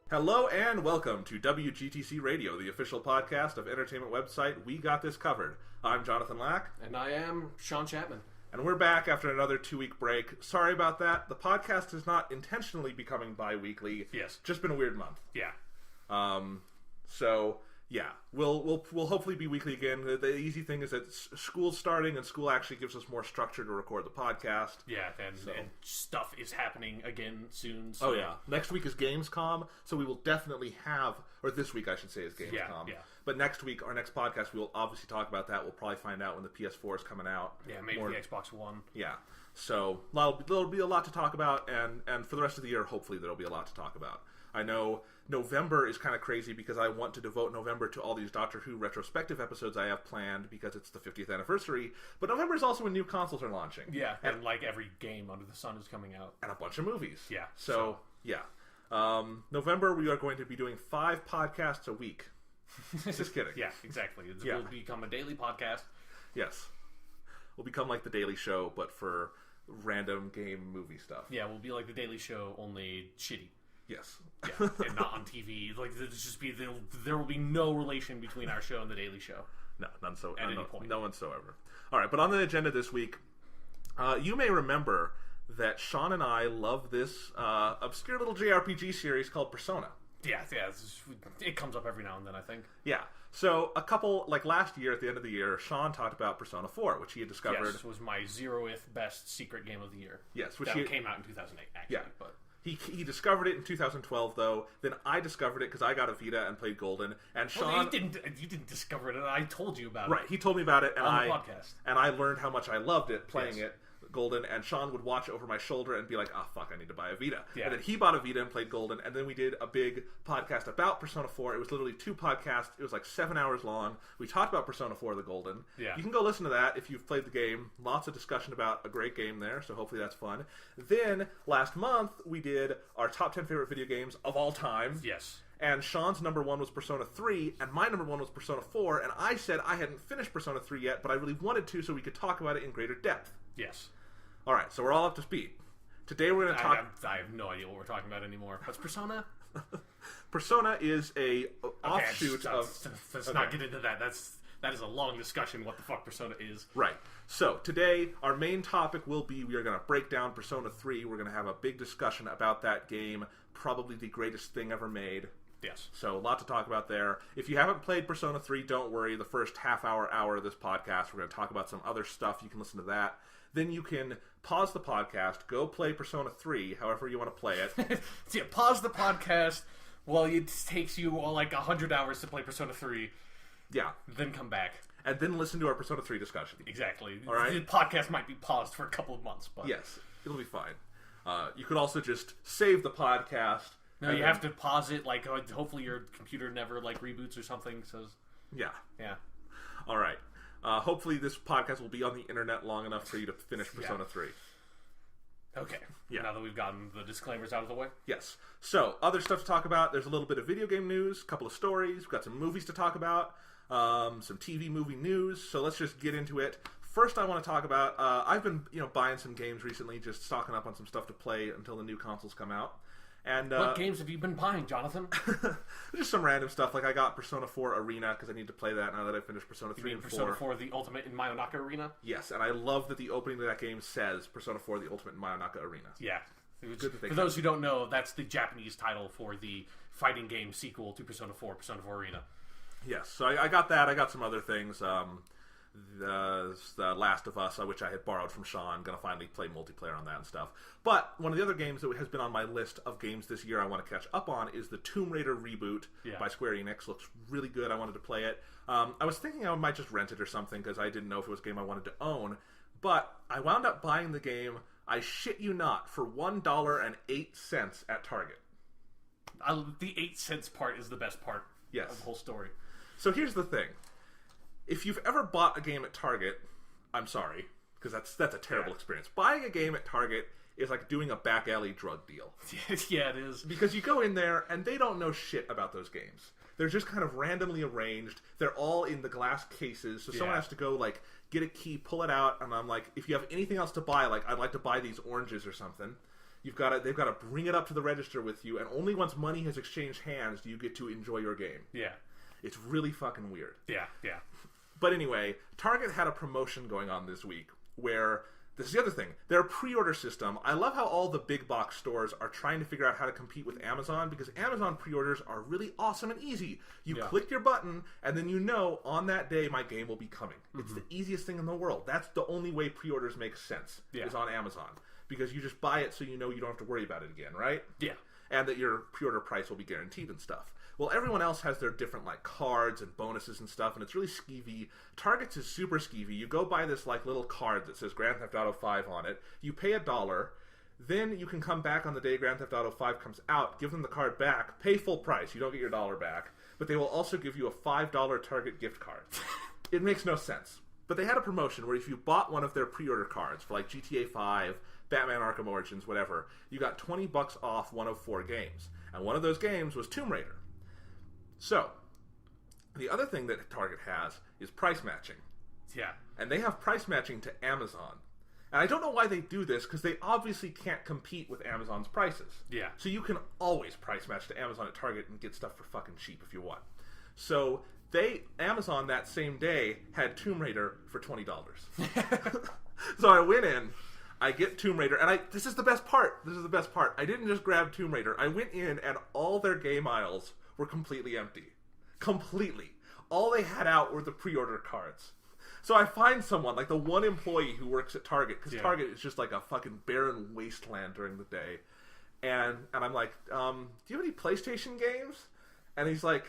Hello and welcome to WGTC Radio, the official podcast of entertainment website We Got This Covered. I'm Jonathan Lack. And I am Sean Chapman. And we're back after another 2-week break. Sorry about that. The podcast is not intentionally becoming bi-weekly. Yes. Just been a weird month. Yeah. Yeah, we'll hopefully be weekly again. The easy thing is that school's starting, and school actually gives us more structure to record the podcast. Yeah, and stuff is happening again soon. So. Oh yeah, next week is Gamescom, so we will definitely have, or this week I should say is Gamescom. Yeah. But next week, our next podcast, we will obviously talk about that. We'll probably find out when the PS4 is coming out. Yeah, maybe the Xbox One. Yeah, so there'll be a lot to talk about, and for the rest of the year, hopefully there'll be a lot to talk about. I know November is kind of crazy because I want to devote November to all these Doctor Who retrospective episodes I have planned because it's the 50th anniversary. But November is also when new consoles are launching. Yeah, and like every game under the sun is coming out. And a bunch of movies. Yeah. So. November we are going to be doing 5 podcasts a week. Just kidding. Yeah, exactly. We'll become a daily podcast. Yes. We'll become like The Daily Show, but for random game movie stuff. Yeah, we'll be like The Daily Show, only shitty. Yes. Yeah, and not on TV. Like there will be no relation between our show and The Daily Show. No, none so at any point. No whatsoever. All right, but on the agenda this week, you may remember that Sean and I love this obscure little JRPG series called Persona. Yeah, it comes up every now and then, I think. Yeah. So a couple, like last year, at the end of the year, Sean talked about Persona 4, which he had discovered. Yes, was my 0th best secret game of the year. Yes, which came out in 2008, actually. Yeah. But He discovered it in 2012, though. Then I discovered it because I got a Vita and played Golden. And Sean, you didn't discover it. I told you about it. Right, he told me about it, and on the podcast. And I learned how much I loved it playing it, Golden. And Sean would watch over my shoulder and be like, "Oh fuck, I need to buy a Vita." Yeah. And then he bought a Vita and played Golden. And then we did a big podcast about Persona 4. It was literally 2 podcasts. It was like 7 hours long. We talked about Persona 4: The Golden. Yeah. You can go listen to that if you've played the game. Lots of discussion about a great game there. So hopefully that's fun. Then last month we did our top 10 favorite video games of all time. Yes. And Sean's number 1 was Persona 3, and my number 1 was Persona 4, and I said I hadn't finished Persona 3 yet, but I really wanted to so we could talk about it in greater depth. Yes. Alright, so we're all up to speed. Today we're going to talk... I have no idea what we're talking about anymore. What's Persona? Persona is a offshoot of... Let's not get into that. That is a long discussion, what the fuck Persona is. Right. So, today, our main topic will be, we are going to break down Persona 3. We're going to have a big discussion about that game. Probably the greatest thing ever made. Yes. So, a lot to talk about there. If you haven't played Persona 3, don't worry. The first hour of this podcast, we're going to talk about some other stuff. You can listen to that. Then you can pause the podcast, go play Persona 3, however you want to play it. So, pause the podcast while it takes you like 100 hours to play Persona 3. Yeah. Then come back. And then listen to our Persona 3 discussion. Exactly. All right? The podcast might be paused for a couple of months, but... Yes, it'll be fine. You could also just save the podcast. No, you have to pause it, like, hopefully your computer never, like, reboots or something, so... Yeah. Yeah. All right. Hopefully this podcast will be on the internet long enough for you to finish Persona 3. Okay. Yeah. Now that we've gotten the disclaimers out of the way. Yes. So, other stuff to talk about. There's a little bit of video game news, a couple of stories. We've got some movies to talk about, some TV movie news. So let's just get into it. First, I want to talk about, I've been buying some games recently, just stocking up on some stuff to play until the new consoles come out. And what games have you been buying, Jonathan? Just some random stuff. Like I got Persona 4 Arena because I need to play that now that I finished Persona 3 and 4. Persona 4 the Ultimate in Mayonaka Arena? Yes, and I love that the opening of that game says Persona 4 the Ultimate in Mayonaka Arena. Yeah. For those who don't know, that's the Japanese title for the fighting game sequel to Persona 4 Arena. Yes, so I got that. I got some other things. The Last of Us, which I had borrowed from Sean. Going to finally play multiplayer on that and stuff. But one of the other games that has been on my list of games this year I want to catch up on is the Tomb Raider reboot by Square Enix. Looks really good. I wanted to play it. I was thinking I might just rent it or something because I didn't know if it was a game I wanted to own. But I wound up buying the game, I shit you not, for $1.08 at Target. The 8 cents part is the best part of the whole story. So here's the thing. If you've ever bought a game at Target, I'm sorry, because that's a terrible experience. Buying a game at Target is like doing a back alley drug deal. Yeah, it is. Because you go in there, and they don't know shit about those games. They're just kind of randomly arranged. They're all in the glass cases, so someone has to go, like, get a key, pull it out, and I'm like, if you have anything else to buy, like, I'd like to buy these oranges or something, they've got to bring it up to the register with you, and only once money has exchanged hands do you get to enjoy your game. Yeah. It's really fucking weird. Yeah. But anyway, Target had a promotion going on this week where, this is the other thing, their pre-order system, I love how all the big box stores are trying to figure out how to compete with Amazon, because Amazon pre-orders are really awesome and easy. You click your button, and then you know, on that day, my game will be coming. It's the easiest thing in the world. That's the only way pre-orders make sense, is on Amazon. Because you just buy it so you know you don't have to worry about it again, right? Yeah. And that your pre-order price will be guaranteed and stuff. Well, everyone else has their different, like, cards and bonuses and stuff, and it's really skeevy. Target's is super skeevy. You go buy this, like, little card that says Grand Theft Auto 5 on it. You pay $1. Then you can come back on the day Grand Theft Auto 5 comes out, give them the card back, pay full price. You don't get your $1 back. But they will also give you a $5 Target gift card. It makes no sense. But they had a promotion where if you bought one of their pre-order cards for, like, GTA 5, Batman Arkham Origins, whatever, you got $20 off one of 4 games. And one of those games was Tomb Raider. So, the other thing that Target has is price matching. Yeah. And they have price matching to Amazon. And I don't know why they do this, because they obviously can't compete with Amazon's prices. Yeah. So you can always price match to Amazon at Target and get stuff for fucking cheap if you want. So, Amazon that same day had Tomb Raider for $20. So I went in, I get Tomb Raider, and this is the best part. I didn't just grab Tomb Raider. I went in, and all their game aisles were completely empty. Completely. All they had out were the pre-order cards. So I find someone, like the one employee who works at Target, because Target is just like a fucking barren wasteland during the day. And I'm like, do you have any PlayStation games? And he's like,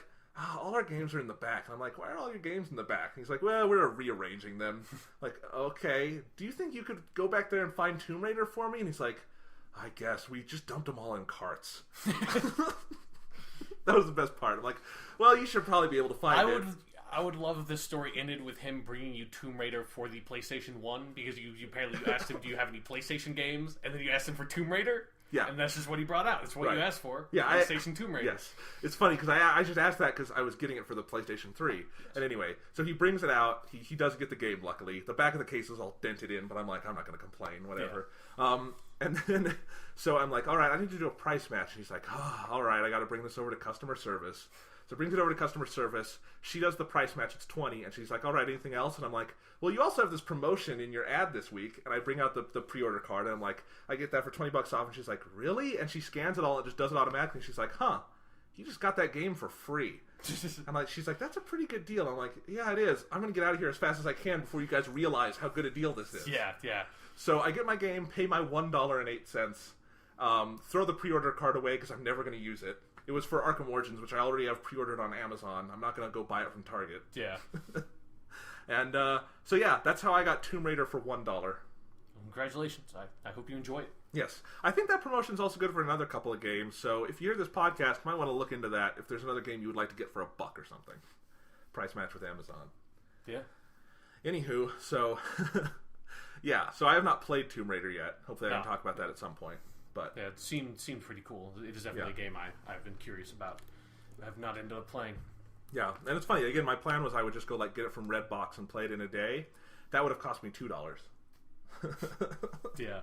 all our games are in the back. And I'm like, why are all your games in the back? And he's like, well, we're rearranging them. Like, okay, do you think you could go back there and find Tomb Raider for me? And he's like, I guess. We just dumped them all in carts. That was the best part. I'm like, well, you should probably be able to find it. I would love if this story ended with him bringing you Tomb Raider for the PlayStation 1, because you apparently asked him, do you have any PlayStation games? And then you asked him for Tomb Raider? Yeah. And that's just what he brought out. That's what you asked for. Yeah, PlayStation Tomb Raider. Yes. It's funny, because I just asked that because I was getting it for the PlayStation 3. Yes. And anyway, so he brings it out. He does get the game, luckily. The back of the case is all dented in, but I'm like, I'm not going to complain, whatever. Yeah. And then, so I'm like, all right, I need to do a price match. And he's like, all right, I got to bring this over to customer service. So brings it over to customer service. She does the price match. It's $20. And she's like, all right, anything else? And I'm like, well, you also have this promotion in your ad this week. And I bring out the pre-order card. And I'm like, I get that for $20 off. And she's like, really? And she scans it all and just does it automatically. And she's like, huh, you just got that game for free. I'm like, she's like, that's a pretty good deal. I'm like, yeah, it is. I'm going to get out of here as fast as I can before you guys realize how good a deal this is. Yeah. So I get my game, pay my $1.08, throw the pre-order card away because I'm never going to use it. It was for Arkham Origins, which I already have pre-ordered on Amazon. I'm not going to go buy it from Target. Yeah. And so yeah, that's how I got Tomb Raider for $1. Congratulations. I hope you enjoy it. Yes. I think that promotion's also good for another couple of games, so if you hear this podcast, you might want to look into that if there's another game you would like to get for $1 or something. Price match with Amazon. Yeah. Anywho, so... yeah, so I have not played Tomb Raider yet. Hopefully I can talk about that at some point. But yeah, it seemed pretty cool. It is definitely a game I've been curious about. I have not ended up playing. Yeah, and it's funny. Again, my plan was I would just go get it from Redbox and play it in a day. That would have cost me $2. Yeah.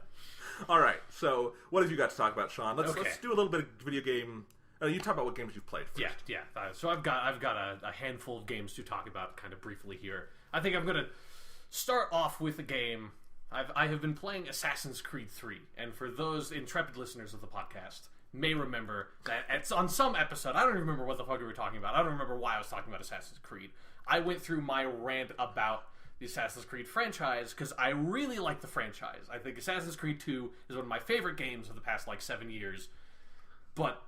All right. So what have you got to talk about, Sean? Let's do a little bit of video game. You talk about what games you've played first. Yeah. So I've got a handful of games to talk about, kind of briefly here. I think I'm going to start off with a game. I have been playing Assassin's Creed 3, and for those intrepid listeners of the podcast, may remember that on some episode, I don't even remember what the fuck we were talking about. I don't remember why I was talking about Assassin's Creed. I went through my rant about the Assassin's Creed franchise because I really like the franchise. I think Assassin's Creed 2 is one of my favorite games of the past 7 years, but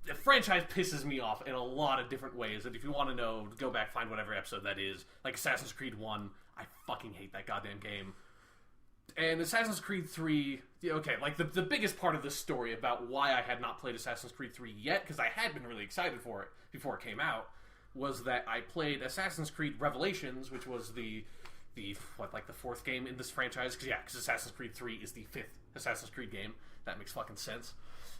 the franchise pisses me off in a lot of different ways. And if you want to know, go back, find whatever episode that is. Like Assassin's Creed 1, I fucking hate that goddamn game. And Assassin's Creed 3, okay, like the biggest part of this story about why I had not played Assassin's Creed 3 yet, because I had been really excited for it before it came out, was that I played Assassin's Creed Revelations, which was the fourth game in this franchise, because Assassin's Creed 3 is the fifth Assassin's Creed game. That makes fucking sense.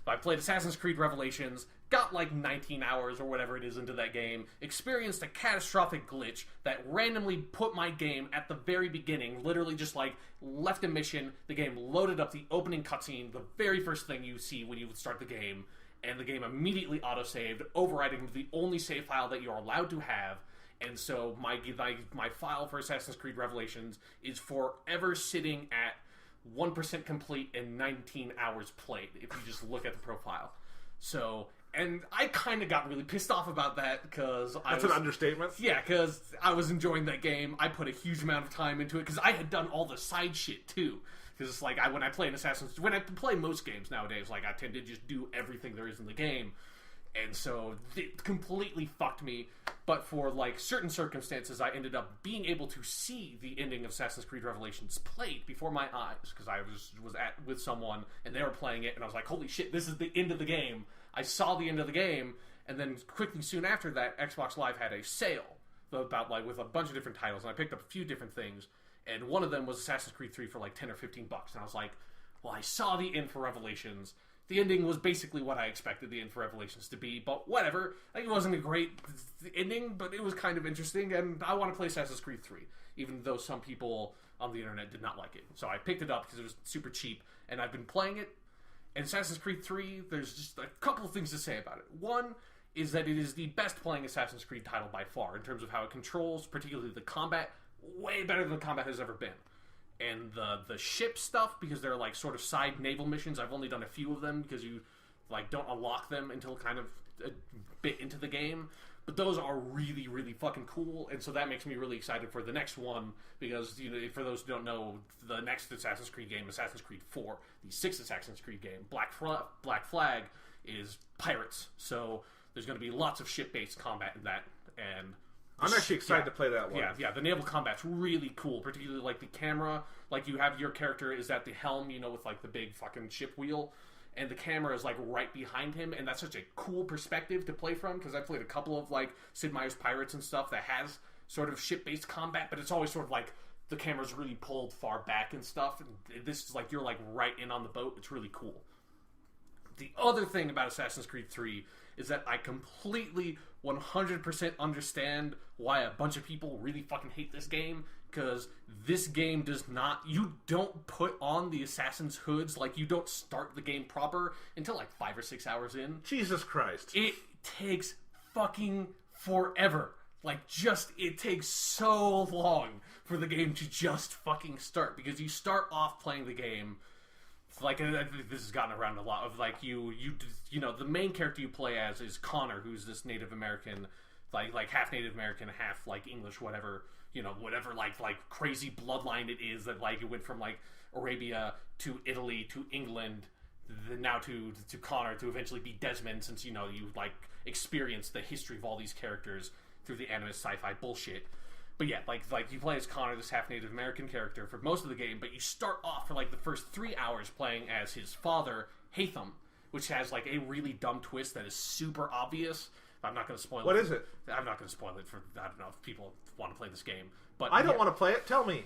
But I played Assassin's Creed Revelations, got like 19 hours or whatever it is into that game, experienced a catastrophic glitch that randomly put my game at the very beginning, literally just like left a mission, the game loaded up the opening cutscene, the very first thing you see when you start the game, and the game immediately autosaved, overriding the only save file that you're allowed to have. And so my file for Assassin's Creed Revelations is forever sitting at 1% complete and 19 hours played, if you just look at the profile. So, and I kind of got really pissed off about that, because That's an understatement? Yeah, because I was enjoying that game. I put a huge amount of time into it, because I had done all the side shit, too. Because it's like, when I play most games nowadays, like, I tend to just do everything there is in the game. And so it completely fucked me. But for like certain circumstances, I ended up being able to see the ending of Assassin's Creed Revelations played before my eyes, because I was with someone and they were playing it, and I was like, "Holy shit, this is the end of the game!" I saw the end of the game, and then quickly soon after that, Xbox Live had a sale about like with a bunch of different titles, and I picked up a few different things, and one of them was Assassin's Creed 3 for like $10 or $15, and I was like, "Well, I saw the end for Revelations." The ending was basically what I expected the end for Revelations to be, but whatever. Like, it wasn't a great ending, but it was kind of interesting, and I want to play Assassin's Creed 3, even though some people on the internet did not like it. So I picked it up because it was super cheap, and I've been playing it. And Assassin's Creed 3, there's just a couple of things to say about it. One is that it is the best playing Assassin's Creed title by far, in terms of how it controls, particularly the combat, way better than the combat has ever been. And the ship stuff, because they're like sort of side naval missions, I've only done a few of them because you like don't unlock them until kind of a bit into the game, but those are really, really fucking cool, and so that makes me really excited for the next one, because, you know, for those who don't know, the next Assassin's Creed game, Assassin's Creed 4, the sixth Assassin's Creed game, Black Flag, is pirates, so there's going to be lots of ship-based combat in that, and I'm actually excited to play that one. Yeah, the naval combat's really cool, particularly like the camera. Like, you have your character is at the helm, you know, with like the big fucking ship wheel, and the camera is like right behind him, and that's such a cool perspective to play from, because I played a couple of like Sid Meier's Pirates and stuff that has sort of ship-based combat, but it's always sort of like the camera's really pulled far back and stuff, and this is like you're like right in on the boat. It's really cool. The other thing about Assassin's Creed 3 is that I completely 100% understand why a bunch of people really fucking hate this game, because this game does not... You don't put on the assassin's hoods, like, you don't start the game proper until like 5 or 6 hours in. Jesus Christ. It takes fucking forever. Like, it takes so long for the game to just fucking start, because you start off playing the game... Like, this has gotten around a lot of, like, you know, the main character you play as is Connor, who's this Native American, like half Native American, half, like, English, whatever, you know, whatever, like crazy bloodline it is that, like, it went from, like, Arabia to Italy to England, now to Connor, to eventually be Desmond, since, you know, you, like, experience the history of all these characters through the anime sci-fi bullshit. But yeah, like you play as Connor, this half Native American character, for most of the game, but you start off for like the first 3 hours playing as his father, Hatham, which has like a really dumb twist that is super obvious. I'm not going to spoil it. What is it? I'm not going to spoil it for, I don't know if people want to play this game. But I don't want to play it. Tell me.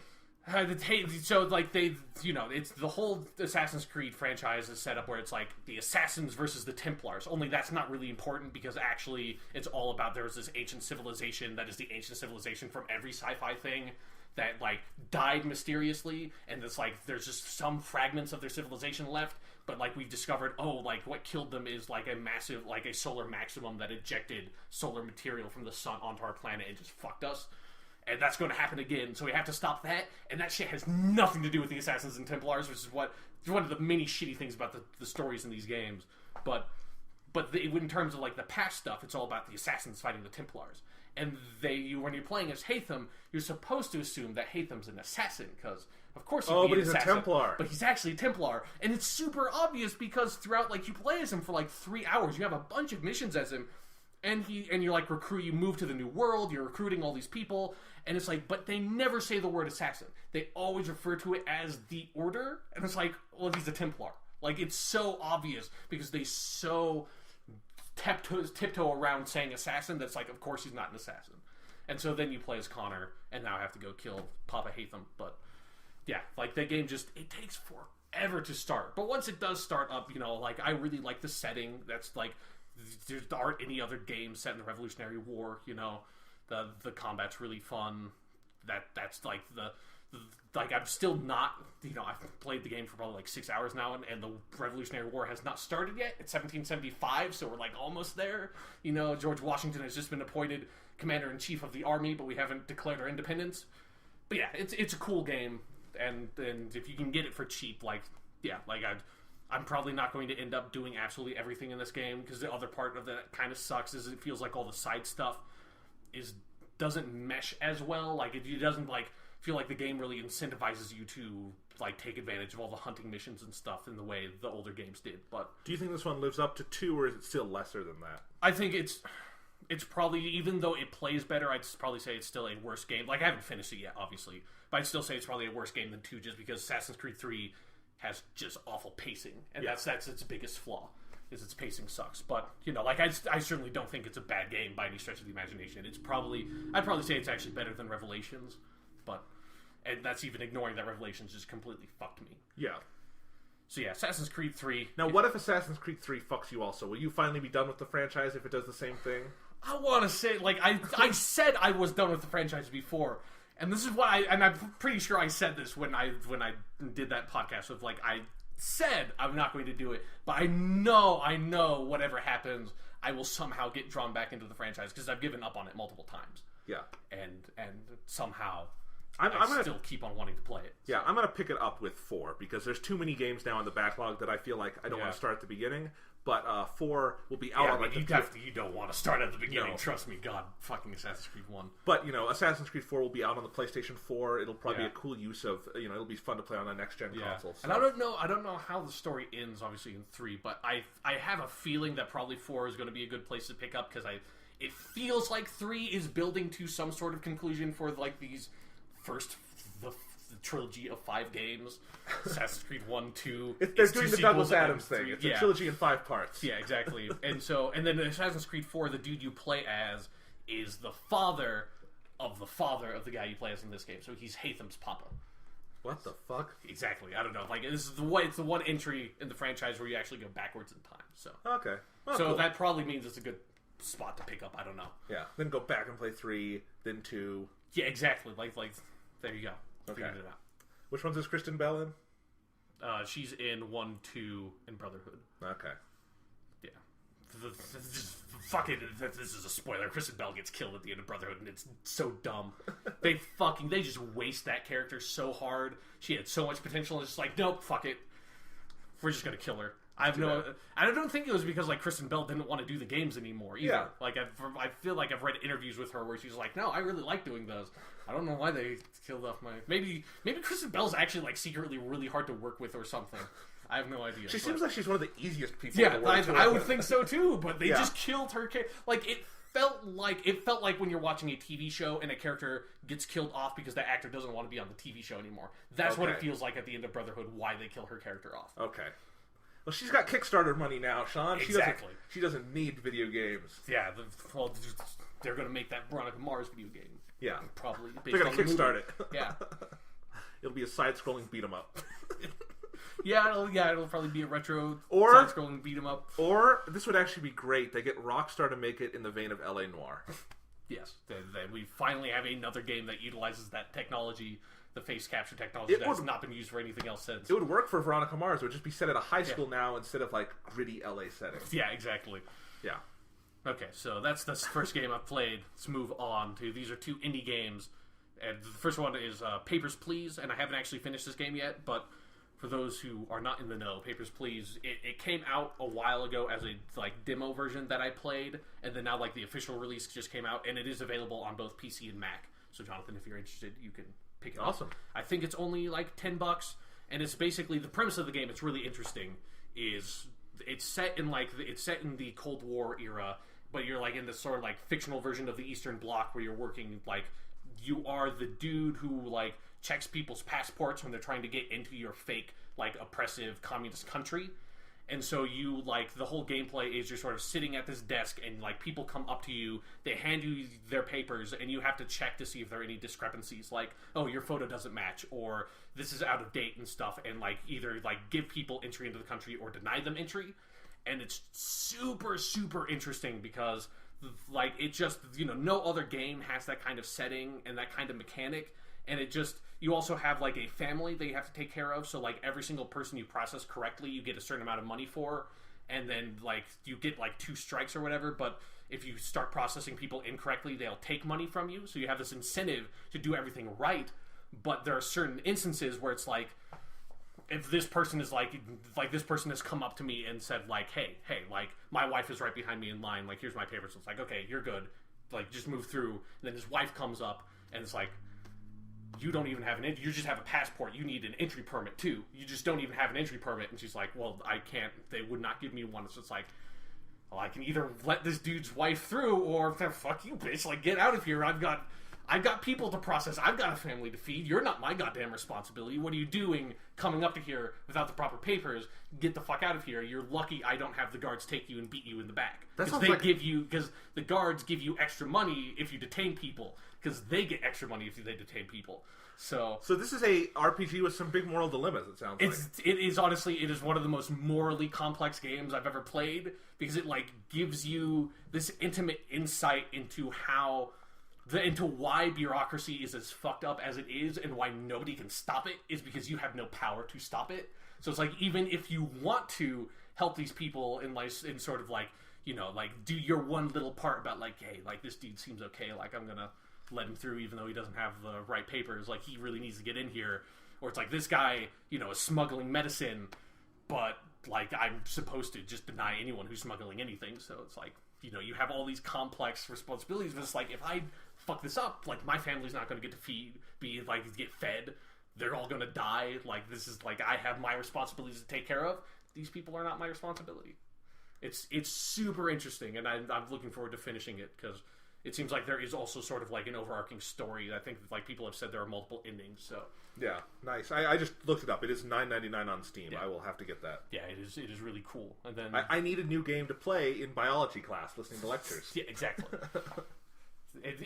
So, like, they, you know, it's the whole Assassin's Creed franchise is set up where it's like the Assassins versus the Templars. Only that's not really important, because actually it's all about there's this ancient civilization that is the ancient civilization from every sci-fi thing that, like, died mysteriously, and it's like there's just some fragments of their civilization left, but, like, we've discovered, oh, like, what killed them is, like, a massive, like, a solar maximum that ejected solar material from the sun onto our planet and just fucked us. And that's going to happen again, so we have to stop that. And that shit has nothing to do with the Assassins and Templars, which is one of the many shitty things about the stories in these games. But in terms of like the past stuff, it's all about the Assassins fighting the Templars. And when you're playing as Hatham, you're supposed to assume that Hatham's an assassin, because of course he'd be an assassin, a Templar. But he's actually a Templar, and it's super obvious because throughout, like, you play as him for like 3 hours, you have a bunch of missions as him. And you're like you move to the new world, you're recruiting all these people, and it's like, but they never say the word assassin. They always refer to it as the Order, and it's like, well, he's a Templar. Like, it's so obvious because they so tiptoe around saying assassin that's like, of course he's not an assassin. And so then you play as Connor and now have to go kill Papa Hatham. But yeah, like, the game just, it takes forever to start. But once it does start up, you know, like, I really like the setting. That's like, there aren't any other games set in the Revolutionary War, you know. The combat's really fun. That's like like, I'm still not, you know, I've played the game for probably like 6 hours now, and the Revolutionary War has not started yet. It's 1775, so we're like almost there. You know, George Washington has just been appointed commander-in-chief of the army, but we haven't declared our independence. But yeah, it's a cool game, and if you can get it for cheap, like, yeah, like, I'm probably not going to end up doing absolutely everything in this game, because the other part of that kind of sucks is it feels like all the side stuff doesn't mesh as well. Like, it doesn't, like, feel like the game really incentivizes you to, like, take advantage of all the hunting missions and stuff in the way the older games did. But do you think this one lives up to 2, or is it still lesser than that? I think it's probably, even though it plays better, I'd probably say it's still a worse game. Like, I haven't finished it yet, obviously, but I'd still say it's probably a worse game than 2, just because Assassin's Creed 3 has just awful pacing, and that's its biggest flaw, is its pacing sucks. But, you know, like, I certainly don't think it's a bad game by any stretch of the imagination. I'd probably say it's actually better than Revelations, and that's even ignoring that Revelations just completely fucked me. Yeah. So yeah, Assassin's Creed 3. Now, what if Assassin's Creed 3 fucks you also? Will you finally be done with the franchise if it does the same thing? I want to say, like, I said I was done with the franchise before, and this is why, and I'm pretty sure I said this when I did that podcast of, like, I said I'm not going to do it, but I know whatever happens, I will somehow get drawn back into the franchise, because I've given up on it multiple times. Yeah. And somehow I'm gonna still keep on wanting to play it. Yeah, I'm going to pick it up with 4, because there's too many games now in the backlog that I feel like I don't want to start at the beginning. But 4 will be out on, like, you don't want to start at the beginning. No. Trust me, God, fucking Assassin's Creed 1. But, you know, Assassin's Creed 4 will be out on the PlayStation 4. It'll probably be a cool use of, you know, it'll be fun to play on a next-gen console. So. And I don't know how the story ends, obviously, in 3, but I have a feeling that probably 4 is going to be a good place to pick up, because it feels like 3 is building to some sort of conclusion for, like, these the trilogy of 5 games. Assassin's Creed 1, 2. They're doing the Douglas Adams thing. It's a trilogy in 5 parts. Yeah, exactly. And then Assassin's Creed 4, the dude you play as is the father of the guy you play as in this game. So he's Hatham's papa. What the fuck? Exactly. I don't know. Like, this is it's the one entry in the franchise where you actually go backwards in time. So okay. Well, so cool. That probably means it's a good spot to pick up. I don't know. Yeah. Then go back and play 3, then 2. Yeah, exactly. Like there you go. Okay. Figured it out. Which ones is Kristen Bell in? She's in 1, 2, and Brotherhood. Okay. Yeah. Fuck it. This is a spoiler. Kristen Bell gets killed at the end of Brotherhood, and it's so dumb. They just waste that character so hard. She had so much potential, and it's just like, nope, fuck it. We're just gonna kill her. I don't think it was because, like, Kristen Bell didn't want to do the games anymore either. Yeah. Like, I feel like I've read interviews with her where she's like, no, I really like doing those. I don't know why they killed off my... Maybe Kristen Bell's actually, like, secretly really hard to work with or something. I have no idea. She seems like she's one of the easiest people to work with. I would think so too, but they just killed her character. Like, it felt like when you're watching a TV show and a character gets killed off because the actor doesn't want to be on the TV show anymore. That's what it feels like at the end of Brotherhood, why they kill her character off. Okay. Well, she's got Kickstarter money now, Sean. Exactly. She doesn't need video games. Yeah, they're going to make that Veronica Mars video game. Yeah. Probably. They're going to kickstart it. Yeah. It'll be a side-scrolling beat-em-up. It'll probably be a retro side-scrolling beat-em-up. Or, this would actually be great, they get Rockstar to make it in the vein of L.A. Noire. Yes. We finally have another game that utilizes that technology, the face capture technology that has not been used for anything else since. It would work for Veronica Mars. It would just be set at a high school now instead of, like, gritty LA setting. Yeah, exactly. Yeah. Okay, so that's the first game I've played. Let's move on to... These are 2 indie games. And the first one is Papers, Please, and I haven't actually finished this game yet, but for those who are not in the know, Papers, Please, it came out a while ago as a, like, demo version that I played, and then now, like, the official release just came out, and it is available on both PC and Mac. So, Jonathan, if you're interested, you can... pick it awesome. Up. I think it's only like $10, and it's basically the premise of the game. It's really interesting. Is it's set in the Cold War era, but you're like in this sort of like fictional version of the Eastern Bloc where you're working like you are the dude who like checks people's passports when they're trying to get into your fake like oppressive communist country. And so you, like, the whole gameplay is you're sort of sitting at this desk and, like, people come up to you, they hand you their papers, and you have to check to see if there are any discrepancies. Like, oh, your photo doesn't match, or this is out of date and stuff, and, like, either, like, give people entry into the country or deny them entry. And it's super, super interesting because, like, it just, you know, no other game has that kind of setting and that kind of mechanic. And it just, you also have like a family that you have to take care of. So like every single person you process correctly, you get a certain amount of money for. And then like you get like 2 strikes or whatever. But if you start processing people incorrectly, they'll take money from you. So you have this incentive to do everything right. But there are certain instances where it's like, if this person is like this person has come up to me and said like, hey, like my wife is right behind me in line. Like, here's my papers. So it's like, okay, you're good. Like, just move through. And then his wife comes up and it's like, you don't even have you just have a passport. You need an entry permit too. You just don't even have an entry permit. And she's like, well, I can't. They would not give me one. So it's like, well, I can either let this dude's wife through or fuck you, bitch. Like, get out of here. I've got people to process. I've got a family to feed. You're not my goddamn responsibility. What are you doing coming up to here without the proper papers? Get the fuck out of here. You're lucky I don't have the guards take you and beat you in the back. Because the guards give you extra money if you detain people. Because they get extra money if they detain people. So this is a RPG with some big moral dilemmas, it sounds like. It is honestly, it is one of the most morally complex games I've ever played. Because it like gives you this intimate insight into into why bureaucracy is as fucked up as it is and why nobody can stop it is because you have no power to stop it. So it's like, even if you want to help these people in sort of like, you know, like do your one little part about like, hey, like this dude seems okay, like I'm gonna let him through even though he doesn't have the right papers, like he really needs to get in here. Or it's like, this guy, you know, is smuggling medicine, but like I'm supposed to just deny anyone who's smuggling anything. So it's like, you know, you have all these complex responsibilities, but it's like, if I fuck this up, like my family's not going to get to get fed. They're all going to die. Like, this is like, I have my responsibilities to take care of. These people are not my responsibility. It's super interesting, and I'm looking forward to finishing it because it seems like there is also sort of like an overarching story. I think like people have said there are multiple endings. So yeah, nice. I just looked it up. It is $9.99 on Steam. Yeah. I will have to get that. Yeah, it is really cool. And then I need a new game to play in biology class, listening to lectures. Yeah, exactly.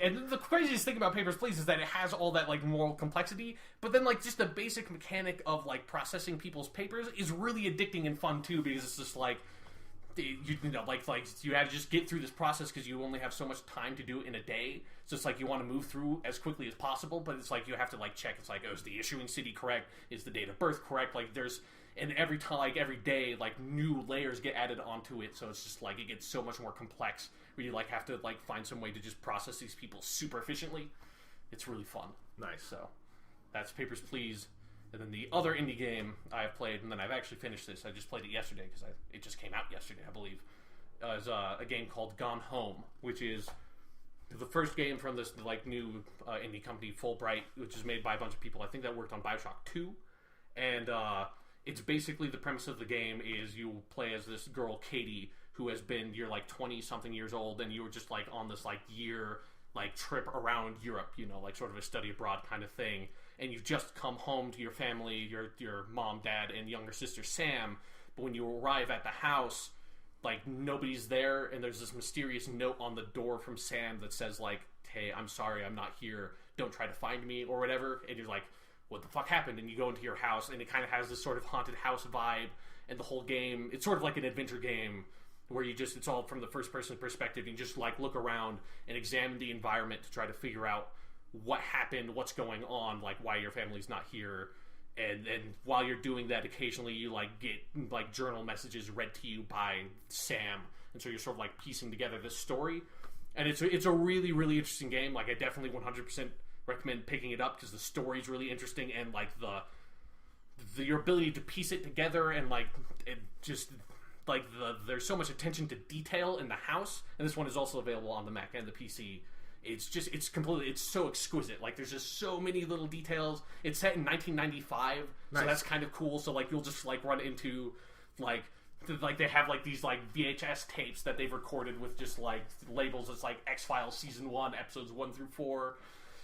And the craziest thing about Papers, Please is that it has all that like moral complexity, but then like just the basic mechanic of like processing people's papers is really addicting and fun too, because it's just like, you know, like you have to just get through this process because you only have so much time to do it in a day. So it's like you want to move through as quickly as possible, but it's like you have to like check. It's like, oh, is the issuing city correct? Is the date of birth correct? Like and every time, like every day, like new layers get added onto it. So it's just like it gets so much more complex. Where you like have to like find some way to just process these people super efficiently. It's really fun. Nice. So that's Papers, Please. And then the other indie game I've played, and then I've actually finished this. I just played it yesterday because it just came out yesterday, I believe. Is a game called Gone Home, which is the first game from this like new indie company, Fulbright, which is made by a bunch of people. I think that worked on BioShock 2. And it's basically the premise of the game is you play as this girl, Katie, who has been, you're like 20-something years old, and you were just like on this like year like trip around Europe, you know, like sort of a study abroad kind of thing. And you've just come home to your family, your mom, dad, and younger sister Sam. But when you arrive at the house, like nobody's there, and there's this mysterious note on the door from Sam that says like, "Hey, I'm sorry, I'm not here. Don't try to find me," or whatever. And you're like, "What the fuck happened?" And you go into your house, and it kind of has this sort of haunted house vibe. And the whole game, it's sort of like an adventure game where it's all from the first person perspective. You just like look around and examine the environment to try to figure out what happened, what's going on, like why your family's not here. And while you're doing that, occasionally you like get like journal messages read to you by Sam, and so you're sort of like piecing together this story. And it's a really, really interesting game. Like I definitely 100% recommend picking it up because the story's really interesting, and like your ability to piece it together, and like it just like there's so much attention to detail in the house. And this one is also available on the Mac and the PC. It's so exquisite. Like there's just so many little details. It's set in 1995, nice. So that's kind of cool. So like you'll just like run into like like they have like these like VHS tapes that they've recorded with just like labels. It's like X-Files season 1, episodes 1 through 4.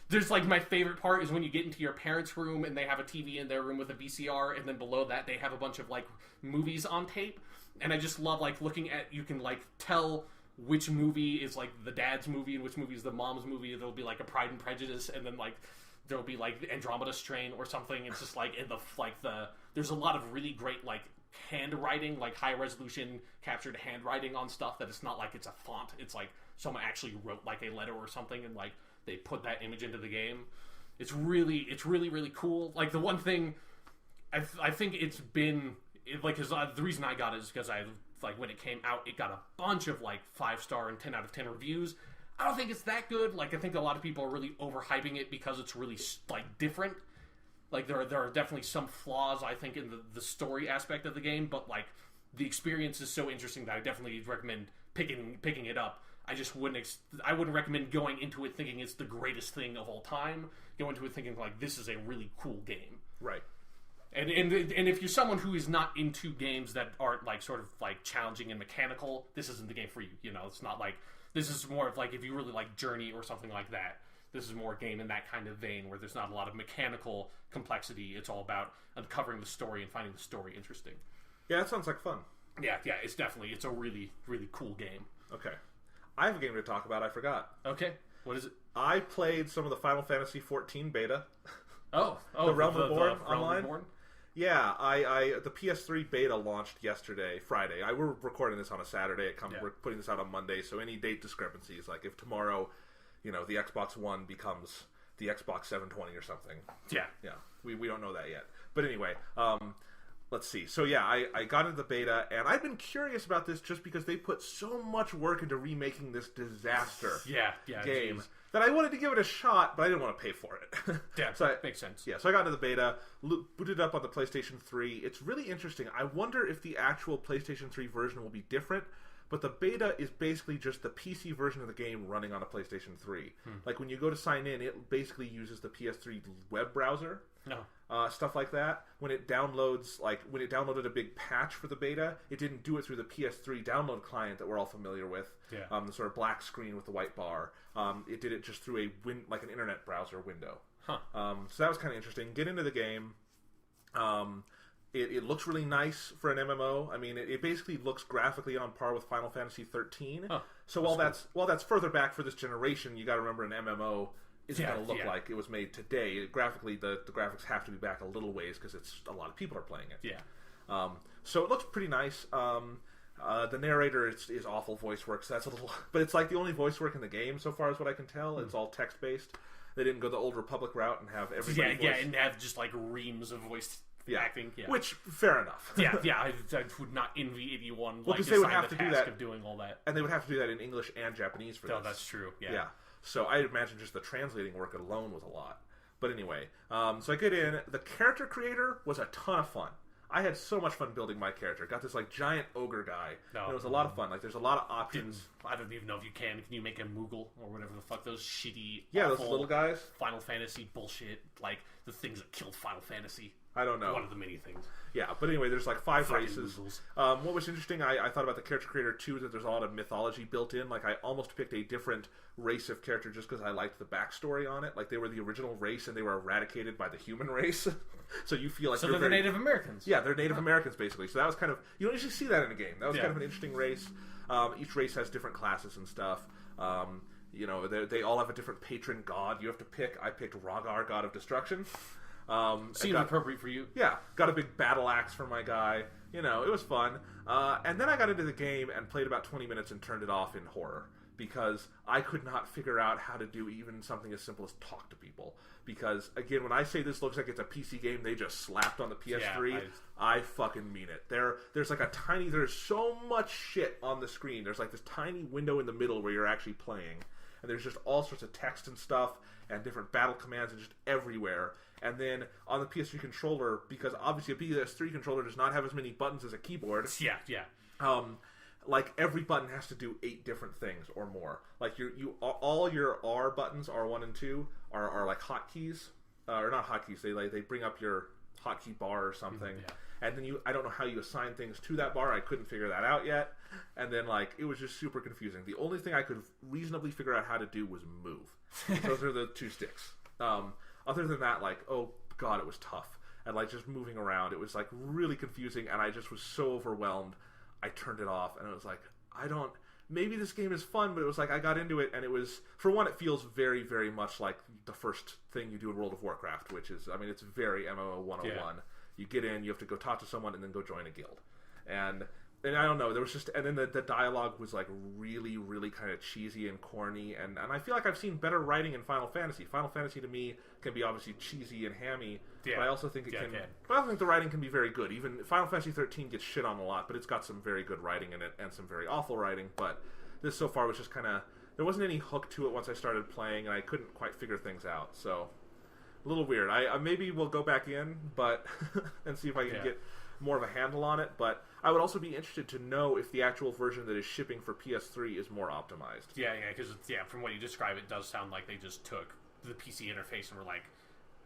There's like my favorite part is when you get into your parents' room and they have a TV in their room with a VCR, and then below that they have a bunch of like movies on tape. And I just love like looking at, you can like tell which movie is like the dad's movie and which movie is the mom's movie. There'll be like a Pride and Prejudice, and then like there'll be like Andromeda Strain or something. It's just like in the there's a lot of really great like handwriting, like high resolution captured handwriting on stuff that it's not like it's a font. It's like someone actually wrote like a letter or something, and like they put that image into the game. It's really cool. Like the one thing I think it's been like, cause the reason I got it is because I like when it came out, it got a bunch of like 5-star and 10 out of 10 reviews. I don't think it's that good. Like I think a lot of people are really overhyping it because it's really like different. Like there are definitely some flaws I think in the story aspect of the game, but like the experience is so interesting that I definitely recommend picking it up. I just wouldn't recommend going into it thinking it's the greatest thing of all time. Go into it thinking like this is a really cool game. Right. And if you're someone who is not into games that aren't like sort of like challenging and mechanical, this isn't the game for you. You know, it's not like, this is more of like if you really like Journey or something like that. This is more a game in that kind of vein where there's not a lot of mechanical complexity. It's all about uncovering the story and finding the story interesting. Yeah, that sounds like fun. Yeah, it's a really, really cool game. Okay. I have a game to talk about. I forgot. Okay. What is it? I played some of the Final Fantasy XIV beta. Oh, the Realm Reborn Realm online. Reborn? Yeah, the PS3 beta launched yesterday, Friday. We're recording this on a Saturday. We're putting this out on Monday, so any date discrepancies, like if tomorrow, the Xbox One becomes the Xbox 720 or something. Yeah. We don't know that yet. But anyway, let's see. So yeah, I got into the beta, and I've been curious about this just because they put so much work into remaking this disaster game that I wanted to give it a shot, but I didn't want to pay for it. Yeah, makes sense. Yeah, so I got into the beta, booted it up on the PlayStation 3. It's really interesting. I wonder if the actual PlayStation 3 version will be different, but the beta is basically just the PC version of the game running on a PlayStation 3. Like when you go to sign in, it basically uses the PS3 web browser. No. Stuff like that. When it downloaded a big patch for the beta, it didn't do it through the PS3 download client that we're all familiar with. Yeah. The sort of black screen with the white bar. It did it just through an internet browser window. Huh. So that was kind of interesting. Get into the game. It looks really nice for an MMO. I mean, it basically looks graphically on par with Final Fantasy 13. Huh. So while that's further back for this generation, you got to remember an MMO isn't going to look like it was made today. Graphically, the graphics have to be back a little ways because it's a lot of people are playing it. Yeah. So it looks pretty nice. The narrator is awful voice work, so that's a little... But it's like the only voice work in the game so far as what I can tell. It's all text-based. They didn't go the Old Republic route and have everybody voice. And have just like reams of voice acting. Yeah. Which, fair enough. I would not envy anyone because they would have to do that of doing all that. And they would have to do that in English and Japanese for this. Oh, that's true. Yeah. So I imagine just the translating work alone was a lot. But anyway, so I get in. The character creator was a ton of fun. I had so much fun building my character. Got this like giant ogre guy. And it was a lot of fun. Like there's a lot of options. I don't even know if you can. Can you make a Moogle or whatever the fuck those shitty, those little guys, Final Fantasy bullshit, like the things that killed Final Fantasy. I don't know. One of the many things. Yeah, but anyway, there's like 5 races. Moogles. What was interesting, I thought about the character creator too, that there's a lot of mythology built in. Like I almost picked a different race of character just because I liked the backstory on it. Like they were the original race and they were eradicated by the human race. So you feel like they're Native Americans. Yeah, they're Native Americans basically. So that was kind of, you don't usually see that in a game. That was kind of an interesting race. Each race has different classes and stuff. They all have a different patron god you have to pick. I picked Rogar, god of destruction. Seems appropriate for you. Yeah, got a big battle axe for my guy. It was fun. And then I got into the game and played about 20 minutes and turned it off in horror because I could not figure out how to do even something as simple as talk to people. Because, again, when I say this looks like it's a PC game they just slapped on the PS3, I fucking mean it. There's so much shit on the screen. There's like this tiny window in the middle where you're actually playing. And there's just all sorts of text and stuff and different battle commands and just everywhere. And then on the PS3 controller, because obviously a PS3 controller does not have as many buttons as a keyboard. Yeah. Like every button has to do 8 different things or more. Like all your R buttons, R1 and 2, are like hotkeys, or not hotkeys. They bring up your hotkey bar or something. and then I don't know how you assign things to that bar. I couldn't figure that out yet. And then, like, it was just super confusing. The only thing I could reasonably figure out how to do was move. Those are the 2 sticks. Other than that, like, oh god, it was tough. And, like, just moving around, it was, like, really confusing, and I just was so overwhelmed, I turned it off, and it was like, maybe this game is fun, but it was like, I got into it, and it was, for one, it feels very, very much like the first thing you do in World of Warcraft, which is, I mean, it's very MMO 101. Yeah. You get in, you have to go talk to someone, and then go join a guild. And I don't know, there was just, and then the dialogue was, like, really, really kind of cheesy and corny, and I feel like I've seen better writing in Final Fantasy. Final Fantasy, to me, can be obviously cheesy and hammy, but I also think but I also think the writing can be very good. Even Final Fantasy 13 gets shit on a lot, but it's got some very good writing in it, and some very awful writing, but this so far was just kind of, there wasn't any hook to it once I started playing, and I couldn't quite figure things out, so, a little weird. I maybe will go back in, but, and see if I can get more of a handle on it, but I would also be interested to know if the actual version that is shipping for PS3 is more optimized. Yeah, because from what you describe, it does sound like they just took the PC interface and were like,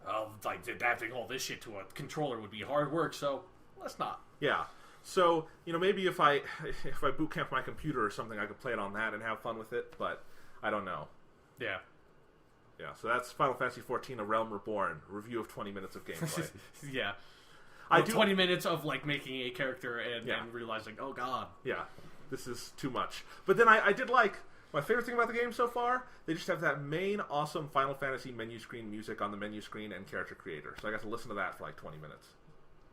oh, like adapting all this shit to a controller would be hard work, so let's not. Yeah. So, maybe if I boot camp my computer or something, I could play it on that and have fun with it, but I don't know. Yeah. Yeah, so that's Final Fantasy XIV, A Realm Reborn, review of 20 minutes of gameplay. Yeah. Well, 20 minutes of, like, making a character and realizing, oh god. Yeah, this is too much. But then I did like, my favorite thing about the game so far, they just have that main awesome Final Fantasy menu screen music on the menu screen and character creator. So I got to listen to that for like 20 minutes.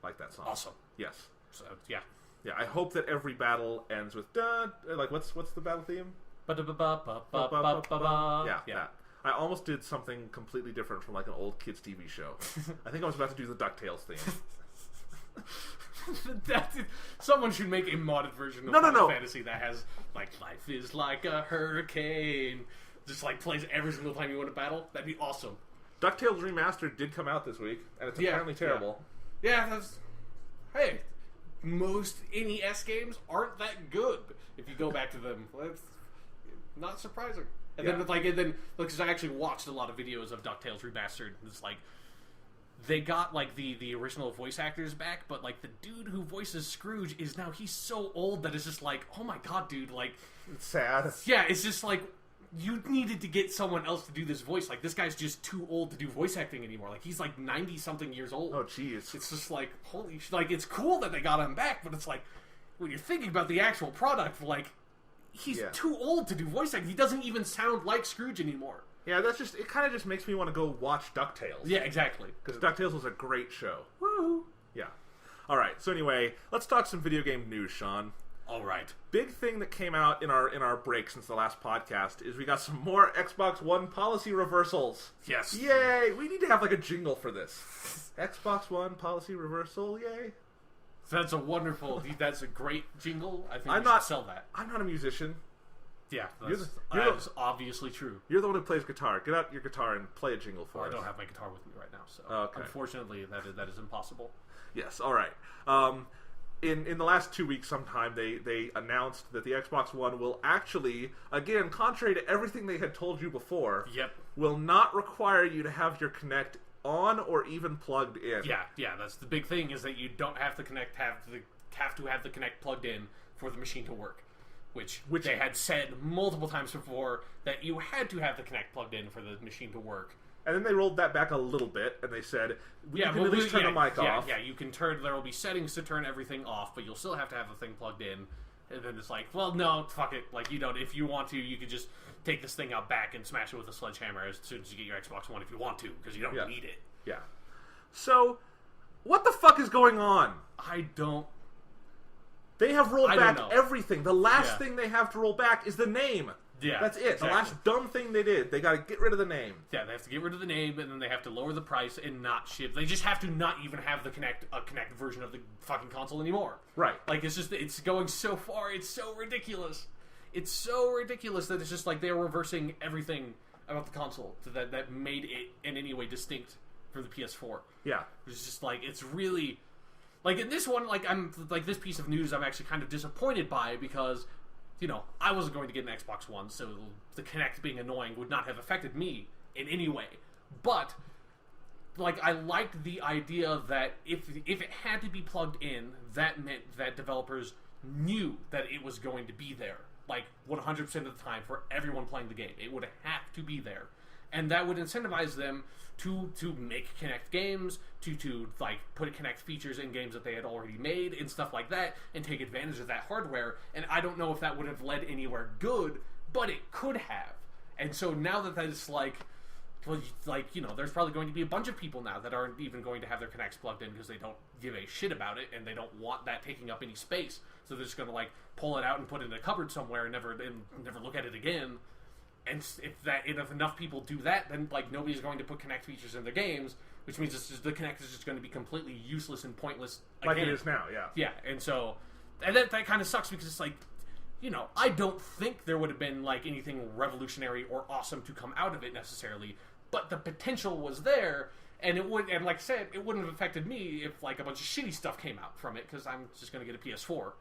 Like that song. Awesome. Yes. So, yeah. Yeah, I hope that every battle ends with, like, what's the battle theme? Yeah, that. I almost did something completely different from like an old kids TV show. I think I was about to do the DuckTales theme. Someone should make a modded version of Final Fantasy that has like life is like a hurricane, just like plays every single time you win a battle. That'd be awesome. DuckTales Remastered did come out this week, and it's apparently terrible. Yeah, hey, most NES games aren't that good if you go back to them. It's not surprising. And then because I actually watched a lot of videos of DuckTales Remastered, and it's like they got like the original voice actors back, but like the dude who voices Scrooge he's so old that it's just like, oh my god, dude, like it's sad. Yeah, it's just like you needed to get someone else to do this voice. Like this guy's just too old to do voice acting anymore. Like he's like 90 something years old. Oh jeez. It's just like holy shit. Like it's cool that they got him back, but it's like when you're thinking about the actual product, like he's too old to do voice acting. He doesn't even sound like Scrooge anymore. Yeah, it kind of just makes me want to go watch DuckTales. Yeah, exactly. Because DuckTales was a great show. Woo! Yeah. Alright, so anyway, let's talk some video game news, Sean. Alright. Big thing that came out in our break since the last podcast is we got some more Xbox One policy reversals. Yes. Yay! We need to have like a jingle for this. Xbox One policy reversal, yay. That's a great jingle. I think we should sell that. I'm not a musician. Yeah, that's obviously true. You're the one who plays guitar. Get out your guitar and play a jingle for us. I don't have my guitar with me right now, so unfortunately that is impossible. Yes, all right. In the last 2 weeks sometime, they announced that the Xbox One will actually, again, contrary to everything they had told you before, will not require you to have your Kinect on or even plugged in. Yeah, that's the big thing, is that you don't have to have to have the Kinect plugged in for the machine to work. Which they had said multiple times before, that you had to have the Kinect plugged in for the machine to work. And then they rolled that back a little bit, and they said, you can at least turn the mic off. Yeah, you can there will be settings to turn everything off, but you'll still have to have the thing plugged in. And then it's like, well, no, fuck it. Like, you don't, if you want to, you could just take this thing out back and smash it with a sledgehammer as soon as you get your Xbox One if you want to, because you don't need it. Yeah. So, what the fuck is going on? I don't... They have rolled back everything. The last thing they have to roll back is the name. Yeah, that's it. Exactly. The last dumb thing they did. They got to get rid of the name. Yeah, they have to get rid of the name, and then they have to lower the price and not ship. They just have to not even have a Kinect version of the fucking console anymore. Right. Like, it's going so far. It's so ridiculous. It's so ridiculous that it's just like they're reversing everything about the console that made it in any way distinct for the PS4. Yeah. It's just like, it's really... Like, in this one, this piece of news I'm actually kind of disappointed by, because, I wasn't going to get an Xbox One, so the Kinect being annoying would not have affected me in any way. But like, I liked the idea that if it had to be plugged in, that meant that developers knew that it was going to be there. Like, 100% of the time for everyone playing the game. It would have to be there. And that would incentivize them to make Kinect games, to like, put Kinect features in games that they had already made and stuff like that, and take advantage of that hardware. And I don't know if that would have led anywhere good, but it could have. And so now that is like, you know, there's probably going to be a bunch of people now that aren't even going to have their Kinects plugged in because they don't give a shit about it, and they don't want that taking up any space. So they're just going to, like, pull it out and put it in a cupboard somewhere and never look at it again. And if enough people do that, then, like, nobody's going to put Kinect features in their games, which means the Kinect is just going to be completely useless and pointless again. Like it is now, yeah. Yeah, and so that kind of sucks because it's like, you know, I don't think there would have been, like, anything revolutionary or awesome to come out of it necessarily, but the potential was there, and like I said, it wouldn't have affected me if, like, a bunch of shitty stuff came out from it, because I'm just going to get a PS4.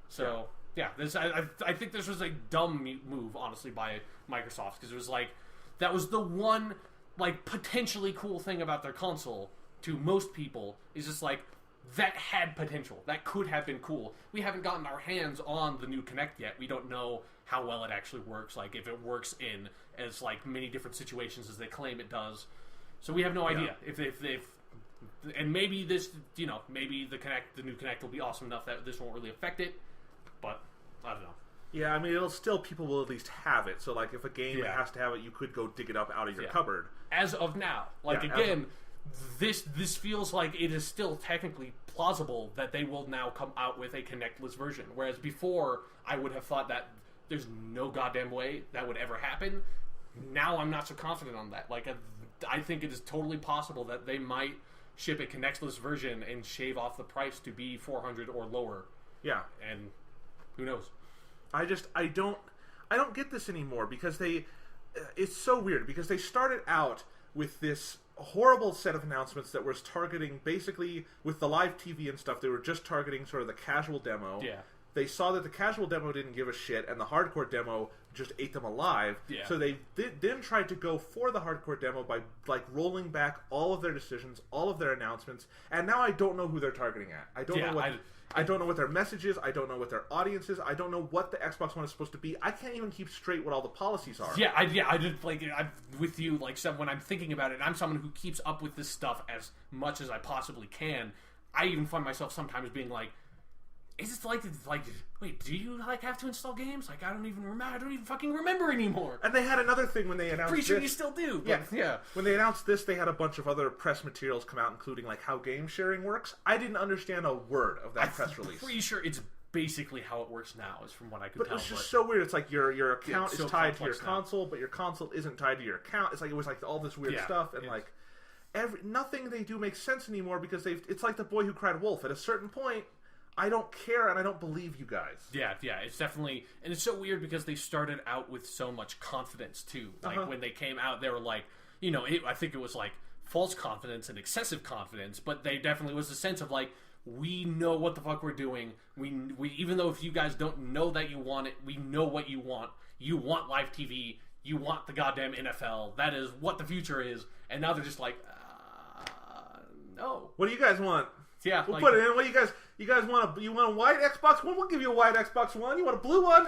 So, yeah, I think this was a dumb move, honestly, by Microsoft, because it was like, that was the one, like, potentially cool thing about their console to most people, is just like, that had potential. That could have been cool. We haven't gotten our hands on the new Kinect yet. We don't know how well it actually works, like, if it works in as, like, many different situations as they claim it does. So we have no idea if and maybe this, you know, maybe the new Kinect will be awesome enough that this won't really affect it, but I don't know. Yeah, I mean, people will at least have it. So, like, if a game has to have it, you could go dig it up out of your cupboard. As of now. Like, again, this feels like it is still technically plausible that they will now come out with a Kinectless version. Whereas before, I would have thought that there's no goddamn way that would ever happen. Now I'm not so confident on that. Like, I think it is totally possible that they might ship a Kinectless version and shave off the price to be $400 or lower. Yeah. And who knows? I don't get this anymore because it's so weird because they started out with this horrible set of announcements that was targeting, basically with the live TV and stuff, they were just targeting sort of the casual demo. Yeah. They saw that the casual demo didn't give a shit and the hardcore demo just ate them alive. Yeah. So they then tried to go for the hardcore demo by, like, rolling back all of their decisions, all of their announcements, and now I don't know who they're targeting at. I don't know what their message is. I don't know what their audience is. I don't know what the Xbox One is supposed to be. I can't even keep straight what all the policies are. I did, like, I'm with you, like, when I'm thinking about it, I'm someone who keeps up with this stuff as much as I possibly can. I even find myself sometimes being like, is it like, wait, do you, like, have to install games? Like, I don't even fucking remember anymore. And they had another thing when they announced Pretty sure you still do. But yeah. When they announced this, they had a bunch of other press materials come out, including, like, how game sharing works. I didn't understand a word of that press release. I'm pretty sure it's basically how it works now, is from what I could tell. But it's just so weird. It's like your account is tied to your console, but your console isn't tied to your account. It's like, it was like all this weird stuff, and like, nothing they do makes sense anymore because it's like The Boy Who Cried Wolf. At a certain point, I don't care and I don't believe you guys. Yeah, it's definitely, and it's so weird because they started out with so much confidence too. Like when they came out, they were like, you know, I think it was like false confidence and excessive confidence, but they definitely was a sense of like, we know what the fuck we're doing. We even though if you guys don't know that you want it, we know what you want. You want live TV. You want the goddamn NFL. That is what the future is. And now they're just like, no. What do you guys want? Yeah, we'll put it in. What do you guys want? You want a white Xbox One? We'll give you a white Xbox One. You want a blue one?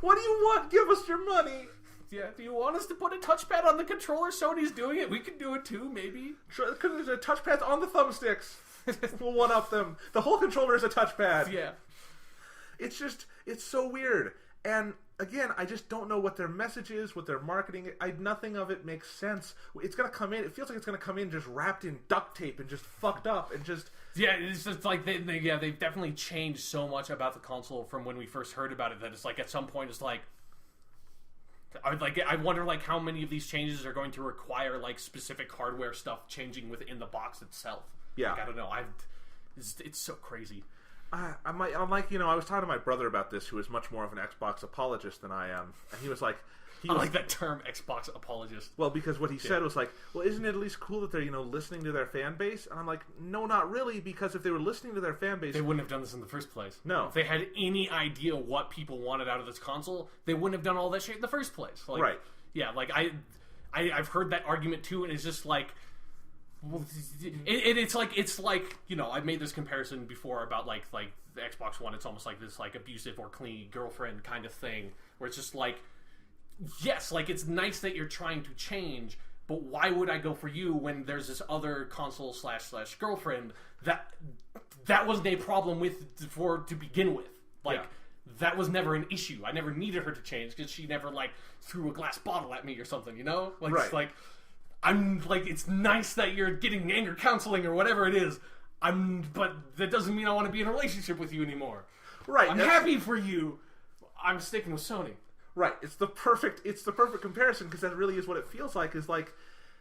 What do you want? Give us your money. Yeah, do you want us to put a touchpad on the controller? Sony's doing it. We can do it too, maybe. Because there's a touchpads on the thumbsticks. We'll one up them. The whole controller is a touchpad. Yeah. It's so weird. And again, I just don't know what their message is, what their marketing. Nothing of it makes sense. It's gonna come in. It feels like it's gonna come in just wrapped in duct tape and just fucked up and just. Yeah, it's just like they've definitely changed so much about the console from when we first heard about it that it's like at some point it's like. I wonder like how many of these changes are going to require like specific hardware stuff changing within the box itself. Yeah, like, I don't know. It's so crazy. I'm like, you know, I was talking to my brother about this, who is much more of an Xbox apologist than I am, and he was like, I like that term, Xbox apologist. Well, because what he said was like, well, isn't it at least cool that they're, you know, listening to their fan base? And I'm like, no, not really, because if they were listening to their fan base, they wouldn't have done this in the first place. No, if they had any idea what people wanted out of this console, they wouldn't have done all that shit in the first place. Like, right? Yeah, like I've heard that argument too, and it's just like. it's like you know, I've made this comparison before about like the Xbox One. It's almost like this like abusive or clingy girlfriend kind of thing, where it's just like, yes, like it's nice that you're trying to change, but why would I go for you when there's this other console / girlfriend that wasn't a problem with to begin with? Like that was never an issue. I never needed her to change because she never like threw a glass bottle at me or something, you know? Like it's like I'm like, it's nice that you're getting anger counseling or whatever it is. But that doesn't mean I want to be in a relationship with you anymore. Right. I'm happy for you. I'm sticking with Sony. Right. It's the perfect comparison, because that really is what it feels like. Is like,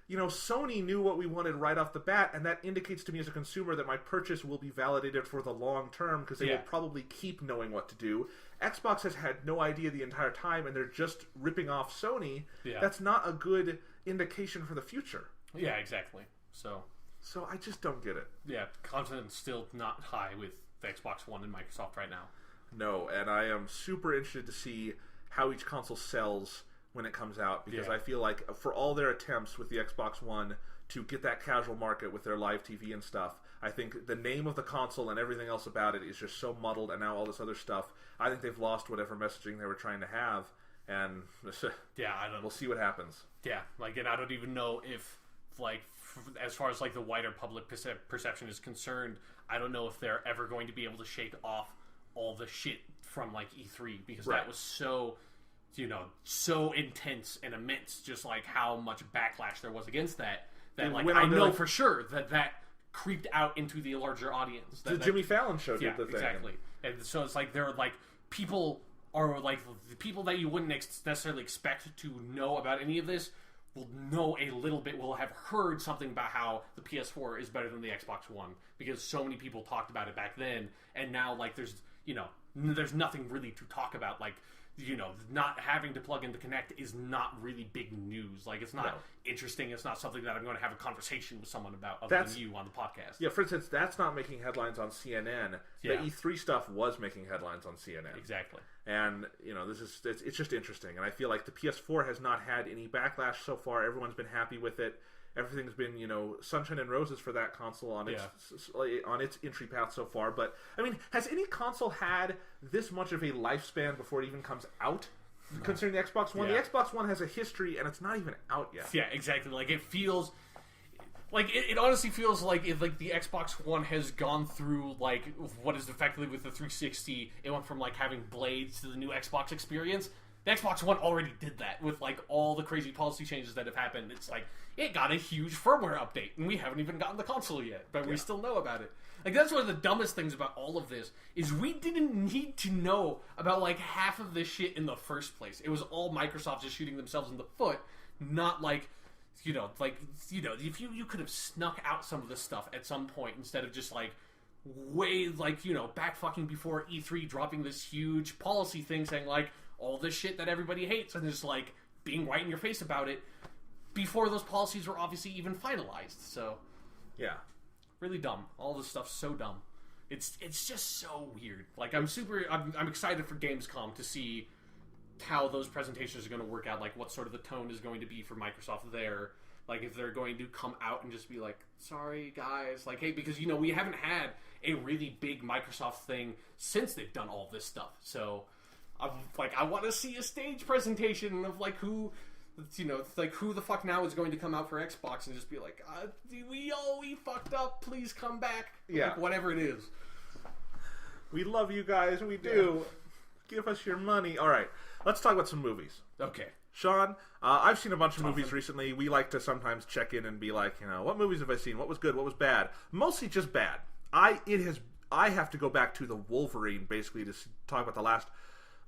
you know, Sony knew what we wanted right off the bat, and that indicates to me as a consumer that my purchase will be validated for the long term, because they will probably keep knowing what to do. Xbox has had no idea the entire time, and they're just ripping off Sony. Yeah. That's not a good indication for the future. Yeah, exactly. So I just don't get it. Yeah, confidence still not high with the Xbox One and Microsoft right now. No, and I am super interested to see how each console sells when it comes out, because I feel like for all their attempts with the Xbox One to get that casual market with their live TV and stuff, I think the name of the console and everything else about it is just so muddled, and now all this other stuff, I think they've lost whatever messaging they were trying to have, and we'll see what happens. Yeah, like, and I don't even know if, like, as far as like the wider public perception is concerned, I don't know if they're ever going to be able to shake off all the shit from like E3, because that was so, you know, so intense and immense, just like how much backlash there was against that like I know for sure that creeped out into the larger audience. The Jimmy Fallon show did the thing. Exactly. And so it's like, there are like people are like the people that you wouldn't necessarily expect to know about any of this will know a little bit, will have heard something about how the PS4 is better than the Xbox One, because so many people talked about it back then, and now like there's nothing really to talk about. Like, you know, not having to plug into Kinect is not really big news. Like, it's not interesting. It's not something that I'm going to have a conversation with someone about other than you on the podcast. Yeah, for instance, that's not making headlines on CNN. The E3 stuff was making headlines on CNN. Exactly. And, you know, it's just interesting. And I feel like the PS4 has not had any backlash so far. Everyone's been happy with it. Everything's been, you know, sunshine and roses for that console on its entry path so far. But, I mean, has any console had this much of a lifespan before it even comes out? No. Considering the Xbox One? The Xbox One has a history, and it's not even out yet. Yeah, exactly. Like, it feels... Like, it honestly feels like the Xbox One has gone through, like, what is effectively with the 360, it went from, like, having blades to the new Xbox experience. The Xbox One already did that with, like, all the crazy policy changes that have happened. It's like, it got a huge firmware update, and we haven't even gotten the console yet, but we still know about it. Like, that's one of the dumbest things about all of this, is we didn't need to know about, like, half of this shit in the first place. It was all Microsoft just shooting themselves in the foot, not, like... if you could have snuck out some of this stuff at some point instead of just like way like, you know, back fucking before E3 dropping this huge policy thing saying like all this shit that everybody hates and just like being right in your face about it before those policies were obviously even finalized. So yeah, really dumb. All this stuff's so dumb. It's just so weird. Like I'm excited for Gamescom to see how those presentations are going to work out, like what sort of the tone is going to be for Microsoft there, like if they're going to come out and just be like, sorry guys, like, hey, because, you know, we haven't had a really big Microsoft thing since they've done all this stuff, so I want to see a stage presentation of like who, you know, like who the fuck now is going to come out for Xbox and just be like, we fucked up, please come back, like, whatever it is. We love you guys, we do. Give us your money. All right, let's talk about some movies. Okay. Sean, I've seen a bunch of movies recently. We like to sometimes check in and be like, you know, what movies have I seen? What was good? What was bad? Mostly just bad. I have to go back to the Wolverine, basically, to talk about the last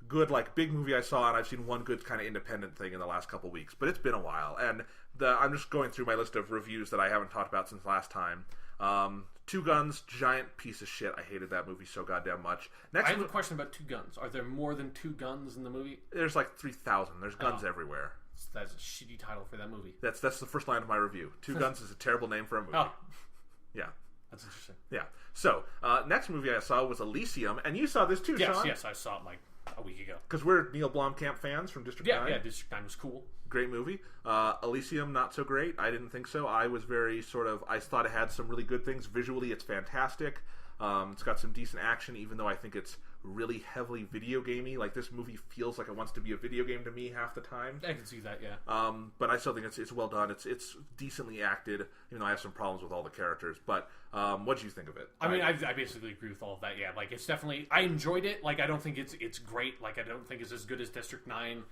good, like, big movie I saw, and I've seen one good kind of independent thing in the last couple weeks. But it's been a while, and I'm just going through my list of reviews that I haven't talked about since last time. Two Guns, giant piece of shit. I hated that movie so goddamn much. I have a question about Two Guns. Are there more than 2 guns in the movie? There's like 3,000. There's guns everywhere. That's a shitty title for that movie. That's the first line of my review. Two Guns is a terrible name for a movie. Oh. Yeah. That's interesting. Yeah. So, next movie I saw was Elysium, and you saw this too, Sean. Yes, I saw it like a week ago. Because we're Neil Blomkamp fans from District 9. Yeah, District 9 was cool. Great movie. Elysium, not so great. I didn't think so. I was very I thought it had some really good things. Visually, it's fantastic. It's got some decent action, even though I think it's really heavily video gamey. Like, this movie feels like it wants to be a video game to me half the time. I can see that, yeah. But I still think it's well done. It's decently acted, even though I have some problems with all the characters. But what do you think of it? I mean, I basically agree with all of that. Yeah, like, it's definitely, I enjoyed it. Like, I don't think it's great. Like, I don't think it's as good as District 9.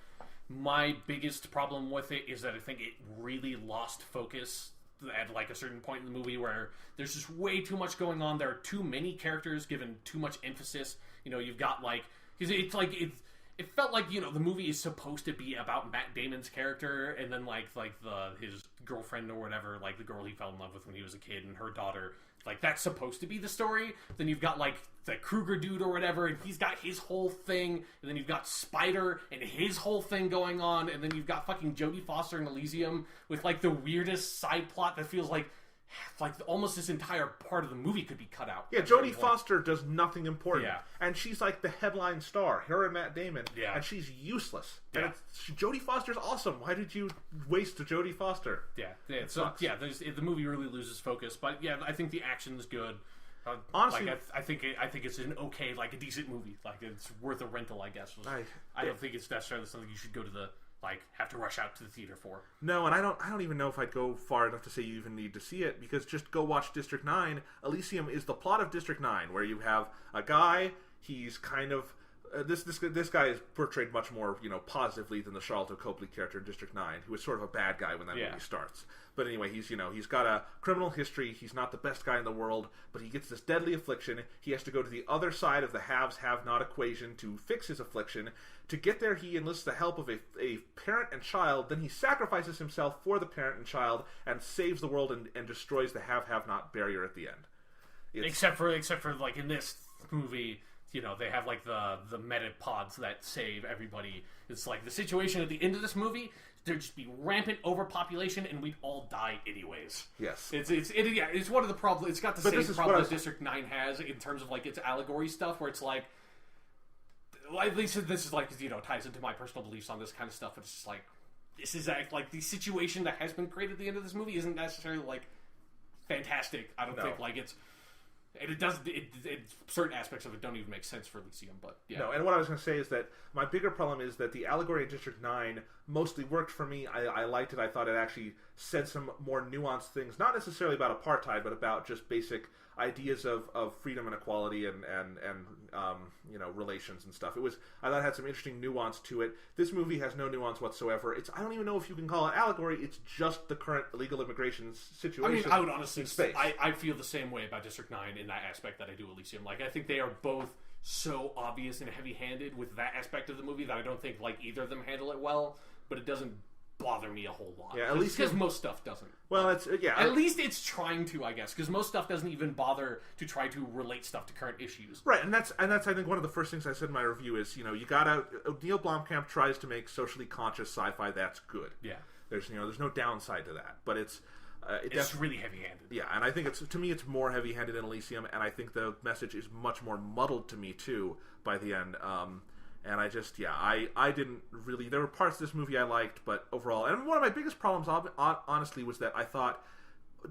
My biggest problem with it is that I think it really lost focus at like a certain point in the movie where there's just way too much going on. There are too many characters given too much emphasis. You know, you've got like, because it's like it felt like, you know, the movie is supposed to be about Matt Damon's character, and then like his girlfriend or whatever, like the girl he fell in love with when he was a kid, and her daughter. Like, that's supposed to be the story. Then you've got, like, the Kruger dude or whatever, and he's got his whole thing. And then you've got Spider and his whole thing going on. And then you've got fucking Jodie Foster in Elysium with, like, the weirdest side plot that feels like almost this entire part of the movie could be cut out. Yeah, Jodie Foster does nothing important. Yeah. And she's like the headline star, her and Matt Damon. Yeah. And she's useless. Yeah. And Jodie Foster's awesome. Why did you waste Jodie Foster? Yeah. So, yeah, the movie really loses focus. But, yeah, I think the action's good. Honestly, like, I think it's an okay, like, a decent movie. Like, it's worth a rental, I guess. I don't think it's necessarily something you should go to have to rush out to the theater for. No, and I don't even know if I'd go far enough to say you even need to see it, because just go watch District 9. Elysium is the plot of District 9, where you have a guy, he's kind of... this guy is portrayed much more, you know, positively than the Charlton Copley character in District 9, who is sort of a bad guy when that movie starts. But anyway, he's got a criminal history. He's not the best guy in the world, but he gets this deadly affliction. He has to go to the other side of the haves-have-not equation to fix his affliction. To get there, he enlists the help of a parent and child. Then he sacrifices himself for the parent and child and saves the world and destroys the have-have-not barrier at the end. Except for like in this movie, you know, they have like the metapods that save everybody. It's like the situation at the end of this movie, there'd just be rampant overpopulation and we'd all die anyways. Yes. It's one of the problems. It's got the same problem that District 9 has in terms of like its allegory stuff, where it's like, well, at least this is like, you know, ties into my personal beliefs on this kind of stuff. It's just like, this is like the situation that has been created at the end of this movie isn't necessarily like fantastic. I don't think like it's. And it does. Certain aspects of it don't even make sense for Elysium, but yeah. No, and what I was going to say is that my bigger problem is that the allegory in District 9 mostly worked for me. I liked it. I thought it actually said some more nuanced things, not necessarily about apartheid, but about just basic ideas of freedom and equality and you know, relations and stuff. I thought it had some interesting nuance to it. This movie has no nuance whatsoever. I don't even know if you can call it allegory. It's just the current illegal immigration situation. I mean, I would honestly say I feel the same way about District 9 in that aspect that I do Elysium. Like, I think they are both so obvious and heavy-handed with that aspect of the movie that I don't think like either of them handle it well. But it doesn't bother me a whole lot. Yeah, at least because most stuff doesn't. Well, at least it's trying to, I guess, because most stuff doesn't even bother to try to relate stuff to current issues. Right, and that's I think one of the first things I said in my review is, you know, you gotta Neil Blomkamp tries to make socially conscious sci-fi. That's good. Yeah, there's no downside to that, but it's really heavy-handed. Yeah, and I think to me it's more heavy-handed in Elysium, and I think the message is much more muddled to me too by the end. And I just, I didn't really... There were parts of this movie I liked, but overall... And one of my biggest problems, honestly, was that I thought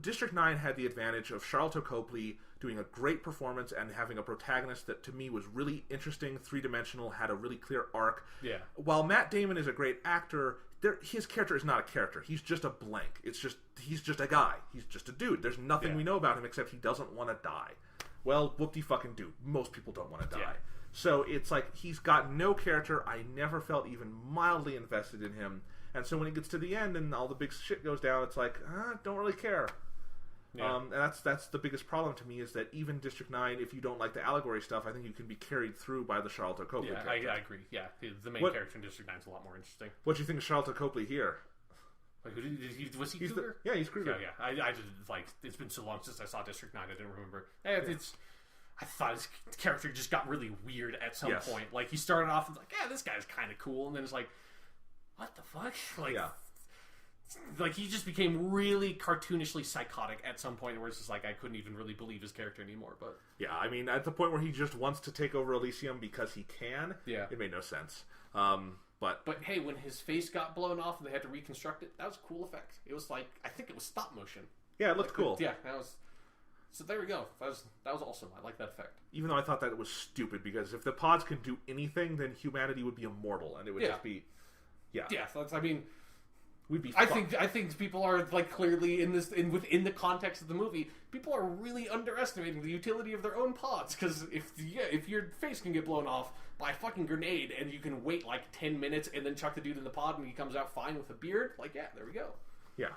District 9 had the advantage of Charlton Copley doing a great performance and having a protagonist that, to me, was really interesting, three-dimensional, had a really clear arc. Yeah. While Matt Damon is a great actor, his character is not a character. He's just a blank. He's just a guy. He's just a dude. There's nothing we know about him except he doesn't want to die. Well, whoop-de-fucking-do. Most people don't want to die. Yeah. So it's like he's got no character. I never felt even mildly invested in him. And so when he gets to the end and all the big shit goes down, it's like, don't really care. Yeah. And that's the biggest problem to me, is that even District 9, if you don't like the allegory stuff, I think you can be carried through by the Charlton Copley character. I agree. Yeah, the main character in District 9 is a lot more interesting. What do you think of Charlton Copley here? Like, was he Kruger? Yeah, he's Kruger. Yeah. I just, like, it's been so long since I saw District 9, I didn't remember. I thought his character just got really weird at some point. Like, he started off and like, this guy's kind of cool, and then it's like, what the fuck? Like, like he just became really cartoonishly psychotic at some point, where it's just like I couldn't even really believe his character anymore. But yeah, I mean, at the point where he just wants to take over Elysium because he can, it made no sense. But hey, when his face got blown off and they had to reconstruct it, that was a cool effect. It was like, I think it was stop motion. Yeah, it looked cool. Yeah, that was. So there we go. That was awesome. I like that effect. Even though I thought that it was stupid, because if the pods can do anything, then humanity would be immortal, and it would just be, yeah. I mean, we'd be. I think people are like clearly within the context of the movie, people are really underestimating the utility of their own pods. Because if your face can get blown off by a fucking grenade, and you can wait like 10 minutes and then chuck the dude in the pod and he comes out fine with a beard, like there we go. Yeah,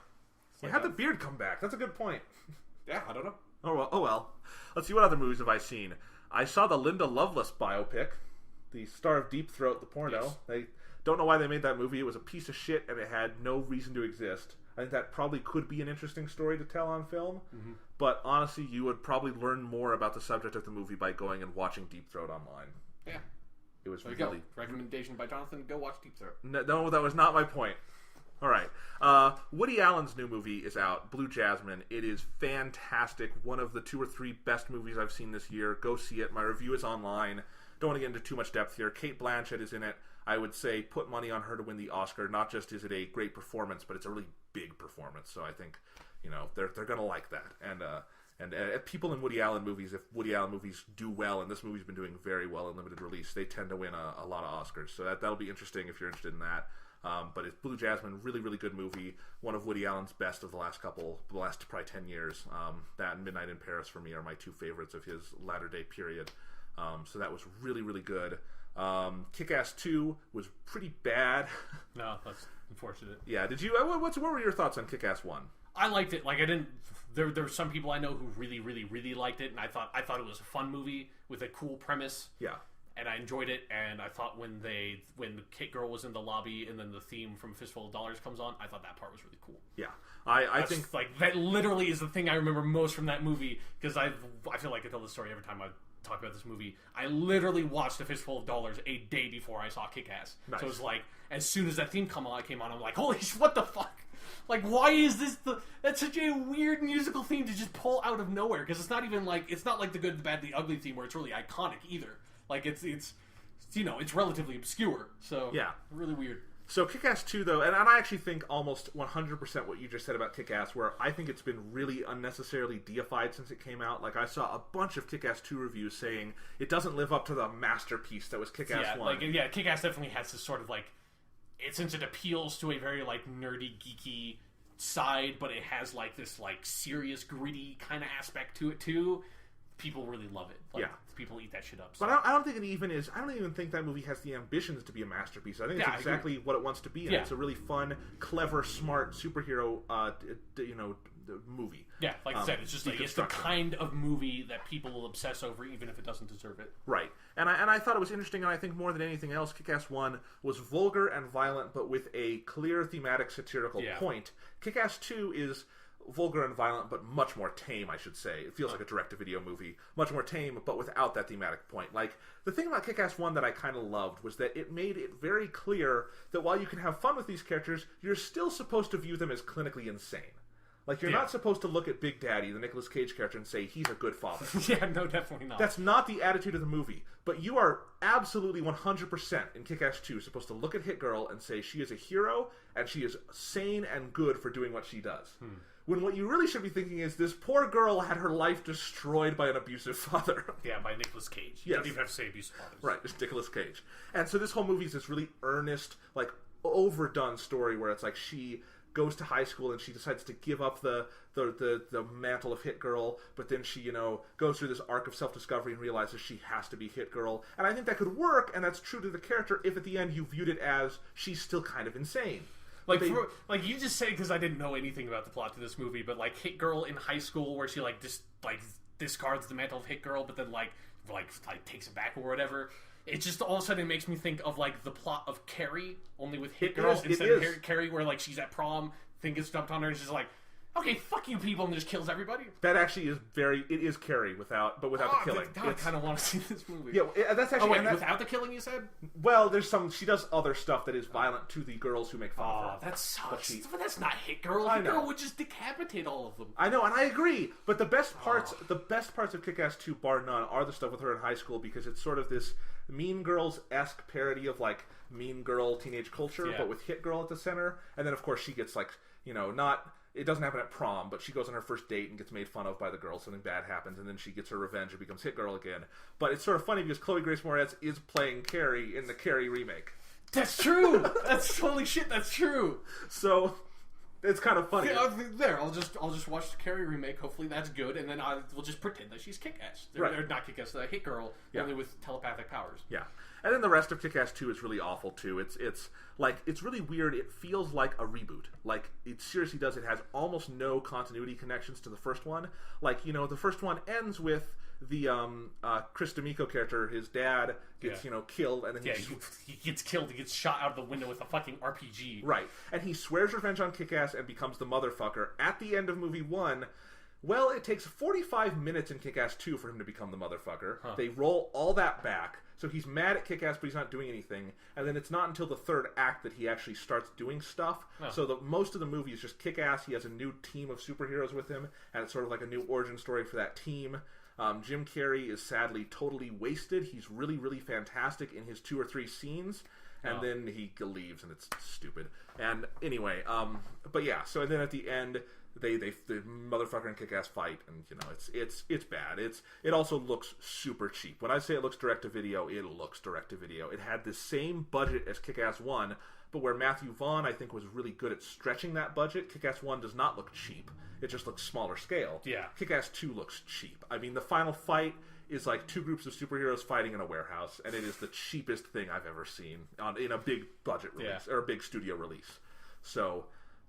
have the beard come back. That's a good point. Yeah, I don't know. Oh well. Let's see, what other movies have I seen? I saw the Linda Lovelace biopic, the star of Deep Throat, the porno. Yes. They don't know why they made that movie. It was a piece of shit, and it had no reason to exist. I think that probably could be an interesting story to tell on film. Mm-hmm. But honestly, you would probably learn more about the subject of the movie by going and watching Deep Throat online. Yeah. It was really... Go. Recommendation by Jonathan, go watch Deep Throat. No, that was not my point. All right. Woody Allen's new movie is out, Blue Jasmine. It is fantastic. One of the 2 or 3 best movies I've seen this year. Go see it. My review is online. Don't want to get into too much depth here. Cate Blanchett is in it. I would say put money on her to win the Oscar. Not just is it a great performance, but it's a really big performance. So I think, they're going to like that. And people in Woody Allen movies, if Woody Allen movies do well, and this movie's been doing very well in limited release, they tend to win a lot of Oscars. So that'll be interesting if you're interested in that. But it's Blue Jasmine, really, really good movie. One of Woody Allen's best of the last probably 10 years. That and Midnight in Paris for me are my 2 favorites of his latter day period. So that was really, really good. Kick-Ass 2 was pretty bad. No, that's unfortunate. Yeah, did you? What were your thoughts on Kick-Ass 1? I liked it. Like, I didn't. There were some people I know who really, really, really liked it, and I thought it was a fun movie with a cool premise. Yeah. And I enjoyed it, and I thought when the Kit Girl was in the lobby and then the theme from Fistful of Dollars comes on, I thought that part was really cool. Yeah, I think like that literally is the thing I remember most from that movie, because I feel like I tell this story every time I talk about this movie. I literally watched A Fistful of Dollars a day before I saw Kick-Ass. Nice. So it was like, as soon as that theme came on, I'm like, holy shit, what the fuck? Like, why is this that's such a weird musical theme to just pull out of nowhere? Because it's not like the Good, the Bad, the Ugly theme where it's really iconic either. Like, it's relatively obscure. So, yeah. Really weird. So Kick-Ass 2, though, and I actually think almost 100% what you just said about Kick-Ass, where I think it's been really unnecessarily deified since it came out. Like, I saw a bunch of Kick-Ass 2 reviews saying it doesn't live up to the masterpiece that was Kick-Ass 1. Kick-Ass definitely has this sort of, like, since it appeals to a very, like, nerdy, geeky side, but it has, like, this, like, serious, gritty kind of aspect to it, too. People really love it. Like, people eat that shit up. So. But I don't think it even is. I don't even think that movie has the ambitions to be a masterpiece. I think it's exactly what it wants to be. And it's a really fun, clever, smart superhero, movie. Yeah, like I said, it's just like it's the kind of movie that people will obsess over, even if it doesn't deserve it. Right. And I thought it was interesting, and I think more than anything else, Kick-Ass 1 was vulgar and violent, but with a clear thematic satirical point. Kick-Ass 2 is vulgar and violent, but much more tame, I should say. It feels like a direct-to-video movie. Much more tame, but without that thematic point. Like, the thing about Kick-Ass 1 that I kind of loved was that it made it very clear that while you can have fun with these characters, you're still supposed to view them as clinically insane. Like, you're not supposed to look at Big Daddy, the Nicolas Cage character, and say, he's a good father. Yeah, no, definitely not. That's not the attitude of the movie. But you are absolutely 100% in Kick-Ass 2 supposed to look at Hit Girl and say she is a hero, and she is sane and good for doing what she does. When what you really should be thinking is, this poor girl had her life destroyed by an abusive father. Yeah, by Nicolas Cage. You don't even have to say abusive father. Right, it's Nicolas Cage. And so this whole movie is this really earnest, like, overdone story where it's like she goes to high school and she decides to give up the mantle of Hit Girl, but then she, goes through this arc of self-discovery and realizes she has to be Hit Girl. And I think that could work, and that's true to the character if at the end you viewed it as she's still kind of insane. Like, you just say, because I didn't know anything about the plot to this movie, but, like, Hit Girl in high school where she, like, discards the mantle of Hit Girl, but then, like takes it back or whatever. It just all of a sudden makes me think of, like, the plot of Carrie, only with Hit Girl instead of Carrie, where, like, she's at prom, thing gets dumped on her, and she's like, Okay, fuck you people, and just kills everybody. That actually is it is Carrie without the killing. I kind of want to see this movie. Yeah, that's actually... Oh, wait, without the killing, you said? Well, she does other stuff that is violent to the girls who make fun of her. That sucks. But that's not Hit Girl. I Hit know. Girl would just decapitate all of them. I know, and I agree. But the best parts of Kick-Ass 2, bar none, are the stuff with her in high school, because it's sort of this Mean Girls-esque parody of, like, Mean Girl teenage culture, but with Hit Girl at the center. And then, of course, she gets, like, not... It doesn't happen at prom, but she goes on her first date and gets made fun of by the girls. Something bad happens, and then she gets her revenge and becomes Hit Girl again. But it's sort of funny because Chloe Grace Moretz is playing Carrie in the Carrie remake. That's true. Holy shit. That's true. So it's kind of funny. There, I'll just watch the Carrie remake. Hopefully that's good, and then we'll just pretend that she's Kick-Ass. They're not Kick-Ass. They're Hit Girl, only with telepathic powers. Yeah. And then the rest of Kick-Ass 2 is really awful too. It's really weird. It feels like a reboot. Like, it seriously does. It has almost no continuity connections to the first one. Like, the first one ends with the Chris D'Amico character, his dad gets killed, and then he gets killed. He gets shot out of the window with a fucking RPG. Right. And he swears revenge on Kick-Ass and becomes the motherfucker at the end of movie 1. Well, it takes 45 minutes in Kick-Ass 2 for him to become the motherfucker. Huh. They roll all that back. So he's mad at Kick-Ass, but he's not doing anything. And then it's not until the third act that he actually starts doing stuff. Oh. So most of the movie is just Kick-Ass. He has a new team of superheroes with him, and it's sort of like a new origin story for that team. Jim Carrey is sadly totally wasted. He's really, really fantastic in his 2 or 3 scenes. And then he leaves, and it's stupid. And anyway, but yeah, so and then at the end... the motherfucker and Kick-Ass fight, and it's bad. It also looks super cheap. When I say it looks direct to video, it looks direct to video. It had the same budget as Kick-Ass 1, but where Matthew Vaughn I think was really good at stretching that budget, Kick-Ass 1 does not look cheap. It just looks smaller scale. Yeah. Kick-Ass 2 looks cheap. I mean, the final fight is like 2 groups of superheroes fighting in a warehouse, and it is the cheapest thing I've ever seen in a big budget release or a big studio release. So.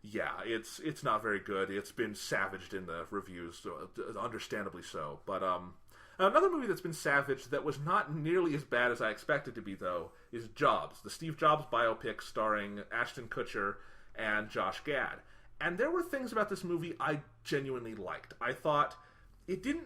Yeah, it's not very good. It's been savaged in the reviews, understandably so. But another movie that's been savaged that was not nearly as bad as I expected to be, though, is Jobs, the Steve Jobs biopic starring Ashton Kutcher and Josh Gad. And there were things about this movie I genuinely liked. I thought it didn't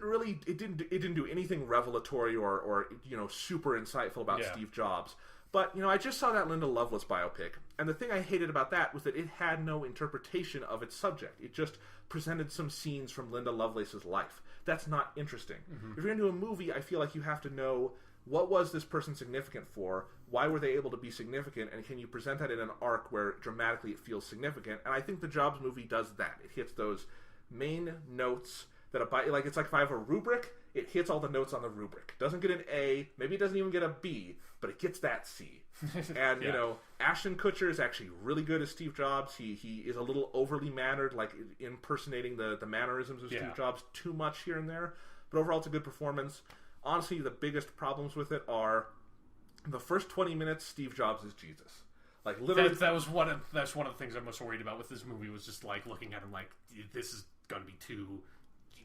do anything revelatory or super insightful about Steve Jobs. But, I just saw that Linda Lovelace biopic, and the thing I hated about that was that it had no interpretation of its subject. It just presented some scenes from Linda Lovelace's life. That's not interesting. Mm-hmm. If you're going to do a movie, I feel like you have to know what was this person significant for, why were they able to be significant, and can you present that in an arc where dramatically it feels significant? And I think the Jobs movie does that. It hits those main notes that it's like if I have a rubric, it hits all the notes on the rubric. Doesn't get an A, maybe it doesn't even get a B, but it gets that C. And, Ashton Kutcher is actually really good as Steve Jobs. He is a little overly mannered, like impersonating the mannerisms of Steve Jobs too much here and there. But overall, it's a good performance. Honestly, the biggest problems with it are the first 20 minutes, Steve Jobs is Jesus. Like, literally... That's one of the things I'm most worried about with this movie was just, like, looking at him like, this is going to be too...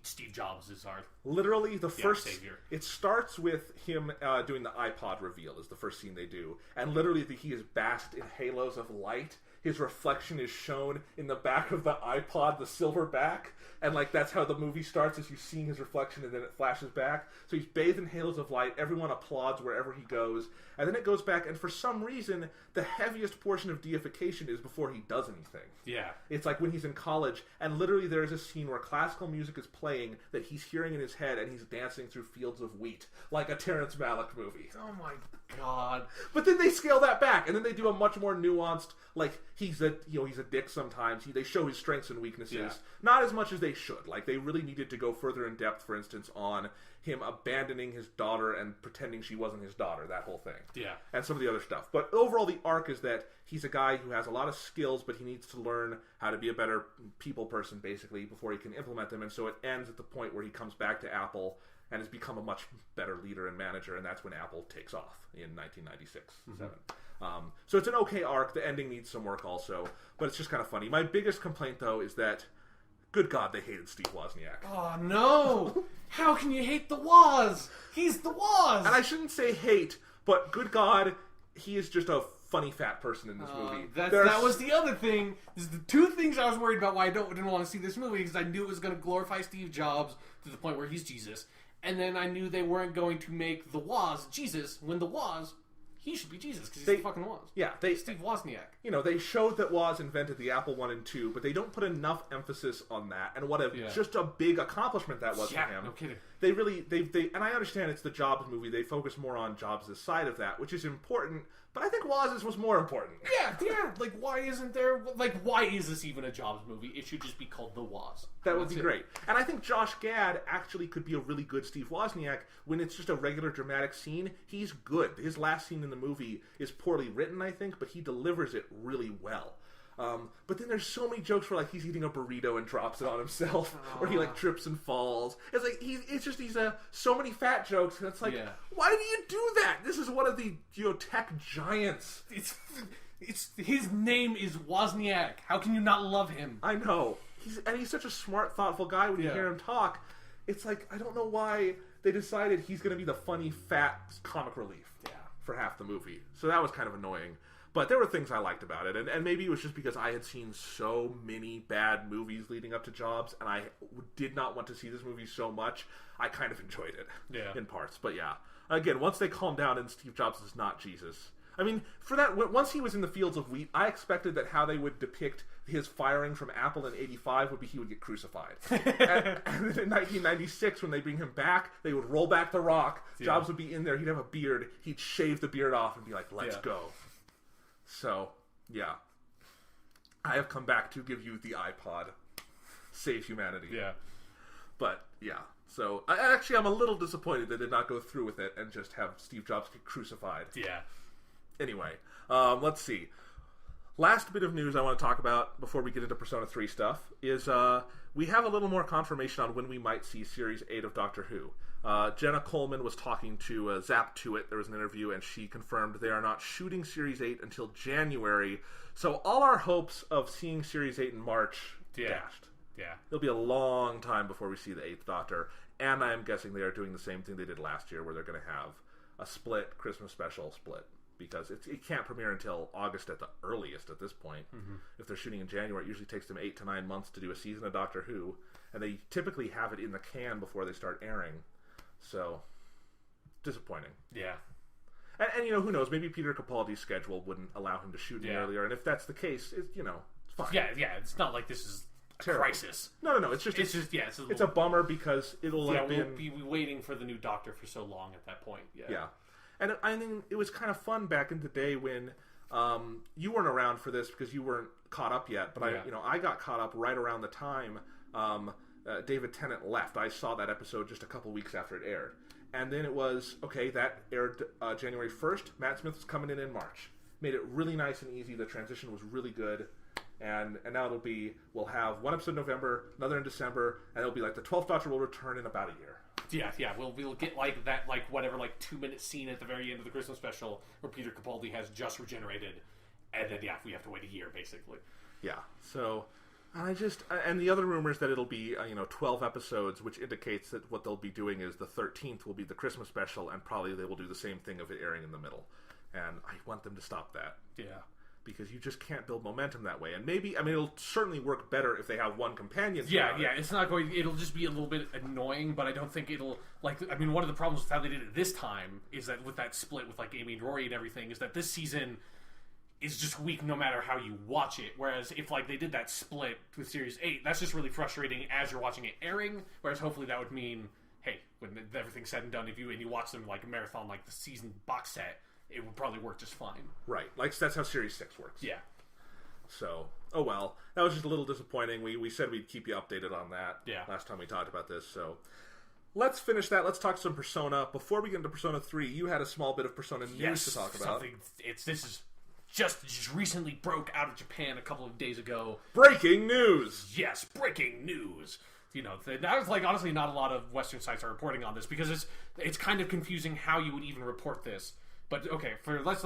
Steve Jobs is our literally the first savior. It starts with him doing the iPod reveal is the first scene they do, and literally he is basked in halos of light. His reflection is shown in the back of the iPod, the silver back, and that's how the movie starts, is you seeing his reflection and then it flashes back. So he's bathed in halos of light, everyone applauds wherever he goes, and then it goes back, and for some reason the heaviest portion of deification is before he does anything. Yeah. It's like when he's in college, and literally there is a scene where classical music is playing that he's hearing in his head, and he's dancing through fields of wheat, like a Terrence Malick movie. Oh my god. But then they scale that back, and then they do a much more nuanced, he's a dick sometimes. They show his strengths and weaknesses. Not as much as they should. They really needed to go further in depth, for instance, on him abandoning his daughter and pretending she wasn't his daughter, that whole thing. Yeah. And some of the other stuff. But overall, the arc is that he's a guy who has a lot of skills, but he needs to learn how to be a better people person, basically, before he can implement them. And so it ends at the point where he comes back to Apple and has become a much better leader and manager, and that's when Apple takes off in 1996. Mm-hmm. So it's an okay arc. The ending needs some work also, but it's just kind of funny. My biggest complaint, though, is that, good God, they hated Steve Wozniak. Oh, no! How can you hate the Woz? He's the Woz! And I shouldn't say hate, but good God, he is just a funny fat person in this movie. That was the other thing. This is the two things I was worried about why I didn't want to see this movie, because I knew it was going to glorify Steve Jobs to the point where he's Jesus. And then I knew they weren't going to make the Woz Jesus, when the Woz, he should be Jesus, because he's the fucking Woz. Yeah. Steve Wozniak. You know, they showed that Woz invented the Apple I and II, but they don't put enough emphasis on that, and what just a big accomplishment that was for him. No kidding. They really, and I understand it's the Jobs movie, they focus more on Jobs' side of that, which is important, but I think Woz's was more important. Yeah, like, why isn't there, like, why is this even a Jobs movie? It should just be called The Woz. That would be great. And I think Josh Gad actually could be a really good Steve Wozniak. When it's just a regular dramatic scene, he's good. His last scene in the movie is poorly written, I think, but he delivers it really well. But then there's so many jokes where, like, he's eating a burrito and drops it on himself, or he, like, trips and falls. It's like he's so many fat jokes, and it's like, why do you do that? This is one of the tech giants. It's his name is Wozniak. How can you not love him? I know. He's such a smart, thoughtful guy. When you hear him talk, it's like, I don't know why they decided he's going to be the funny, fat comic relief for half the movie. So that was kind of annoying. But there were things I liked about it, and maybe it was just because I had seen so many bad movies leading up to Jobs, and I did not want to see this movie so much. I kind of enjoyed it in parts. But again, once they calmed down and Steve Jobs is not Jesus. I mean, for that, once he was in the fields of wheat, I expected that how they would depict his firing from Apple in '85 would be he would get crucified. and then in 1996, when they bring him back, they would roll back the rock. Jobs would be in there. He'd have a beard. He'd shave the beard off and be like, let's go. So, I have come back to give you the iPod. Save humanity. But, so, I'm a little disappointed they did not go through with it and just have Steve Jobs get crucified. Anyway, let's see. Last bit of news I want to talk about before we get into Persona 3 stuff is we have a little more confirmation on when we might see Series 8 of Doctor Who. Jenna Coleman was talking to Zap To It. There was an interview, and she confirmed they are not shooting Series 8 until January. So all our hopes of seeing Series 8 in March dashed. It'll be a long time before we see the 8th Doctor, and I am guessing they are doing the same thing they did last year, where they're going to have a split, Christmas special split, because it can't premiere until August at the earliest at this point. If they're shooting in January, it usually takes them 8 to 9 months to do a season of Doctor Who, and they typically have it in the can before they start airing. So, disappointing. And who knows? Maybe Peter Capaldi's schedule wouldn't allow him to shoot any earlier, and if that's the case, it's fine. It's not like this is a crisis. No. It's a bummer because it'll have been... We'll be waiting for the new Doctor for so long at that point. And I think it was kind of fun back in the day when you weren't around for this because you weren't caught up yet, but I got caught up right around the time David Tennant left. I saw that episode just a couple weeks after it aired. And then it was, that aired January 1st. Matt Smith was coming in March. Made it really nice and easy. The transition was really good. And now we'll have one episode in November, another in December, and it'll be like the 12th Doctor will return in about a year. We'll get like that, like whatever, like 2-minute scene at the very end of the Christmas special where Peter Capaldi has just regenerated, and then we have to wait a year basically. So and the other rumors that it'll be 12 episodes, which indicates that what they'll be doing is the 13th will be the Christmas special, and probably they will do the same thing of it airing in the middle. And I want them to stop that. Because you just can't build momentum that way. And maybe, it'll certainly work better if they have one companion. It's not going... It'll just be a little bit annoying, but I don't think it'll... one of the problems with how they did it this time is that with that split with, Amy and Rory and everything, is that this season is just weak no matter how you watch it. Whereas if, they did that split with Series 8, that's just really frustrating as you're watching it airing. Whereas hopefully that would mean, hey, when everything's said and done, if you watch them, a marathon, the season box set, it would probably work just fine. Right. That's how Series 6 works. So, oh well. That was just a little disappointing. We said we'd keep you updated on that last time we talked about this. So, let's finish that. Let's talk some Persona. Before we get into Persona 3, you had a small bit of Persona news to talk about. This is just recently broke out of Japan a couple of days ago. Breaking news! Yes, breaking news! Honestly, not a lot of Western sites are reporting on this because it's kind of confusing how you would even report this. But okay, let's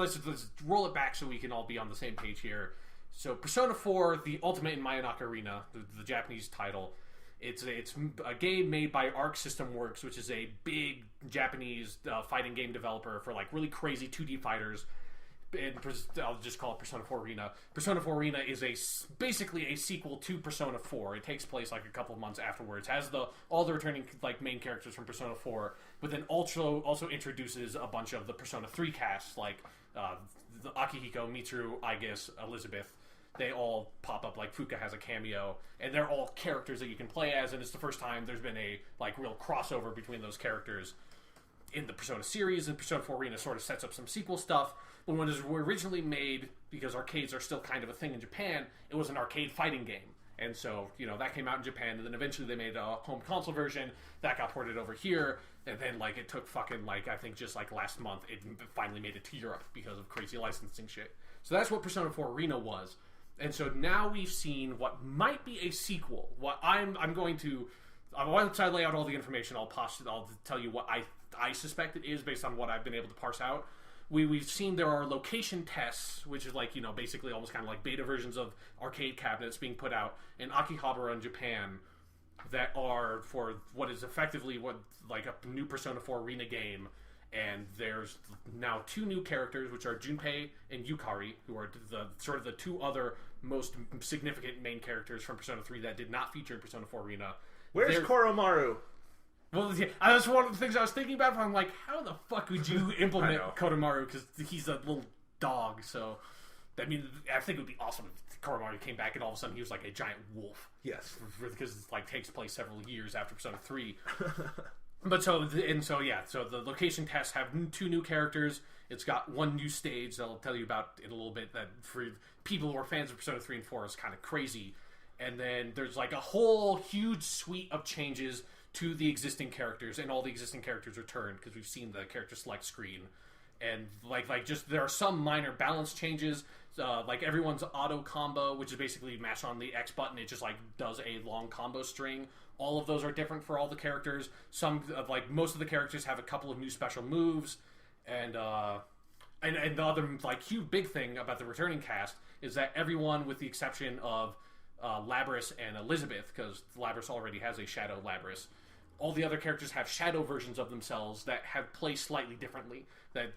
roll it back so we can all be on the same page here. So Persona 4, the Ultimate in Mayanaka Arena, the Japanese title, it's a game made by Arc System Works, which is a big Japanese fighting game developer for really crazy 2D fighters. I'll just call it Persona 4 Arena. Persona 4 Arena is basically a sequel to Persona 4. It takes place like a couple of months afterwards. Has all the returning like main characters from Persona 4, but then also introduces a bunch of the Persona 3 casts like the Akihiko, Mitsuru, Aigis, Elizabeth. They all pop up, like Fuka has a cameo, and they're all characters that you can play as, and it's the first time there's been a like real crossover between those characters in the Persona series, and Persona 4 Arena sort of sets up some sequel stuff. But when it was originally made, because arcades are still kind of a thing in Japan, it was an arcade fighting game. And so, that came out in Japan, and then eventually they made a home console version, that got ported over here, and then, like, it took fucking, like, I think just, like, last month, it finally made it to Europe because of crazy licensing shit. So that's what Persona 4 Arena was. And so now we've seen what might be a sequel. What once I lay out all the information, I'll tell you what I suspect it is based on what I've been able to parse out. We've seen there are location tests, which is like, basically almost kind of like beta versions of arcade cabinets being put out in Akihabara in Japan that are for what is effectively like a new Persona 4 Arena game. And there's now 2 new characters, which are Junpei and Yukari, who are the 2 other most significant main characters from Persona 3 that did not feature in Persona 4 Arena. Where's Koromaru? Well, yeah, that's one of the things I was thinking about. I'm like, how the fuck would you implement Koromaru? Because he's a little dog, so... I mean, I think it would be awesome if Koromaru came back and all of a sudden he was like a giant wolf. Yes. Because it like takes place several years after Persona 3. But so the location tests have 2 new characters. It's got 1 new stage that I'll tell you about in a little bit that for people who are fans of Persona 3 and 4 is kind of crazy. And then there's like a whole huge suite of changes to the existing characters, and all the existing characters return because we've seen the character select screen. And like just there are some minor balance changes, like everyone's auto combo, which is basically mash on the X button, it just like does a long combo string. All of those are different for all the characters. Most of the characters have a couple of new special moves, and the other like huge big thing about the returning cast is that everyone, with the exception of Labris and Elizabeth, because Labris already has a Shadow Labris, all the other characters have shadow versions of themselves that have play slightly differently. That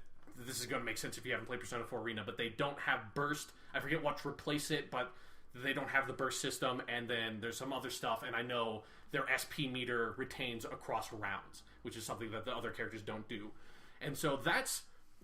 this is going to make sense if you haven't played Persona 4 Arena, but they don't have burst. I forget what to replace it, but they don't have the burst system, and then there's some other stuff, and I know their SP meter retains across rounds, which is something that the other characters don't do. And so that's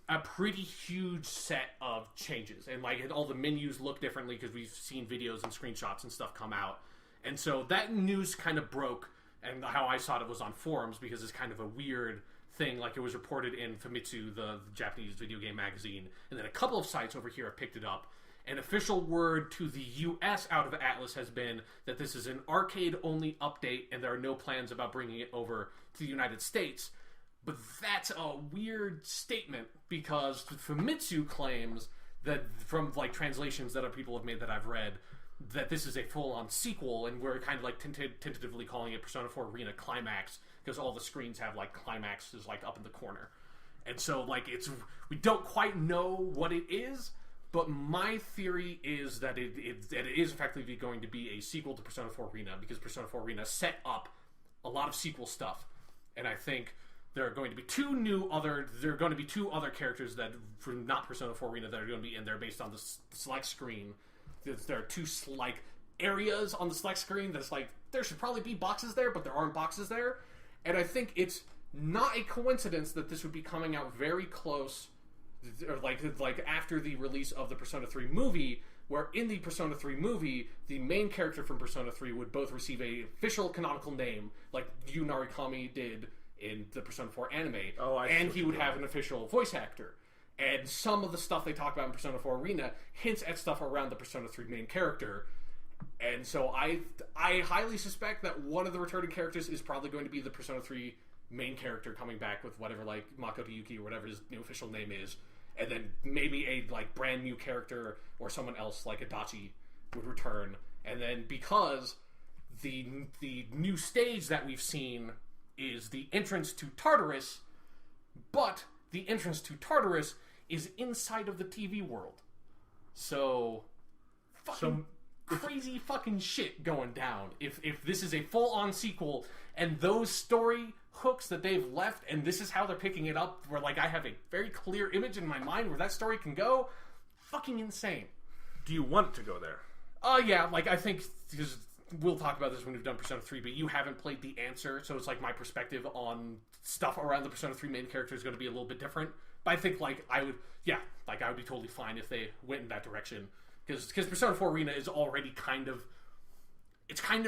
a pretty huge set of changes, and like all the menus look differently because we've seen videos and screenshots and stuff come out. And so that news kind of broke, and how I saw it was on forums because it's kind of a weird thing. Like it was reported in Famitsu, the Japanese video game magazine, and then a couple of sites over here have picked it up. An official word to the US out of Atlas has been that this is an arcade-only update and there are no plans about bringing it over to the United States. But that's a weird statement because Famitsu claims that from like translations that other people have made that I've read, that this is a full-on sequel, and we're kind of like tentatively calling it Persona 4 Arena Climax because all the screens have like climaxes like up in the corner. And so like we don't quite know what it is, but my theory is that it is effectively going to be a sequel to Persona 4 Arena because Persona 4 Arena set up a lot of sequel stuff. And I think there are going to be 2 other characters that from not Persona 4 Arena that are going to be in there based on the select screen. There are 2 like areas on the select screen that's like there should probably be boxes there, but there aren't boxes there. And I think it's not a coincidence that this would be coming out very close, or like after the release of the Persona 3 movie, where in the Persona 3 movie, the main character from Persona 3 would both receive a official canonical name, like Yu Narukami did in the Persona 4 anime, and he would have an official voice actor. And some of the stuff they talk about in Persona 4 Arena hints at stuff around the Persona 3 main character. And so I highly suspect that one of the returning characters is probably going to be the Persona 3 main character coming back with whatever, like, Makoto Yuki or whatever his new official name is. And then maybe a, like, brand new character or someone else, like Adachi, would return. And then because the new stage that we've seen is the entrance to Tartarus, but the entrance to Tartarus is inside of the TV world. So crazy fucking shit going down if this is a full-on sequel and those story hooks that they've left and this is how they're picking it up, where like I have a very clear image in my mind where that story can go. Fucking insane. Do you want it to go there? Yeah, like I think, because we'll talk about this when we've done Persona 3, but you haven't played The Answer, so it's like my perspective on stuff around the Persona 3 main character is going to be a little bit different. But I think like I would be totally fine if they went in that direction. Because Persona 4 Arena is already kind of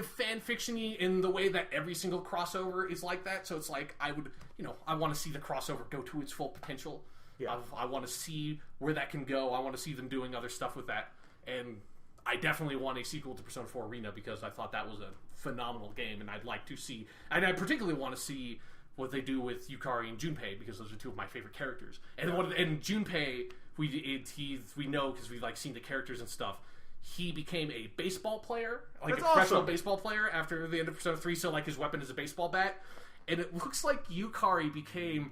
fan fiction-y in the way that every single crossover is like that. So it's like I want to see the crossover go to its full potential. Yeah. I want to see where that can go. I want to see them doing other stuff with that. And I definitely want a sequel to Persona 4 Arena because I thought that was a phenomenal game, and I'd like to see, and I particularly want to see what they do with Yukari and Junpei because those are two of my favorite characters. And and Junpei, we know because we've like seen the characters and stuff. He became a baseball player, like a professional baseball player after the end of Persona 3. So like his weapon is a baseball bat, and it looks like Yukari became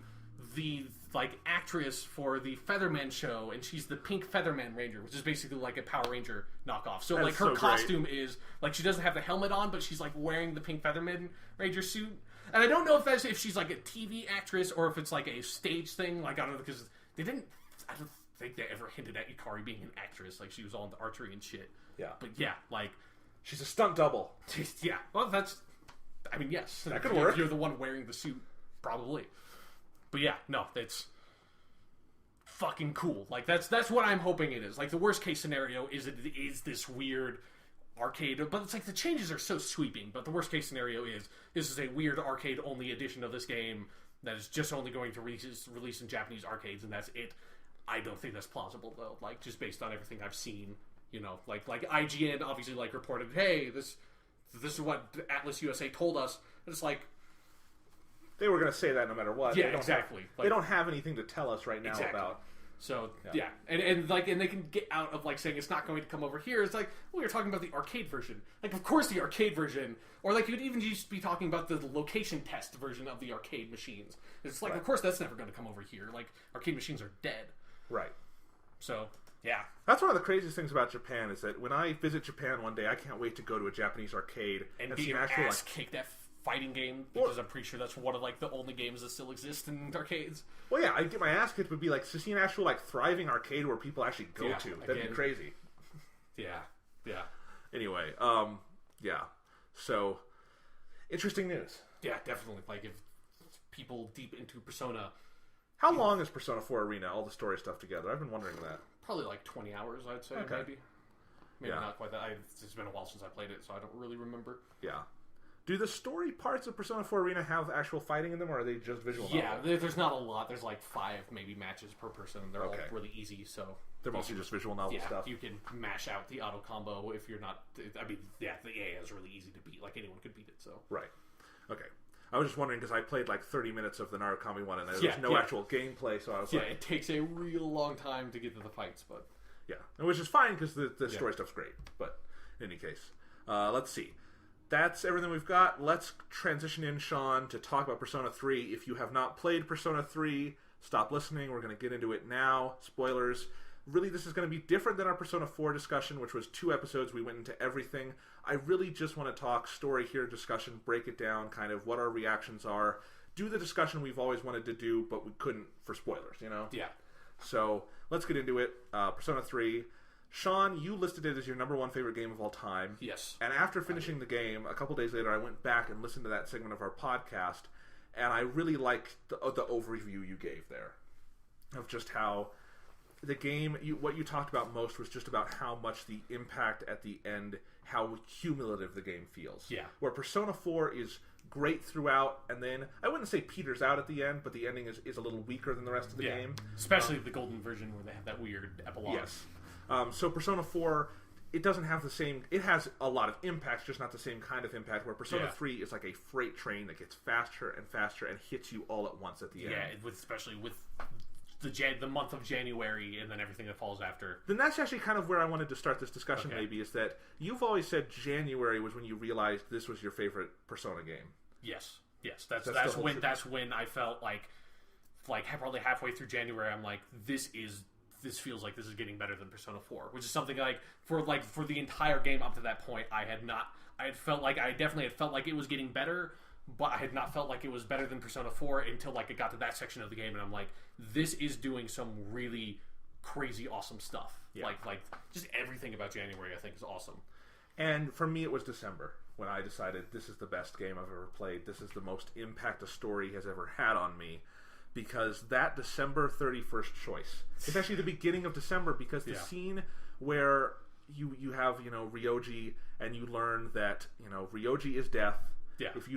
the like actress for the Featherman show, and she's the pink Featherman Ranger, which is basically like a Power Ranger knockoff. So like her costume is like she doesn't have the helmet on, but she's like wearing the pink Featherman Ranger suit. And I don't know if she's like a TV actress or if it's like a stage thing. Like I don't know because I don't think they ever hinted at Yukari being an actress. Like she was all into archery and shit. Yeah, but yeah, like she's a stunt double. Yeah, well yes, that could work. If you're the one wearing the suit, probably. But yeah, no, that's fucking cool. Like that's what I'm hoping it is. Like the worst case scenario is this weird arcade, but it's like the changes are so sweeping. But the worst case scenario is this is a weird arcade only edition of this game that is just only going to release in Japanese arcades, and that's it. I don't think that's plausible though. Like just based on everything I've seen, like IGN obviously like reported, hey, this is what Atlas USA told us. And it's like. They were going to say that no matter what. Yeah, exactly. They don't have anything to tell us right now about. So yeah, and they can get out of like saying it's not going to come over here. It's like we were talking about the arcade version. Like of course the arcade version, or like you'd even just be talking about the location test version of the arcade machines. It's like of course that's never going to come over here. Like arcade machines are dead. Right. So yeah, that's one of the craziest things about Japan is that when I visit Japan one day, I can't wait to go to a Japanese arcade and get your ass kicked that fighting game because I'm pretty sure that's one of like the only games that still exist in arcades. Well, yeah, I'd get my ass kicked would be like to see an actual like thriving arcade where people actually go to. That'd be crazy. Yeah. Anyway, yeah. So interesting news. Yeah, definitely. Like if people deep into Persona. How long is Persona 4 Arena? All the story stuff together. I've been wondering that. Probably like 20 hours, I'd say. Maybe not quite that. It's been a while since I played it, so I don't really remember. Yeah. Do the story parts of Persona 4 Arena have actual fighting in them, or are they just visual novel? Yeah, there's not a lot. There's like 5 maybe matches per person. They're all really easy, so... They're mostly just visual novel stuff. You can mash out the auto combo if you're not... the AA is really easy to beat. Like, anyone could beat it, so... Right. Okay. I was just wondering, because I played like 30 minutes of the Narukami one, and there was no actual gameplay, so I was like... Yeah, it takes a real long time to get to the fights, but... Yeah, which is fine, because the story stuff's great. But, in any case, let's see. That's everything we've got. Let's transition in, Sean, to talk about Persona 3. If you have not played Persona 3, stop listening. We're going to get into it now. Spoilers. Really, this is going to be different than our Persona 4 discussion, which was 2 episodes. We went into everything. I really just want to talk story here, discussion, break it down, kind of what our reactions are. Do the discussion we've always wanted to do, but we couldn't for spoilers, Yeah. So, let's get into it. Persona 3. Sean, you listed it as your number 1 favorite game of all time. Yes. And after finishing the game, a couple days later, I went back and listened to that segment of our podcast, and I really liked the overview you gave there of just how the game, what you talked about most was just about how much the impact at the end, how cumulative the game feels. Yeah. Where Persona 4 is great throughout, and then, I wouldn't say peters out at the end, but the ending is a little weaker than the rest of the game. Especially the golden version where they have that weird epilogue. Yes. So Persona 4, it doesn't have the same... It has a lot of impacts, just not the same kind of impact, where Persona 3 is like a freight train that gets faster and faster and hits you all at once at the end. Yeah, especially with the month of January and then everything that falls after. Then that's actually kind of where I wanted to start this discussion, maybe, is that you've always said January was when you realized this was your favorite Persona game. Yes. That's when I felt like probably halfway through January, I'm like, this is this feels like this is getting better than Persona 4, which is something for the entire game up to that point, I definitely had felt like it was getting better, but I had not felt like it was better than Persona 4 until like it got to that section of the game, and I'm like, this is doing some really crazy awesome stuff. Yeah. Like just everything about January I think is awesome. And for me, it was December when I decided this is the best game I've ever played. This is the most impact a story has ever had on me. Because that December 31st choice, it's actually the beginning of December, because the scene where you have, Ryoji, and you learn that, Ryoji is death. Yeah. If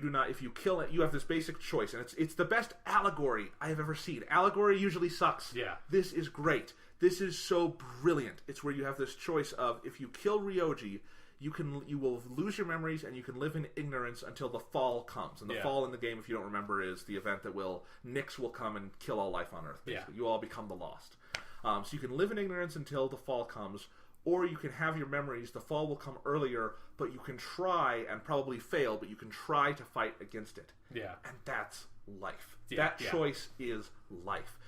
you kill it, you have this basic choice, and it's the best allegory I have ever seen. Allegory usually sucks. Yeah. This is great. This is so brilliant. It's where you have this choice of, if you kill Ryoji, you will lose your memories, and you can live in ignorance until the fall comes. And the fall in the game, if you don't remember, is the event that Nyx will come and kill all life on Earth. Basically. You all become the Lost. So you can live in ignorance until the fall comes, or you can have your memories. The fall will come earlier, but you can try, and probably fail, but you can try to fight against it. Yeah. And that's life. That choice is life.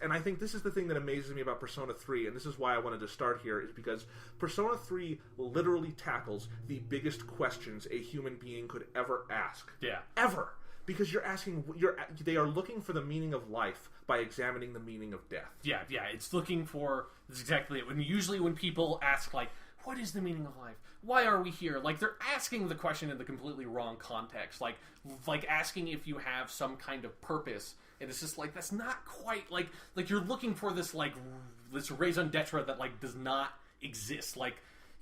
And I think this is the thing that amazes me about Persona 3, and this is why I wanted to start here, is because Persona 3 literally tackles the biggest questions a human being could ever ask. Yeah. Ever. Because they are looking for the meaning of life by examining the meaning of death. Yeah, it's looking for, that's exactly it. Usually when people ask, like, what is the meaning of life? Why are we here? Like, they're asking the question in the completely wrong context. Like asking if you have some kind of purpose. And it's just like, that's not quite like you're looking for this this raison d'etre that does not exist. I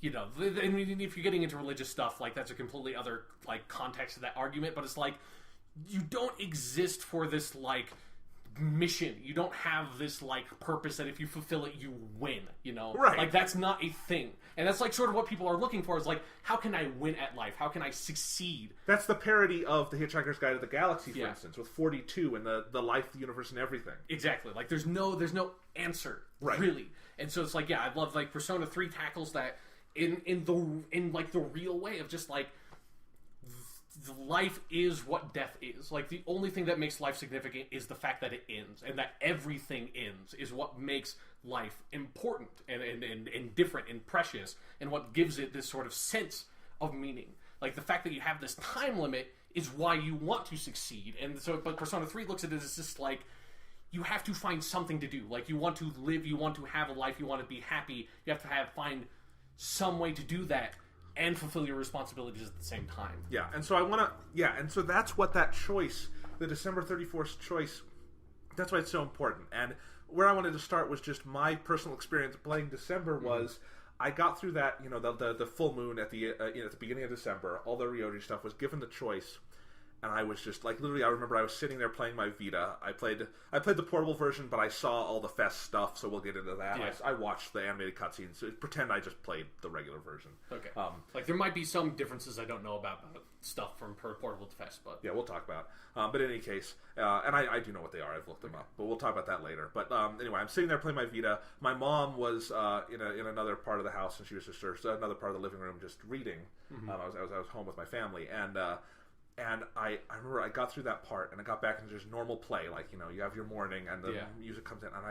mean, if you're getting into religious stuff, that's a completely other context of that argument. But it's like, you don't exist for this mission. You don't have this purpose that if you fulfill it, you win. Right? That's not a thing. And that's sort of what people are looking for, is how can I win at life? How can I succeed? That's the parody of The Hitchhiker's Guide to the Galaxy, for instance, with 42 and the life, the universe, and everything. Exactly. There's no answer, really. And so it's I love Persona 3 tackles that in the real way of just life is what death is. The only thing that makes life significant is the fact that it ends, and that everything ends is what makes life important and different and precious, and what gives it this sort of sense of meaning. The fact that you have this time limit is why you want to succeed. And so, but Persona 3 looks at it as just you have to find something to do. You want to live, you want to have a life, you want to be happy, you have to find some way to do that and fulfill your responsibilities at the same time. Yeah, and so and so that's what that choice, the December 31st choice, that's why it's so important. And where I wanted to start was just my personal experience playing December was, I got through that, the full moon at the beginning of December, all the Ryoji stuff, was given the choice. And I was just literally, I remember I was sitting there playing my Vita. I played the portable version, but I saw all the fest stuff, so we'll get into that. Yeah. I watched the animated cutscenes. So pretend I just played the regular version. Okay. There might be some differences I don't know about stuff from portable to fest, but yeah, we'll talk about. But in any case, and I do know what they are. I've looked them up, but we'll talk about that later. But anyway, I'm sitting there playing my Vita. My mom was in another part of the house, and she was just another part of the living room, just reading. Mm-hmm. I was home with my family, and I remember I got through that part, and I got back into just normal play, you have your morning, and the music comes in, and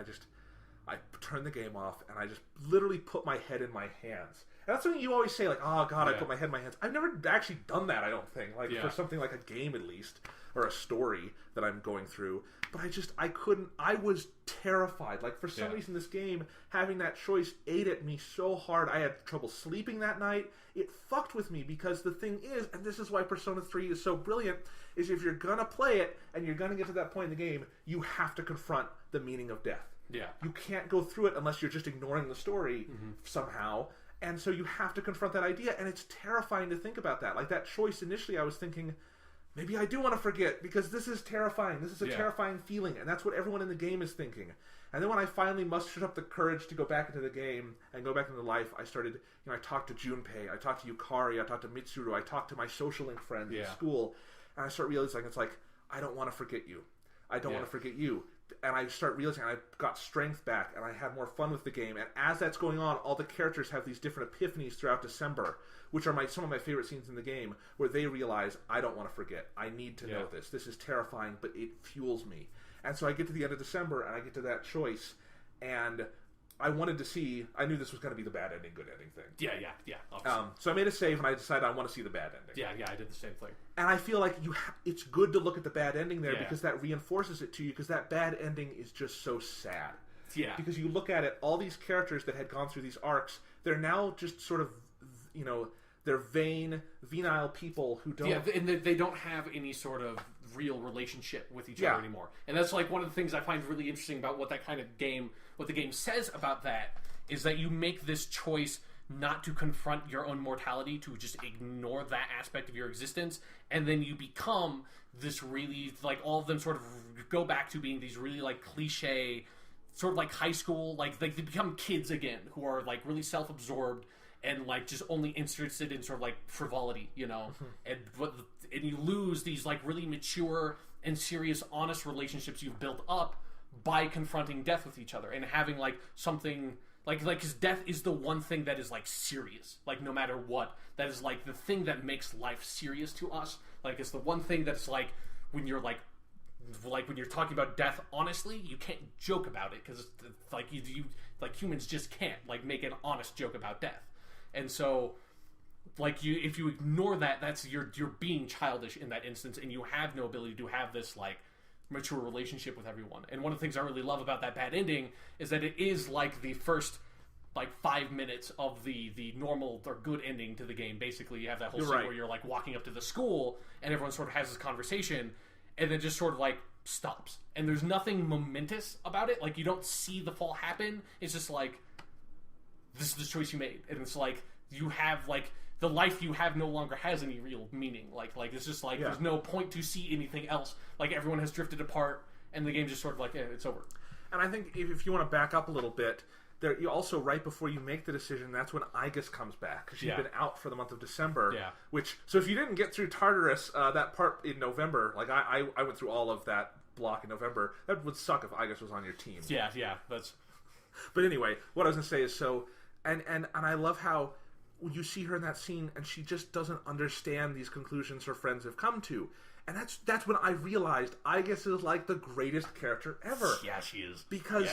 I turned the game off, and I just literally put my head in my hands. And that's something you always say, oh God, I put my head in my hands. I've never actually done that, I don't think, for something like a game at least, or a story that I'm going through. But I couldn't, I was terrified. For some reason, this game, having that choice ate at me so hard. I had trouble sleeping that night. It fucked with me, because the thing is, and this is why Persona 3 is so brilliant, is if you're gonna play it, and you're gonna get to that point in the game, you have to confront the meaning of death. Yeah. You can't go through it unless you're just ignoring the story somehow. And so you have to confront that idea, and it's terrifying to think about that. That choice, initially I was thinking, maybe I do want to forget, because this is terrifying. This is a terrifying feeling, and that's what everyone in the game is thinking. And then when I finally mustered up the courage to go back into the game and go back into life, I started, I talked to Junpei, I talked to Yukari, I talked to Mitsuru, I talked to my social link friends in school, and I start realizing I don't want to forget you. I don't want to forget you. And I start realizing I got strength back, and I had more fun with the game. And as that's going on, all the characters have these different epiphanies throughout December, which are some of my favorite scenes in the game, where they realize, I don't want to forget. I need to know this. This is terrifying, but it fuels me. And so I get to the end of December, and I get to that choice, and I wanted to see. I knew this was going to be the bad ending, good ending thing. Yeah. So I made a save, and I decided I want to see the bad ending. Yeah, I did the same thing. And I feel like it's good to look at the bad ending there because that reinforces it to you. Because that bad ending is just so sad. Yeah. Because you look at it, all these characters that had gone through these arcs, they're now just sort of, they're venile people who don't. Yeah, and they don't have any sort of real relationship with each other anymore. And that's like one of the things I find really interesting about what that kind of game, what the game says about that, is that you make this choice not to confront your own mortality, to just ignore that aspect of your existence, and then you become this really, like, all of them sort of go back to being these really, like, cliche, sort of like high school, like they become kids again, who are, like, really self-absorbed, and like just only interested in sort of like frivolity, and you lose these like really mature and serious, honest relationships you've built up by confronting death with each other and having like something like because death is the one thing that is like serious, like no matter what, that is like the thing that makes life serious to us. Like it's the one thing that's like when you're like when you're talking about death honestly, you can't joke about it because like you like humans just can't like make an honest joke about death. And so, like if you ignore that, that's you're being childish in that instance, and you have no ability to have this like mature relationship with everyone. And one of the things I really love about that bad ending is that it is like the first like 5 minutes of the normal or good ending to the game. Basically, you have that whole scene where you're like walking up to the school, and everyone sort of has this conversation, and then just sort of like stops, and there's nothing momentous about it. Like you don't see the fall happen. It's just like, this is the choice you made, and it's like you have like the life you have no longer has any real meaning. Like it's just like there's no point to see anything else. Like everyone has drifted apart, and the game just sort of like it's over. And I think if you want to back up a little bit, there you also right before you make the decision, that's when Aigis comes back because she's been out for the month of December. Yeah. So if you didn't get through Tartarus, that part in November, like I went through all of that block in November. That would suck if Aigis was on your team. Yeah, that's. But anyway, what I was going to say is so. And I love how you see her in that scene, and she just doesn't understand these conclusions her friends have come to, and that's when I realized Aigis is like the greatest character ever. Yeah, she is. Because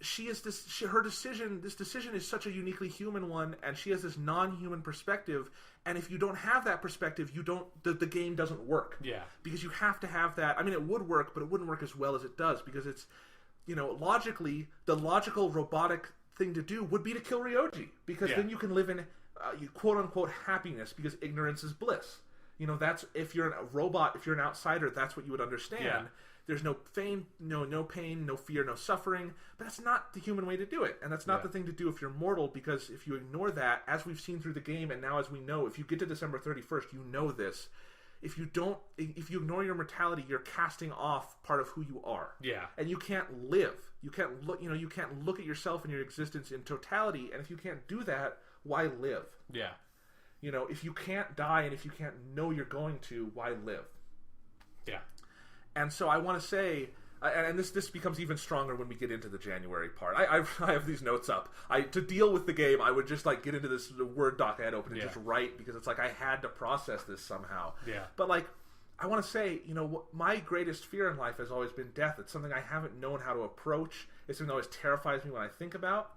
she is this. This decision is such a uniquely human one, and she has this non-human perspective. And if you don't have that perspective, the game doesn't work. Yeah. Because you have to have that. I mean, it would work, but it wouldn't work as well as it does because it's, logically the logical robotic thing to do would be to kill Ryoji because then you can live in quote unquote happiness because ignorance is bliss. That's if you're a robot, if you're an outsider, that's what you would understand. Yeah. There's no pain, no pain, no fear, no suffering. But that's not the human way to do it, and that's not the thing to do if you're mortal. Because if you ignore that, as we've seen through the game, and now as we know, if you get to December 31st, you know this. If you ignore your mortality, you're casting off part of who you are. Yeah. And you can't live. You can't look. You can't look at yourself and your existence in totality. And if you can't do that, why live? Yeah. If you can't die and if you can't know you're going to, why live? Yeah. And so I want to say, and this becomes even stronger when we get into the January part. I have these notes up. To deal with the game, I would just like get into this Word doc I had open and just write because it's like I had to process this somehow. Yeah. But like, I want to say, my greatest fear in life has always been death. It's something I haven't known how to approach. It's something that always terrifies me when I think about.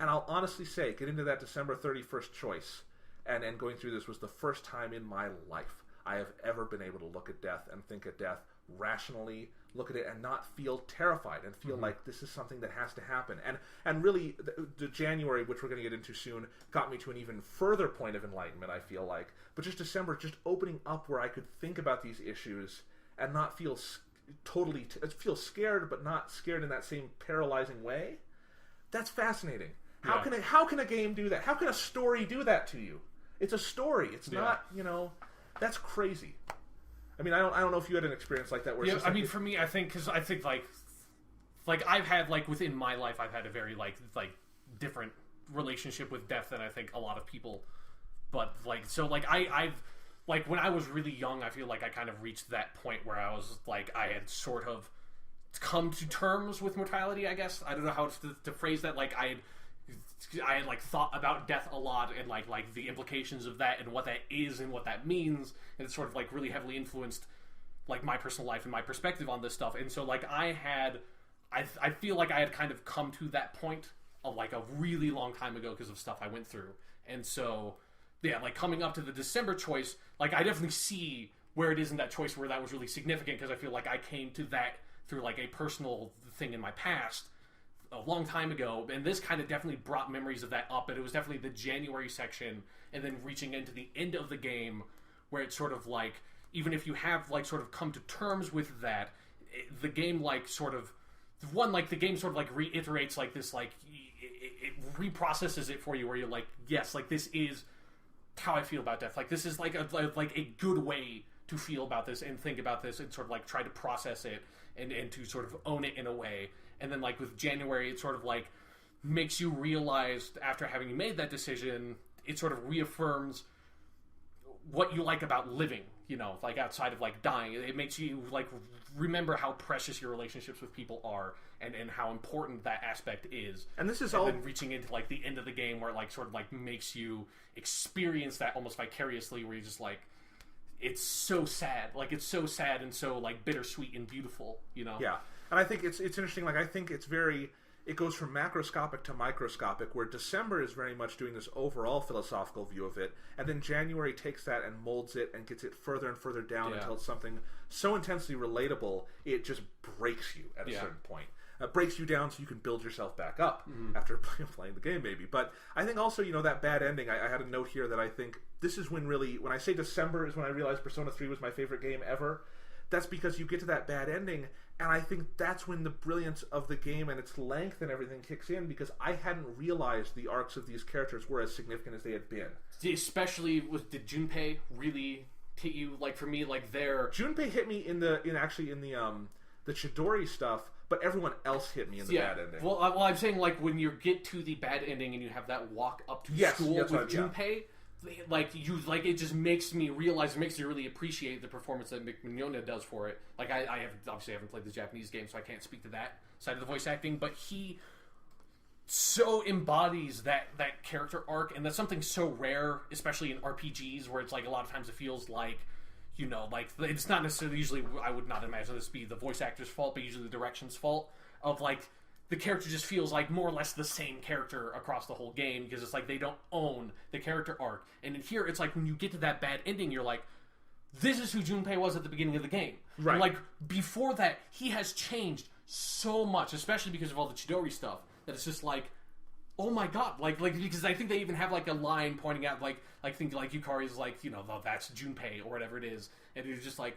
And I'll honestly say, get into that December 31st choice and going through this was the first time in my life I have ever been able to look at death and think of death rationally, look at it and not feel terrified and feel like this is something that has to happen. And really, the January, which we're going to get into soon, got me to an even further point of enlightenment, I feel like. But just December, just opening up where I could think about these issues and not feel feel scared, but not scared in that same paralyzing way. That's fascinating. How can a game do that? How can a story do that to you? It's a story. It's not, that's crazy. I mean, I don't know if you had an experience like that. Where it's just for me, I think like I've had like within my life, I've had a very like different relationship with death than I think a lot of people. But I've when I was really young, I feel like I kind of reached that point where I was like I had sort of come to terms with mortality. I guess I don't know how to phrase that. Like I had like thought about death a lot and like the implications of that and what that is and what that means, and it's sort of like really heavily influenced like my personal life and my perspective on this stuff. And so like I I feel like I had kind of come to that point of like a really long time ago because of stuff I went through. And so, yeah, like coming up to the December choice, like I definitely see where it is in that choice where that was really significant because I feel like I came to that through like a personal thing in my past a long time ago. And this kind of definitely brought memories of that up. But it was definitely the January section and then reaching into the end of the game where it's sort of like, even if you have like sort of come to terms with that, the game like sort of, the game sort of like reiterates like this, like it reprocesses it for you where you're like, yes, like this is how I feel about death. Like this is like a good way to feel about this and think about this and sort of like try to process it and to sort of own it in a way. And then like with January, it sort of like makes you realize after having made that decision, it sort of reaffirms what you like about living, you know, like outside of like dying. It makes you like remember how precious your relationships with people are and how important that aspect is. And this is and all then reaching into like the end of the game where it like sort of like makes you experience that almost vicariously, where you're just like, it's so sad. Like it's so sad and so like bittersweet and beautiful, you know? Yeah. And I think it's interesting. Like I think it goes from macroscopic to microscopic, where December is very much doing this overall philosophical view of it, and then January takes that and molds it and gets it further and further down until it's something so intensely relatable, it just breaks you at a certain point. Breaks you down so you can build yourself back up after playing the game, maybe. But I think also, you know, that bad ending, I had a note here that I think this is when I say December is when I realized Persona 3 was my favorite game ever. That's because you get to that bad ending, and I think that's when the brilliance of the game and its length and everything kicks in, because I hadn't realized the arcs of these characters were as significant as they had been. Especially did Junpei really hit you? Like for me, like Junpei hit me in the Chidori stuff, but everyone else hit me in the bad ending. Well, I'm saying like when you get to the bad ending and you have that walk up to school with Junpei. Like it just makes me realize, it makes you really appreciate the performance that Mignogna does for it. Like I haven't played the Japanese game, so I can't speak to that side of the voice acting, but he so embodies that character arc, and that's something so rare, especially in RPGs, where it's like a lot of times it feels like, you know, like it's not necessarily, usually I would not imagine this to be the voice actor's fault, but usually the direction's fault, of like the character just feels like more or less the same character across the whole game, because it's like they don't own the character arc. And in here, it's like when you get to that bad ending, you're like, this is who Junpei was at the beginning of the game. Right. And like before that, he has changed so much, especially because of all the Chidori stuff, that it's just like, oh my god, like because I think they even have like a line pointing out like think like Yukari is like, you know, that's Junpei or whatever it is, and you're just like,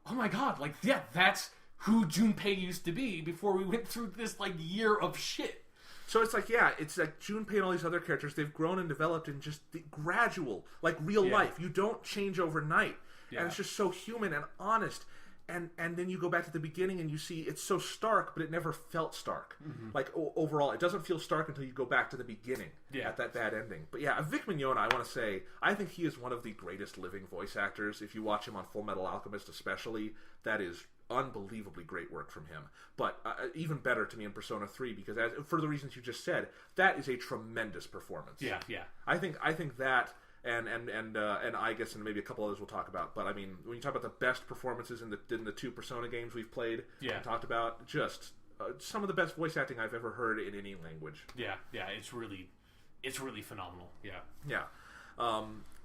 oh my god, like yeah, that's who Junpei used to be before we went through this like year of shit. So it's like, yeah, it's like Junpei and all these other characters, they've grown and developed in just the gradual, like real life. You don't change overnight. And it's just so human and honest. And then you go back to the beginning and you see it's so stark, but it never felt stark. Like overall, it doesn't feel stark until you go back to the beginning at that bad ending. But yeah, Vic Mignogna, I want to say, I think he is one of the greatest living voice actors. If you watch him on Full Metal Alchemist especially, that is unbelievably great work from him. But even better to me in Persona 3, because for the reasons you just said, that is a tremendous performance. Yeah. I think that, and I guess, and maybe a couple others we'll talk about. But I mean, when you talk about the best performances in the two Persona games we've played and talked about, just some of the best voice acting I've ever heard in any language. Yeah, it's really phenomenal. Yeah.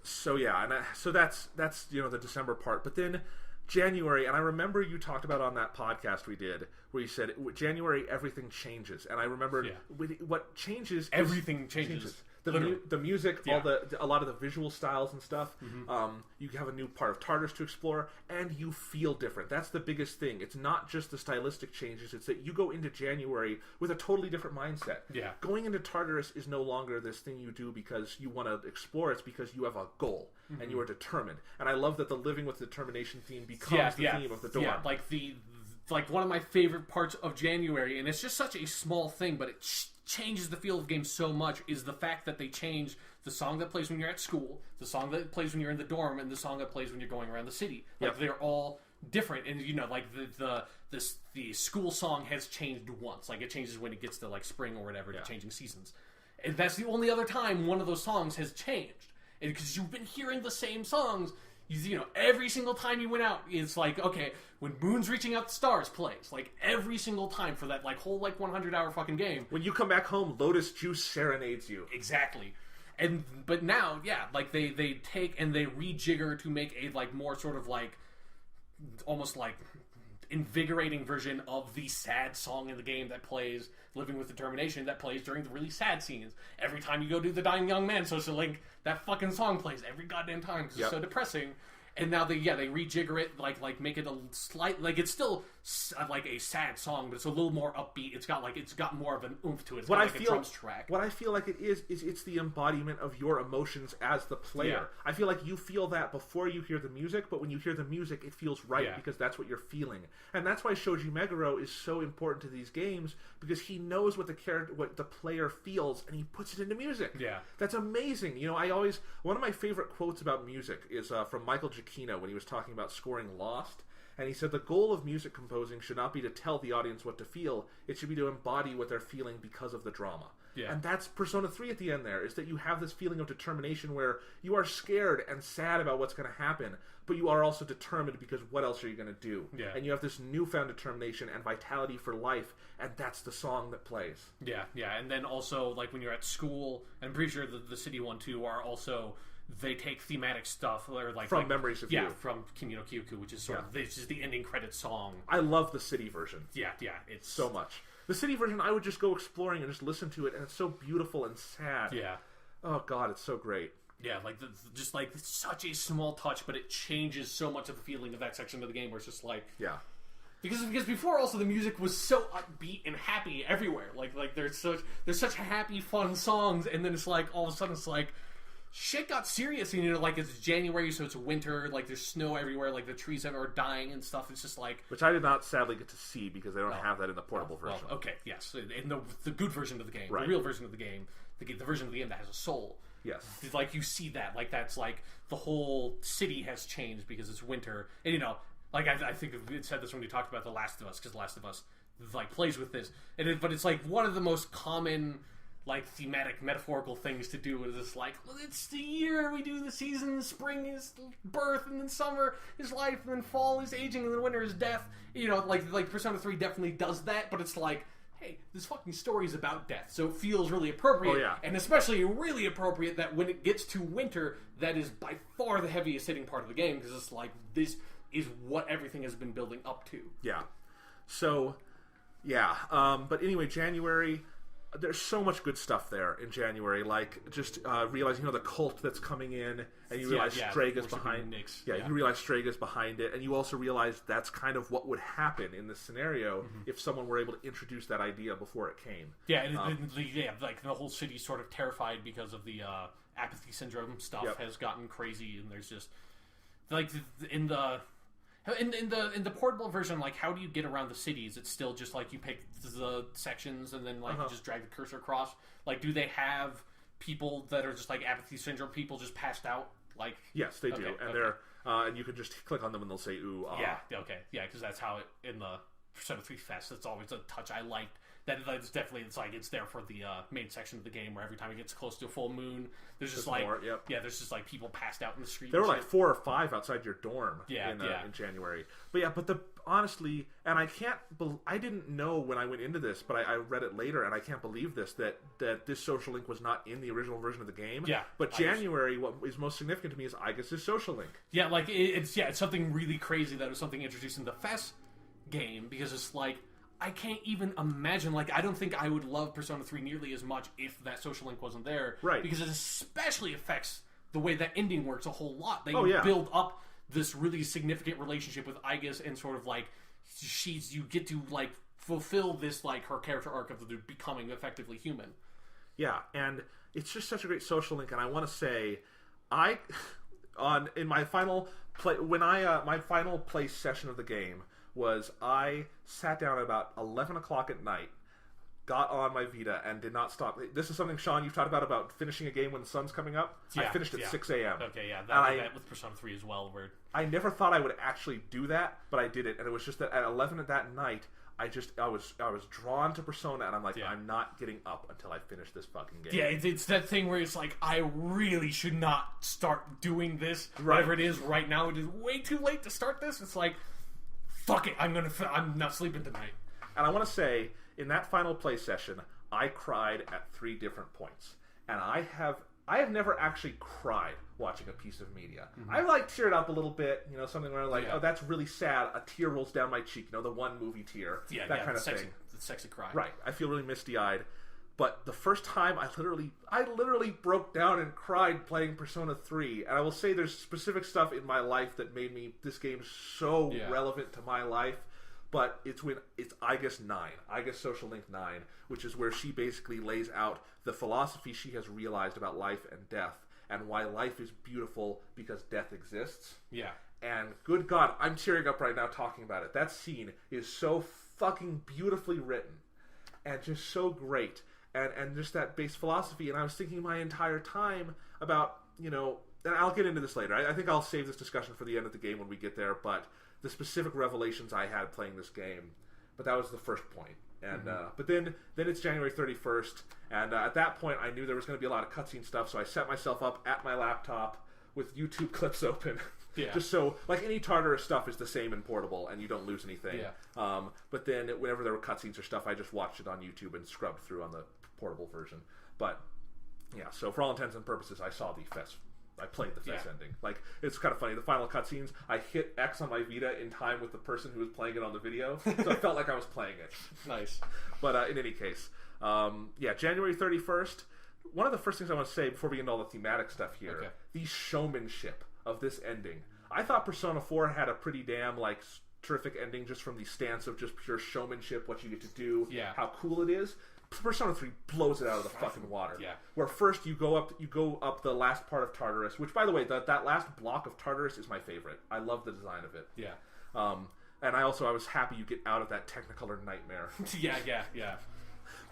So that's you know, the December part, but then January, and I remember you talked about on that podcast we did, where you said January everything changes, and I remember what changes. Everything changes. The music, a lot of the visual styles and stuff. You have a new part of Tartarus to explore, and you feel different. That's the biggest thing. It's not just the stylistic changes; it's that you go into January with a totally different mindset. Yeah. Going into Tartarus is no longer this thing you do because you want to explore. It's because you have a goal and you are determined. And I love that the living with determination theme becomes the theme of the dorm. Yeah, like one of my favorite parts of January, and it's just such a small thing, but it changes the feel of the game so much, is the fact that they change the song that plays when you're at school, the song that plays when you're in the dorm, and the song that plays when you're going around the city. Like they're all different, and you know, like the school song has changed once. Like it changes when it gets to like spring or whatever, changing seasons, and that's the only other time one of those songs has changed. And because you've been hearing the same songs you know, every single time you went out, it's like, okay, when Moon's Reaching Out the Stars plays, like, every single time for that, like, whole, like, 100-hour fucking game. When you come back home, Lotus Juice serenades you. Exactly. But now, yeah, like, they take and they rejigger to make a, like, more sort of, like, almost, like, invigorating version of the sad song in the game that plays, Living with Determination, that plays during the really sad scenes. Every time you go do the Dying Young Man social link, that fucking song plays every goddamn time because it's so depressing. And now they rejigger it, like make it a slight, like it's still like a sad song, but it's a little more upbeat. It's got more of an oomph to it. It's got like a drums track. What I feel like it is it's the embodiment of your emotions as the player. Yeah. I feel like you feel that before you hear the music, but when you hear the music, it feels right because that's what you're feeling. And that's why Shoji Meguro is so important to these games, because he knows what the player feels, and he puts it into music. Yeah, that's amazing. You know, one of my favorite quotes about music is from Michael Giacchino when he was talking about scoring Lost. And he said, the goal of music composing should not be to tell the audience what to feel. It should be to embody what they're feeling because of the drama. Yeah. And that's Persona 3 at the end there, is that you have this feeling of determination where you are scared and sad about what's going to happen, but you are also determined because what else are you going to do? Yeah. And you have this newfound determination and vitality for life, and that's the song that plays. Yeah, yeah. And then also, like, when you're at school, I'm pretty sure the City one, too, are also... They take thematic stuff, or from Memories of You. Yeah, from Kimi no Kyuku, which is sort of this is the ending credits song. I love the City version. Yeah, it's so much. The City version, I would just go exploring and just listen to it, and it's so beautiful and sad. Yeah. Oh God, it's so great. Yeah, like just like such a small touch, but it changes so much of the feeling of that section of the game, where it's just like Because before also the music was so upbeat and happy everywhere. Like there's such happy, fun songs, and then it's like all of a sudden it's like. Shit got serious, and you know, like it's January, so it's winter. Like there's snow everywhere. Like the trees are dying and stuff. It's just like, which I did not sadly get to see because they don't have that in the portable version. Well, okay, yes, in the good version of the game, right. The real version of the game, the version of the game that has a soul. Yes, like you see that, like that's like the whole city has changed because it's winter, and you know, like I think it said this when we talked about The Last of Us, because The Last of Us like plays with this, but it's like one of the most common. Like thematic, metaphorical things to do is this like, well, it's the year we do the season, spring is birth, and then summer is life, and then fall is aging, and then winter is death. You know, like Persona 3 definitely does that, but it's like, hey, this fucking story is about death, so it feels really appropriate. Oh, yeah. And especially really appropriate that when it gets to winter, that is by far the heaviest hitting part of the game, because it's like, this is what everything has been building up to. Yeah. So, yeah. But anyway, January... There's so much good stuff there in January, like just realizing, you know, the cult that's coming in, and you realize Straga's behind. You realize Straga's behind it, and you also realize that's kind of what would happen in this scenario if someone were able to introduce that idea before it came. Yeah, like the whole city's sort of terrified because of the apathy syndrome stuff has gotten crazy, and there's just like in the portable version, like, how do you get around the cities? It's still just like you pick the sections and then like you just drag the cursor across. Like, do they have people that are just like apathy syndrome people just passed out? Like, yes, they do, and they're and you can just click on them and they'll say ooh. Because that's how it in the Persona 3 Fest. That's always a touch I liked. That's definitely it's there for the main section of the game where every time it gets close to a full moon, there's just there's just like people passed out in the street. There were like 4 or 5 outside your dorm in January. But honestly, and I didn't know when I went into this, but I read it later, and I can't believe this that this social link was not in the original version of the game. Yeah, but January, what is most significant to me is Aigis' social link. Yeah, like it's something really crazy that was something introduced in the Fest game, because it's like. I can't even imagine, like, I don't think I would love Persona 3 nearly as much if that social link wasn't there. Right. Because it especially affects the way that ending works a whole lot. They build up this really significant relationship with Aigis, and sort of, like, you get to, like, fulfill this, like, her character arc of becoming effectively human. Yeah, and it's just such a great social link, and I want to say, in my final my final play session of the game, was I sat down at about 11 o'clock at night, got on my Vita, and did not stop. This is something, Sean, you've talked about finishing a game when the sun's coming up. I finished at 6 a.m. Okay, yeah, that with Persona 3 as well. Where I never thought I would actually do that, but I did it, and it was just that at 11 at that night, I was drawn to Persona, and I'm like, I'm not getting up until I finish this fucking game. Yeah, it's that thing where it's like, I really should not start doing this, whatever it is right now. It is way too late to start this. It's like, fuck it, I'm not sleeping tonight. And I want to say, in that final play session, I cried at 3 different points, and I have never actually cried watching a piece of media. I teared up a little bit, something where I'm like, oh, that's really sad. A tear rolls down my cheek, the one movie tear, that kind of thing. The sexy cry. Right. I feel really misty-eyed. But the first time, I literally broke down and cried playing Persona 3. And I will say there's specific stuff in my life that made this game so relevant to my life. But it's Igus 9, Igus Social Link 9, which is where she basically lays out the philosophy she has realized about life and death, and why life is beautiful because death exists. Yeah. And good God, I'm tearing up right now talking about it. That scene is so fucking beautifully written, and just so great, and just that base philosophy. And I was thinking my entire time about, and I'll get into this later. I think I'll save this discussion for the end of the game when we get there, but the specific revelations I had playing this game. But that was the first point. And but then it's January 31st, and at that point I knew there was going to be a lot of cutscene stuff, so I set myself up at my laptop with YouTube clips open. Just so, like, any Tartarus stuff is the same in portable, and you don't lose anything. But then whenever there were cutscenes or stuff, I just watched it on YouTube and scrubbed through on the portable version. But yeah, so for all intents and purposes, I saw the fest. I played the fest ending. Like, it's kind of funny. The final cutscenes, I hit X on my Vita in time with the person who was playing it on the video, so I felt like I was playing it. Nice. But in any case, January 31st. One of the first things I want to say before we get into all the thematic stuff here, the showmanship of this ending. I thought Persona 4 had a pretty damn, terrific ending just from the stance of just pure showmanship, what you get to do, how cool it is. Persona 3 blows it out of the fucking water. Where first you go up the last part of Tartarus, which, by the way, that last block of Tartarus is my favorite. I love the design of it. And I was happy you get out of that Technicolor nightmare.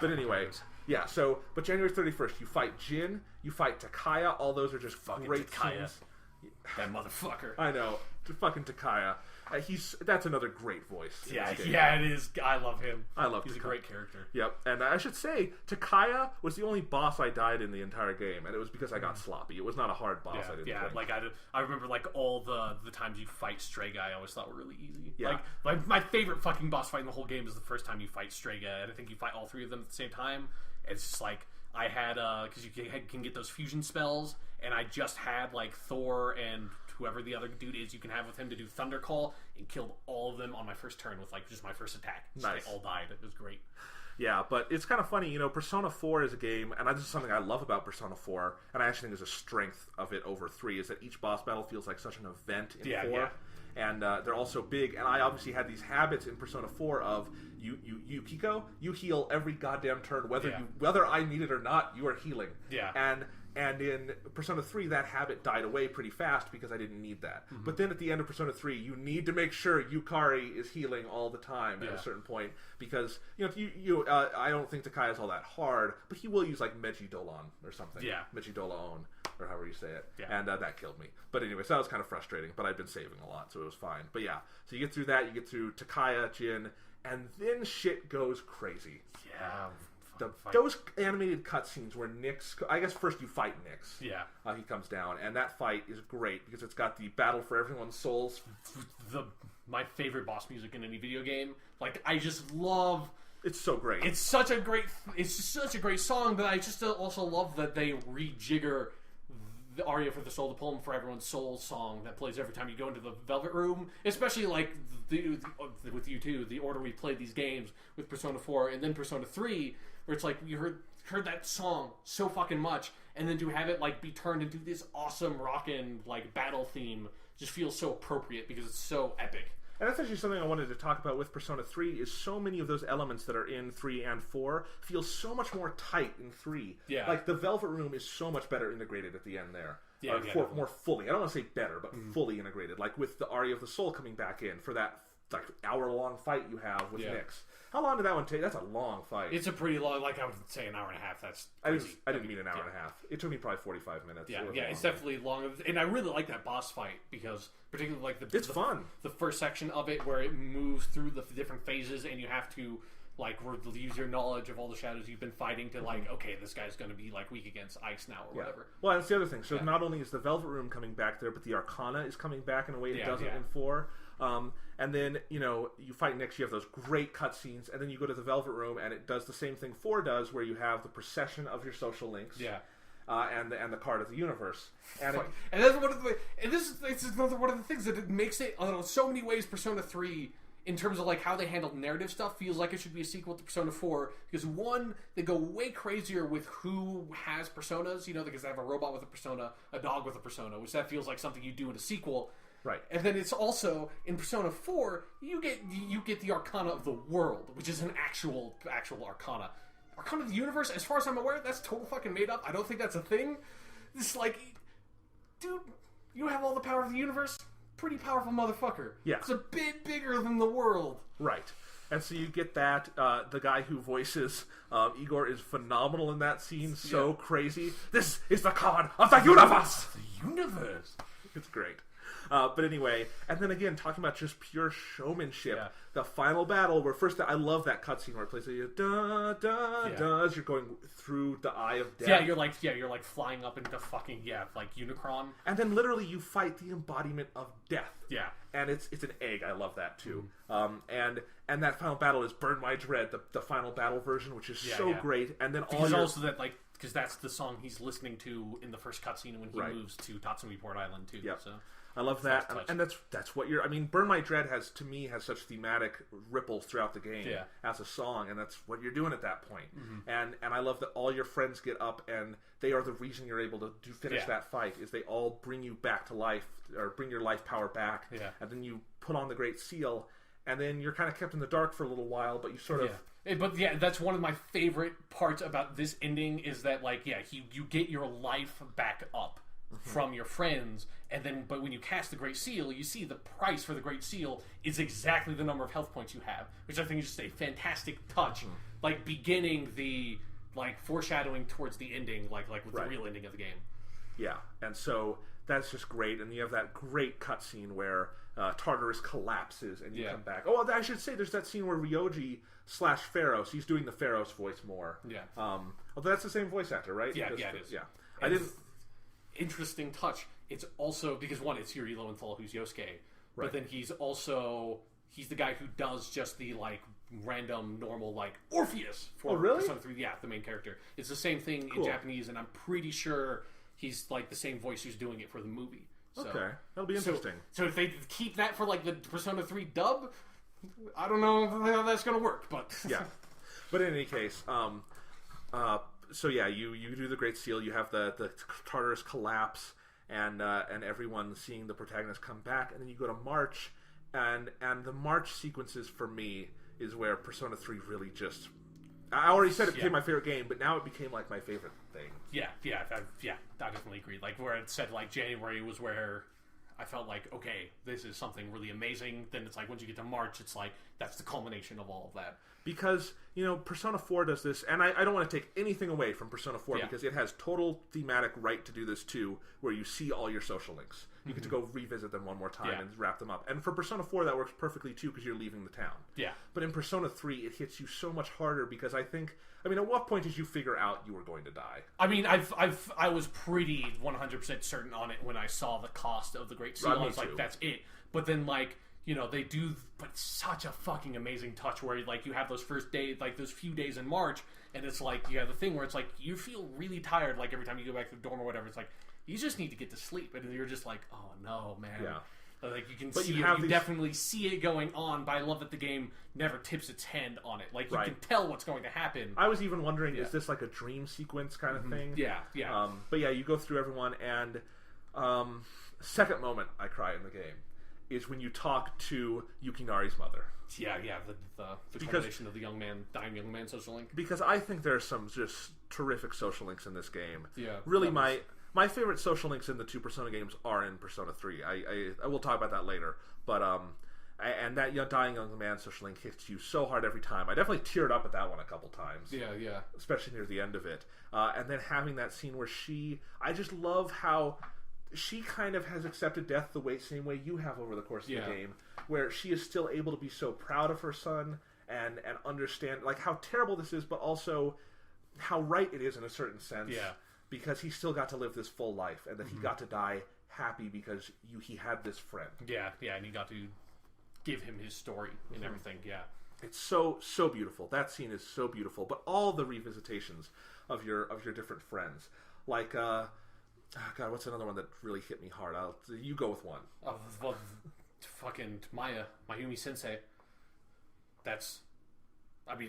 But anyway, but January 31st, you fight Jin, you fight Takaya. All those are just fucking great Takaya. scenes. That motherfucker. I know. Fucking Takaya. That's another great voice. It is. I love him. He's Takaya. A great character. Yep, and I should say, Takaya was the only boss I died in the entire game, and it was because I got sloppy. It was not a hard boss. I didn't think. I remember all the times you fight Stray Guy, I always thought were really easy. My favorite fucking boss fight in the whole game is the first time you fight Stray Guy, and I think you fight all 3 of them at the same time. It's just I had because you can get those fusion spells, and I just had Thor and whoever the other dude is you can have with him to do Thunder Call, and killed all of them on my first turn with just my first attack. Nice. They all died. It was great. Yeah, but it's kind of funny, Persona 4 is a game, and this is something I love about Persona 4, and I actually think there's a strength of it over 3, is that each boss battle feels like such an event in 4. Yeah. And they're all so big, and I obviously had these habits in Persona 4 of you Kiko, you heal every goddamn turn, whether I need it or not, you are healing. And in Persona 3, that habit died away pretty fast because I didn't need that. But then at the end of Persona 3, you need to make sure Yukari is healing all the time at a certain point, because I don't think Takai is all that hard, but he will use Meiji Dolan or something. Meiji Dolaon, or however you say it. And that killed me. But anyways, that was kind of frustrating, but I've been saving a lot, so it was fine. But yeah, so you get through that, you get through Takaya, Jin, and then shit goes crazy. Those animated cutscenes where Nyx, I guess first you fight Nyx. He comes down, and that fight is great because it's got the battle for everyone's souls. My favorite boss music in any video game. I just love. It's so great. It's such a great song, but I just also love that they rejigger the aria for the soul, the poem for everyone's soul song that plays every time you go into the Velvet Room, especially with you two, the order we played these games with Persona 4 and then Persona 3, where it's you heard that song so fucking much, and then to have it be turned into this awesome rockin' battle theme just feels so appropriate because it's so epic. And that's actually something I wanted to talk about with Persona 3, is so many of those elements that are in 3 and 4 feel so much more tight in 3. The Velvet Room is so much better integrated at the end there. More fully. I don't want to say better, but fully integrated. With the Aria of the Soul coming back in for that like hour-long fight you have with Nyx. How long did that one take? That's a long fight. It's a pretty long, like I would say an hour and a half. That's crazy. I didn't mean an hour and a half. It took me probably 45 minutes. Yeah, it's definitely long. And I really like that boss fight because particularly like it's fun. The first section of it where it moves through the different phases and you have to like use your knowledge of all the shadows you've been fighting to like, okay, this guy's going to be like weak against ice now or whatever. Well, that's the other thing. So not only is the Velvet Room coming back there, but the Arcana is coming back in a way it doesn't in 4. And then, you fight Nyx, you have those great cutscenes, and then you go to the Velvet Room, and it does the same thing 4 does, where you have the procession of your social links. Yeah. And the card of the universe. And that's one of the... And this is another one of the things that it makes it, in so many ways, Persona 3... in terms of like how they handled narrative stuff, feels like it should be a sequel to Persona 4 because one, they go way crazier with who has personas, because they have a robot with a persona, a dog with a persona, which that feels like something you do in a sequel. Right. And then it's also in Persona 4, you get the Arcana of the world, which is an actual Arcana. Arcana of the universe, as far as I'm aware, that's total fucking made up. I don't think that's a thing. It's like, dude, you have all the power of the universe. Pretty powerful motherfucker. Yeah. It's a bit bigger than the world. Right. And so you get that. The guy who voices Igor is phenomenal in that scene. So crazy. This is the card of the universe! The universe! It's great. But anyway, and then again, talking about just pure showmanship. Yeah. The final battle, where first, I love that cutscene where it plays as you're going through the Eye of Death. You're like flying up into fucking, like Unicron. And then literally you fight the embodiment of death. Yeah. And it's an egg. I love that too. And that final battle is Burn My Dread, the final battle version, which is great. And then also that like because that's the song he's listening to in the first cutscene when he moves to Tatsumi Port Island too. Yep. So I love that, and that's what you're. I mean, Burn My Dread has such thematic ripples throughout the game as a song, and that's what you're doing at that point. Mm-hmm. And I love that all your friends get up, and they are the reason you're able to finish that fight. Is they all bring you back to life, or bring your life power back, and then you put on the Great Seal, and then you're kind of kept in the dark for a little while, but you sort of. But that's one of my favorite parts about this ending is that you get your life back up. From your friends, and then but when you cast the Great Seal, you see the price for the Great Seal is exactly the number of health points you have, which I think is just a fantastic touch, like beginning the foreshadowing towards the ending, like with the real ending of the game. Yeah, and so that's just great, and you have that great cutscene where Tartarus collapses and you come back. Oh, I should say there's that scene where Ryoji / Pharos, he's doing the Pharos voice more. Yeah. Although that's the same voice actor, right? Yeah, it is. Yeah. I didn't. Interesting touch. It's also because one, it's Yuri Lowenthal who's Yosuke, but then he's the guy who does just the random normal Orpheus for Persona 3. Yeah, the main character. It's the same thing in Japanese, and I'm pretty sure he's the same voice who's doing it for the movie. So, okay, that'll be interesting. So if they keep that for the Persona 3 dub, I don't know how that's gonna work, but yeah. But in any case, so yeah, you do the Great Seal. You have the Tartarus collapse, and everyone seeing the protagonist come back, and then you go to March, and the March sequences for me is where Persona 3 really just. I already said it became my favorite game, but now it became my favorite thing. I definitely agree. Where it said January was where I felt okay, this is something really amazing. Then it's once you get to March, it's that's the culmination of all of that. Because, Persona 4 does this, and I don't want to take anything away from Persona 4 because it has total thematic right to do this too, where you see all your social links. You get to go revisit them one more time and wrap them up. And for Persona 4, that works perfectly too because you're leaving the town. Yeah. But in Persona 3, it hits you so much harder because at what point did you figure out you were going to die? I was pretty 100% certain on it when I saw the cost of the Great Seal. I was that's it. But then they do, but such a fucking amazing touch where you have those first days, those few days in March, and it's you have the thing where it's you feel really tired every time you go back to the dorm or whatever. It's you just need to get to sleep, and you're just oh no, man. Yeah. You can see you definitely see it going on, but I love that the game never tips its hand on it. You can tell what's going to happen. I was even wondering, is this a dream sequence kind of thing? Yeah, yeah. But yeah, you go through everyone, and second moment I cry in the game is when you talk to Yukinari's mother. Yeah, the combination of the dying young man social link. Because I think there are some just terrific social links in this game. Yeah. Really, my favorite social links in the two Persona games are in Persona 3. I will talk about that later. But And that dying young man social link hits you so hard every time. I definitely teared up at that one a couple times. Yeah. Especially near the end of it. And then having that scene where I just love how she kind of has accepted death the same way you have over the course of the game, where she is still able to be so proud of her son and understand like how terrible this is, but also how right it is in a certain sense. Yeah. Because he still got to live this full life, and that he got to die happy because he had this friend. Yeah, and he got to give him his story and everything. Yeah, it's so beautiful. That scene is so beautiful. But all the revisitations of your different friends, like God, what's another one that really hit me hard? You go with one. Well, fucking Mayumi Sensei.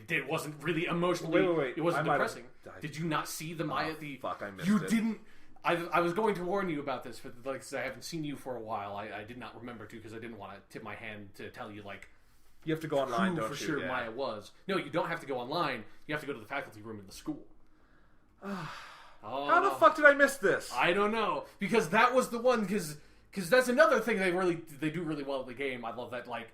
It wasn't really emotionally. Wait. It wasn't depressing. Did you not see the Maya? Fuck, I missed it. You didn't. I was going to warn you about this, but like I haven't seen you for a while. I did not remember to because I didn't want to tip my hand to tell you like. You have to go online, who don't for you? Sure, Maya was. No, you don't have to go online. You have to go to the faculty room in the school. How the fuck did I miss this? I don't know because that was the one because that's another thing they do really well in the game. I love that like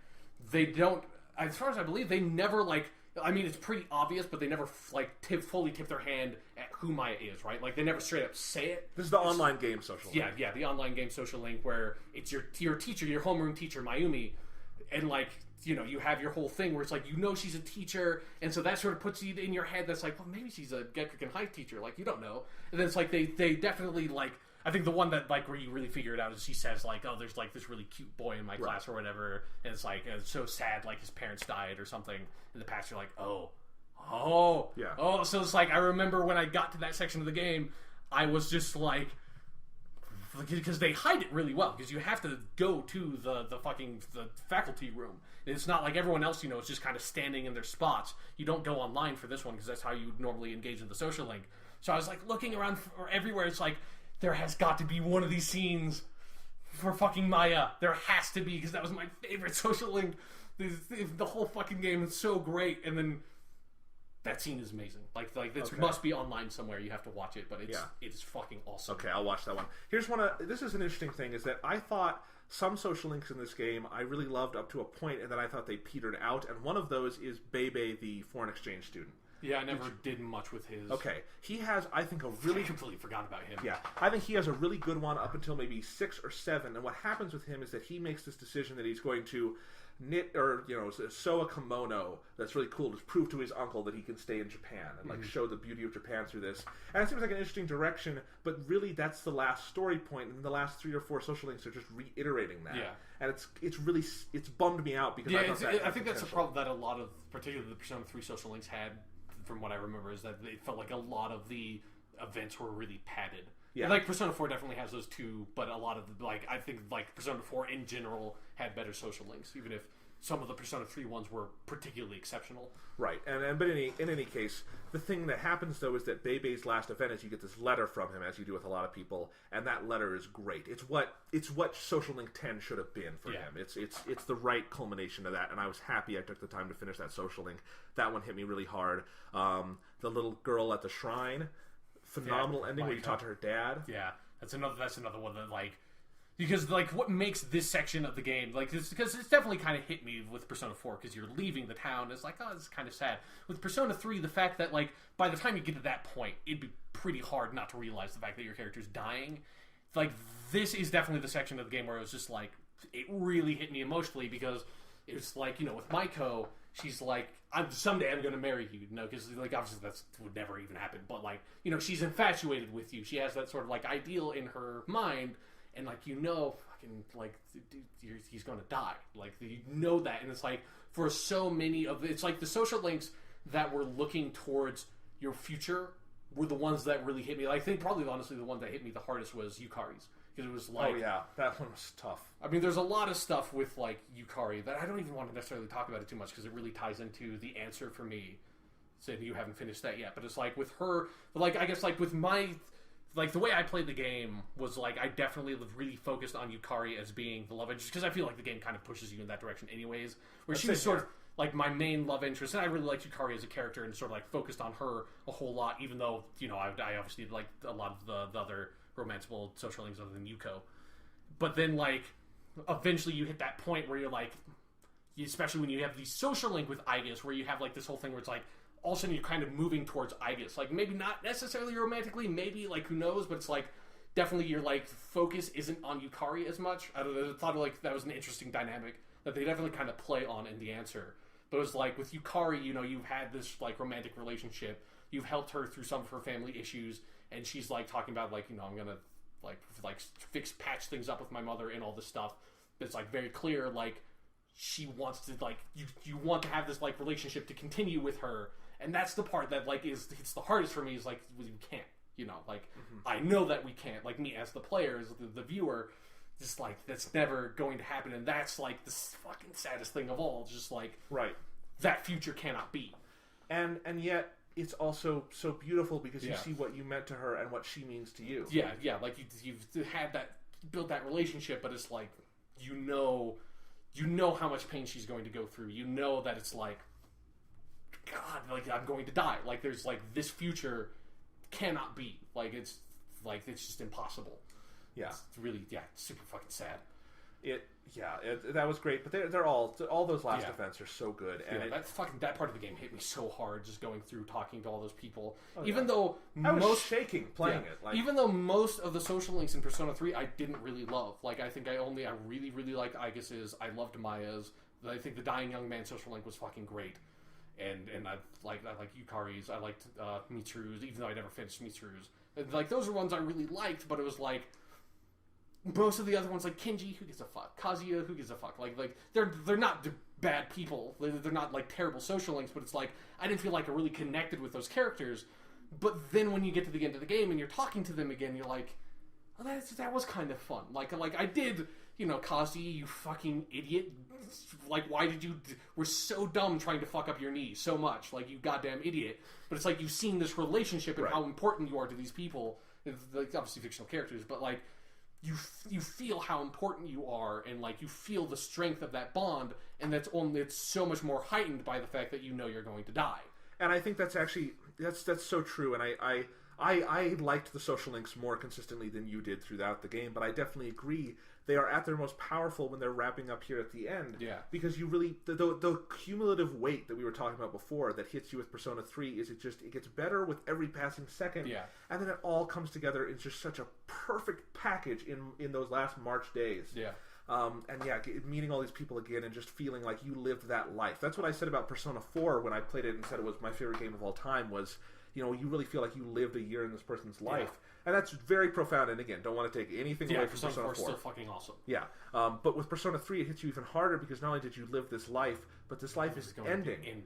they don't, as far as I believe, they never like. I mean, it's pretty obvious, but they never like fully tip their hand at who Maya is, right? Like they never straight up say it. This is the online game social link. Yeah, the online game social link where it's your teacher, your homeroom teacher, Mayumi, and like you have your whole thing where it's like she's a teacher, and so that sort of puts you in your head that's like, well, maybe she's a Gekriken High teacher, like you don't know, and then it's like they definitely like. I think the one that like where you really figure it out is she says like, oh, there's like this really cute boy in my class or whatever, and it's like it's so sad like his parents died or something in the past. You're like, oh, so it's like I remember when I got to that section of the game, I was just like, because they hide it really well because you have to go to the faculty room. It's not like everyone else is just kind of standing in their spots. You don't go online for this one because that's how you normally engage in the social link. So I was like looking around for everywhere. It's like. There has got to be one of these scenes for fucking Maya. There has to be, because that was my favorite social link. The whole fucking game is so great, and then that scene is amazing. Like this must be online somewhere. You have to watch it, but it's fucking awesome. Okay, I'll watch that one. This is an interesting thing, is that I thought some social links in this game I really loved up to a point, and then I thought they petered out, and one of those is Bebe, the foreign exchange student. Yeah, I never did much with his. Okay, he has, I think, I completely forgot about him. Yeah, I think he has a really good one up until maybe 6 or 7, and what happens with him is that he makes this decision that he's going to knit or sew a kimono that's really cool to prove to his uncle that he can stay in Japan and like show the beauty of Japan through this. And it seems like an interesting direction, but really that's the last story point, and the last 3 or 4 social links are just reiterating that. Yeah, and it's bummed me out because I think that's a problem that a lot of, particularly the Persona 3 social links had. From what I remember, is that it felt like a lot of the events were really padded. Yeah, and like Persona 4 definitely has those too, but a lot of I think Persona 4 in general had better social links, even if some of the Persona 3 ones were particularly exceptional. Right, but in any case, the thing that happens though is that Bebe's last event is you get this letter from him, as you do with a lot of people, and that letter is great. It's what Social Link 10 should have been for him. It's the right culmination of that, and I was happy I took the time to finish that Social Link. That one hit me really hard. The little girl at the shrine, phenomenal ending where you talk to her dad. Yeah, that's another one that like. Because, like, what makes this section of the game, like, because it's definitely kind of hit me with Persona 4, because you're leaving the town, it's like, oh, this is kind of sad. With Persona 3, the fact that, like, by the time you get to that point, it'd be pretty hard not to realize the fact that your character's dying. Like, this is definitely the section of the game where it was just, like, it really hit me emotionally, because it was, like, with Maiko, she's like, someday I'm going to marry you, because, like, obviously that would never even happen, but, like, she's infatuated with you. She has that sort of, like, ideal in her mind. And, like, fucking, like, he's going to die. Like, you know that. And it's like, for so many of it's like the social links that were looking towards your future were the ones that really hit me. Like, I think probably, honestly, the one that hit me the hardest was Yukari's. Because it was like... Oh, yeah. That one was tough. I mean, there's a lot of stuff with, like, Yukari that I don't even want to necessarily talk about it too much because it really ties into the answer for me. Saying you haven't finished that yet. But it's like, with her... Like, I guess, like, with my... Like, the way I played the game was, like, I definitely really focused on Yukari as being the love interest, because I feel like the game kind of pushes you in that direction anyways, where she was sort of, like, my main love interest, and I really liked Yukari as a character and sort of, like, focused on her a whole lot, even though, I obviously liked a lot of the other romanceable social links other than Yuko. But then, like, eventually you hit that point where you're like, especially when you have the social link with Aegis, where you have like this whole thing where it's like all of a sudden you're kind of moving towards Aegis, like maybe not necessarily romantically, maybe like who knows, but it's like definitely your like focus isn't on Yukari as much. I don't know, I thought like that was an interesting dynamic that they definitely kind of play on in the answer. But it was like with Yukari, you know, you've had this like romantic relationship, you've helped her through some of her family issues, and she's like talking about like, you know, I'm gonna like patch things up with my mother and all this stuff. It's like very clear, like she wants to like you want to have this like relationship to continue with her, and that's the part that like it's the hardest for me is like we can't, you know, like I know that we can't, like me as the player, as the viewer, just like that's never going to happen, and that's like the fucking saddest thing of all, just like right, that future cannot be, and yet it's also so beautiful because you see what you meant to her and what she means to you. Yeah, like you've had that, built that relationship, but it's like you know how much pain she's going to go through. You know that it's like, God, like I'm going to die. Like there's like this future cannot be. Like it's just impossible. Yeah, it's really super fucking sad. That was great, but they're all those last events are so good, and that part of the game hit me so hard, just going through talking to all those people. Even though I was shaking playing it, like, even though most of the social links in Persona 3 I didn't really love. Like I think I really liked Aegis's. I loved Maya's. I think the Dying Young Man social link was fucking great, and I like Yukari's. I liked Mitsuru's, even though I never finished Mitsuru's. And, like those are ones I really liked, but it was like, most of the other ones, like Kenji, who gives a fuck? Kazuya, who gives a fuck? Like they're not bad people. They're not like terrible social links, but it's like I didn't feel like I really connected with those characters. But then when you get to the end of the game and you're talking to them again, you're like, oh, that was kind of fun. Like I did, you know, Kazuya, you fucking idiot. Like why did you? We're so dumb trying to fuck up your knee so much. Like you goddamn idiot. But it's like you've seen this relationship and how important you are to these people. Like obviously fictional characters, but like. You feel how important you are, and like you feel the strength of that bond, and it's so much more heightened by the fact that you know you're going to die. And I think that's actually that's so true. And I liked the social links more consistently than you did throughout the game, but I definitely agree they are at their most powerful when they're wrapping up here at the end. Yeah. Because you really the cumulative weight that we were talking about before that hits you with Persona 3 is it gets better with every passing second. Yeah. And then it all comes together in just such a perfect package in those last March days. Yeah. Meeting all these people again and just feeling like you lived that life. That's what I said about Persona 4 when I played it and said it was my favorite game of all time was, you know, you really feel like you lived a year in this person's life. Yeah. And that's very profound, and again, don't want to take anything away from Persona 4. Persona 4 is still fucking awesome. Yeah, but with Persona 3, it hits you even harder because not only did you live this life, but this life is ending.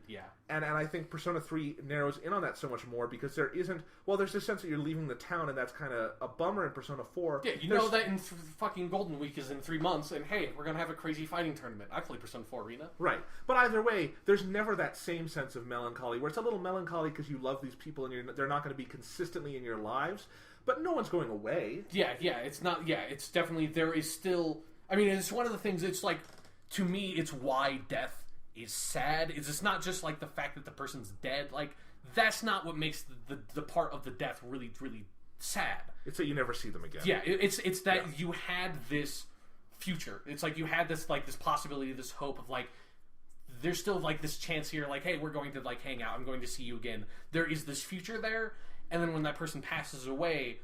And I think Persona 3 narrows in on that so much more because there isn't... Well, there's this sense that you're leaving the town, and that's kind of a bummer in Persona 4. Yeah, you know that in fucking Golden Week is in 3 months, and hey, we're going to have a crazy fighting tournament. I play Persona 4 Arena. Right. But either way, there's never that same sense of melancholy, where it's a little melancholy because you love these people, and they're not going to be consistently in your lives. But no one's going away. Yeah, it's not... Yeah, it's definitely... There is still... I mean, it's one of the things... It's like... To me, it's why death is sad. It's not just like the fact that the person's dead. Like, that's not what makes the part of the death really, really sad. It's that you never see them again. Yeah, it's that you had this future. It's like you had this, like, this possibility, this hope of, like... There's still, like, this chance here, like, hey, we're going to, like, hang out. I'm going to see you again. There is this future there. And then when that person passes away,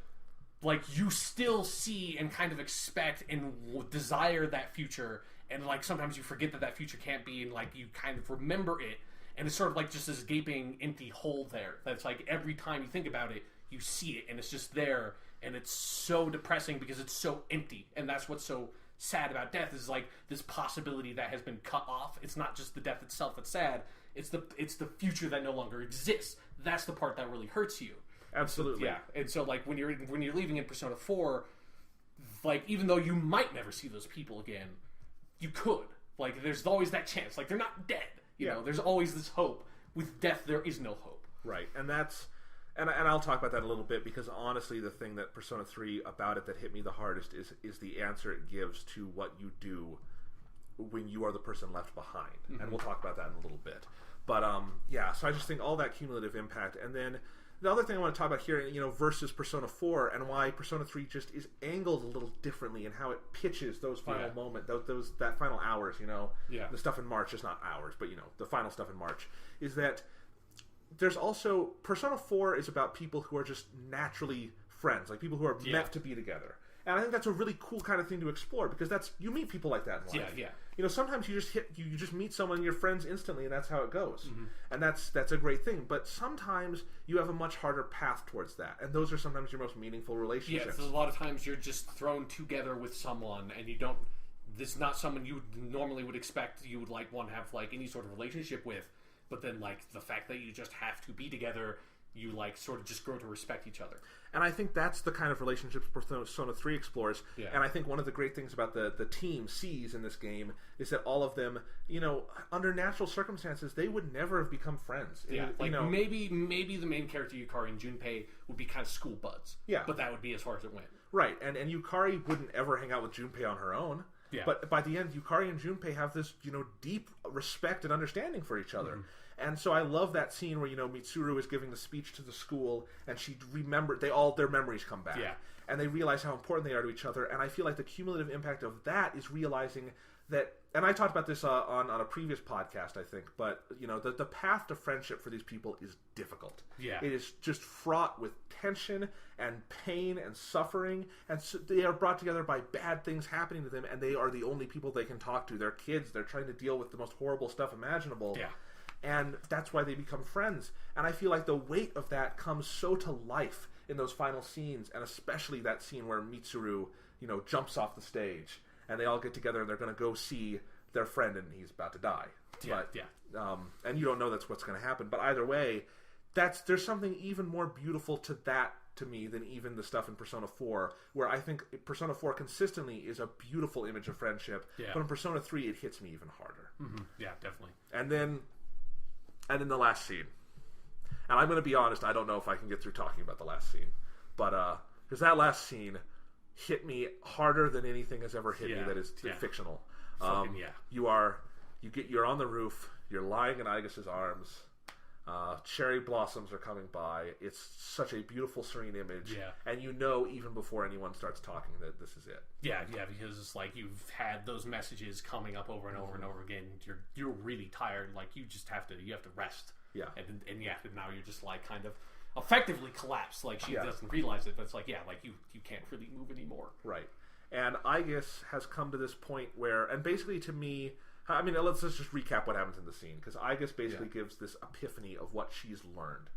like, you still see and kind of expect and desire that future. And, like, sometimes you forget that future can't be, and, like, you kind of remember it. And it's sort of like just this gaping, empty hole there. That's, like, every time you think about it, you see it, and it's just there. And it's so depressing because it's so empty. And that's what's so sad about death is, like, this possibility that has been cut off. It's not just the death itself that's sad. It's the future that no longer exists. That's the part that really hurts you. Absolutely. Yeah, and so like when you're leaving in Persona 4, like even though you might never see those people again, you could. Like there's always that chance. Like they're not dead. You know, there's always this hope. With death, there is no hope. Right, and that's and I'll talk about that a little bit because honestly, the thing that Persona 3 about it that hit me the hardest is the answer it gives to what you do when you are the person left behind, and we'll talk about that in a little bit. But so I just think all that cumulative impact, and then the other thing I want to talk about here, versus Persona 4, and why Persona 3 just is angled a little differently in how it pitches those final moment, that final hours, the stuff in March is not hours, but the final stuff in March, is that there's also Persona 4 is about people who are just naturally friends, like people who are meant to be together. And I think that's a really cool kind of thing to explore, because you meet people like that in life. Sometimes you just meet someone and you're friends instantly, and that's how it goes. And that's a great thing. But sometimes you have a much harder path towards that, and those are sometimes your most meaningful relationships. Yeah, so a lot of times you're just thrown together with someone, and this is not someone you normally would expect you would want to have any sort of relationship with. But then the fact that you just have to be together, you sort of just grow to respect each other. And I think that's the kind of relationships Persona 3 explores. Yeah. And I think one of the great things about the team C's in this game is that all of them, under natural circumstances, they would never have become friends. Yeah, maybe the main character Yukari and Junpei would be kind of school buds. Yeah. But that would be as far as it went. Right, and Yukari wouldn't ever hang out with Junpei on her own. Yeah. But by the end, Yukari and Junpei have this, deep respect and understanding for each other. And so I love that scene where, Mitsuru is giving the speech to the school, and she their memories come back. Yeah. And they realize how important they are to each other. And I feel like the cumulative impact of that is realizing that, and I talked about this on a previous podcast, I think, but, the path to friendship for these people is difficult. Yeah. It is just fraught with tension and pain and suffering, and so they are brought together by bad things happening to them, and they are the only people they can talk to. They're kids. They're trying to deal with the most horrible stuff imaginable. Yeah. And that's why they become friends. And I feel like the weight of that comes so to life in those final scenes, and especially that scene where Mitsuru, jumps off the stage, and they all get together and they're going to go see their friend, and he's about to die. Yeah, and you don't know that's what's going to happen. But either way, there's something even more beautiful to that, to me, than even the stuff in Persona 4, where I think Persona 4 consistently is a beautiful image of friendship. Yeah. But in Persona 3, it hits me even harder. Yeah, definitely. And then the last scene. And I'm going to be honest, I don't know if I can get through talking about the last scene. But, because that last scene hit me harder than anything has ever hit me that is fictional. You're on the roof, you're lying in Aigus's arms, cherry blossoms are coming by, it's such a beautiful, serene image, and even before anyone starts talking that this is it. Yeah, because it's you've had those messages coming up over and over and over again, you're really tired, you have to rest. Yeah. And now you're just kind of effectively collapsed, she doesn't realize it, but it's you can't really move anymore. Right. And Aigus has come to this point where, and basically to me, let's just recap what happens in the scene, because Aigus basically gives this epiphany of what she's learned.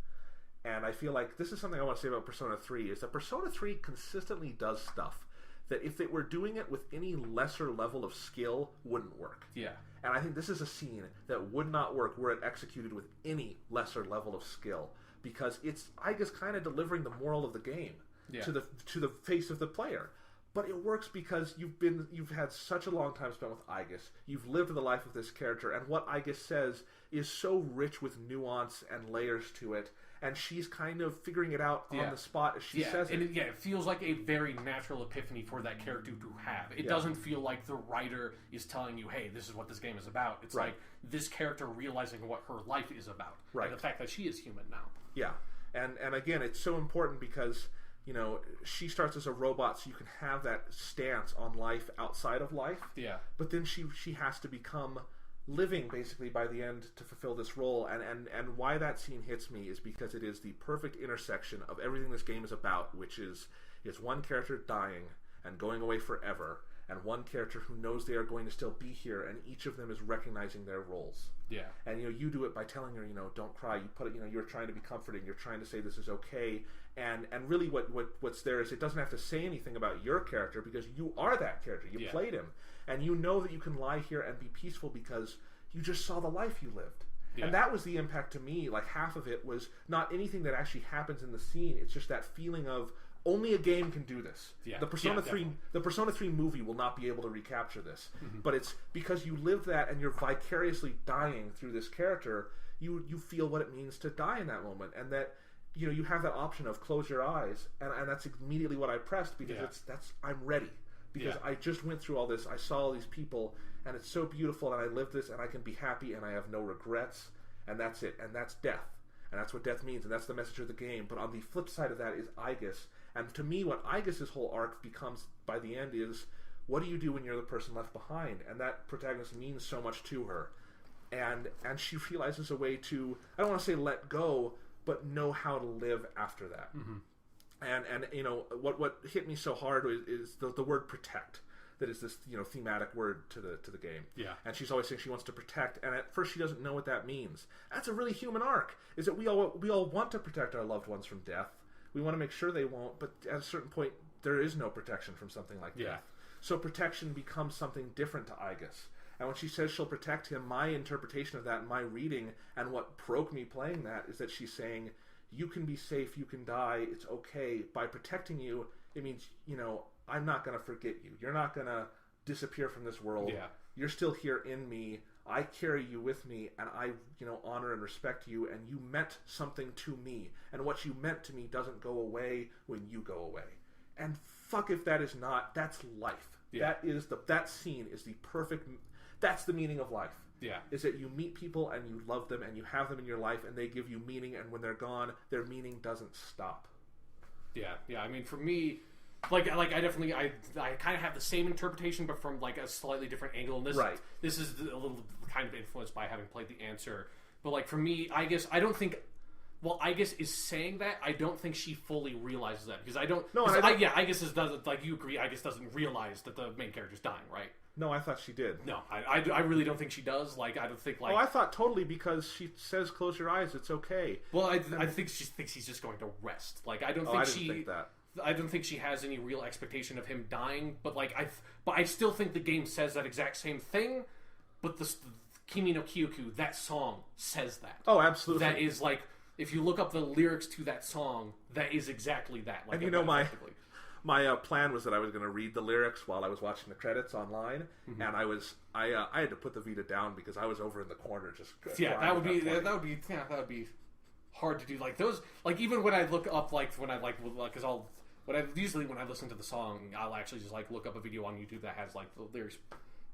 And I feel like this is something I want to say about Persona 3, is that Persona 3 consistently does stuff that if it were doing it with any lesser level of skill, wouldn't work. Yeah. And I think this is a scene that would not work were it executed with any lesser level of skill, because it's Aigus kind of delivering the moral of the game to the face of the player. But it works because you've had such a long time spent with Aigus. You've lived the life of this character, and what Aigus says is so rich with nuance and layers to it, and she's kind of figuring it out on the spot as she says it. And it feels like a very natural epiphany for that character to have. It doesn't feel like the writer is telling you, hey, this is what this game is about. It's like this character realizing what her life is about. Right. And the fact that she is human now. Yeah. And again, it's so important because she starts as a robot, so you can have that stance on life outside of life. Yeah. But then she has to become living, basically, by the end to fulfill this role. And why that scene hits me is because it is the perfect intersection of everything this game is about, which is it's one character dying and going away forever, and one character who knows they are going to still be here, and each of them is recognizing their roles. Yeah. And you do it by telling her, don't cry. You put it, you're trying to be comforting. You're trying to say this is okay. And really what's there is it doesn't have to say anything about your character, because you are that character. You played him. And you know that you can lie here and be peaceful because you just saw the life you lived. Yeah. And that was the impact to me. Half of it was not anything that actually happens in the scene. It's just that feeling of only a game can do this. Yeah. The Persona 3 movie will not be able to recapture this. Mm-hmm. But it's because you lived that and you're vicariously dying through this character, you feel what it means to die in that moment, and that you have that option of close your eyes, and that's immediately what I pressed, because I'm ready. Because I just went through all this, I saw all these people, and it's so beautiful, and I lived this, and I can be happy, and I have no regrets, and that's it, and that's death. And that's what death means, and that's the message of the game. But on the flip side of that is Aigis. And to me, what Aigis' whole arc becomes by the end is, what do you do when you're the person left behind? And that protagonist means so much to her. And she realizes a way to, I don't want to say let go, but know how to live after that. Mm-hmm. And you know, what hit me so hard is the word protect. That is this, you know, thematic word to the game. Yeah. And she's always saying she wants to protect, and at first she doesn't know what that means. That's a really human arc. Is that we all want to protect our loved ones from death. We want to make sure they won't, but at a certain point there is no protection from something like death. So protection becomes something different to Aigis. And when she says she'll protect him, my interpretation of that and my reading and what broke me playing that is that she's saying, you can be safe, you can die, it's okay. By protecting you, it means, you know, I'm not going to forget you. You're not going to disappear from this world. Yeah. You're still here in me. I carry you with me, and I, you know, honor and respect you, and you meant something to me. And what you meant to me doesn't go away when you go away. And fuck if that is not, that's life. Yeah. That scene is the perfect, that's the meaning of life. Yeah. Is that you meet people and you love them and you have them in your life and they give you meaning, and when they're gone, their meaning doesn't stop. Yeah. I mean, for me, like I definitely I kind of have the same interpretation, but from like a slightly different angle. And this is a little kind of influenced by having played The Answer. But like for me, I guess is saying that, I don't think she fully realizes that, because I don't. No, I guess doesn't, like you agree. I guess doesn't realize that the main character's dying, right? No, I thought she did. No, I really don't think she does. Like, I don't think like. Oh, I thought totally, because she says, "Close your eyes, it's okay." Well, I think she thinks he's just going to rest. Like, I don't think I didn't think that. I don't think she has any real expectation of him dying. But like, I still think the game says that exact same thing. But the Kimi no Kyoku, that song says that. Oh, absolutely. That is like, if you look up the lyrics to that song, that is exactly that. Like, and you know, my plan was that I was going to read the lyrics while I was watching the credits online, and I had to put the Vita down because I was over in the corner just. That would be hard to do. Like those, like even when I look up, like when I like, because when I listen to the song, I'll actually just like look up a video on YouTube that has like the lyrics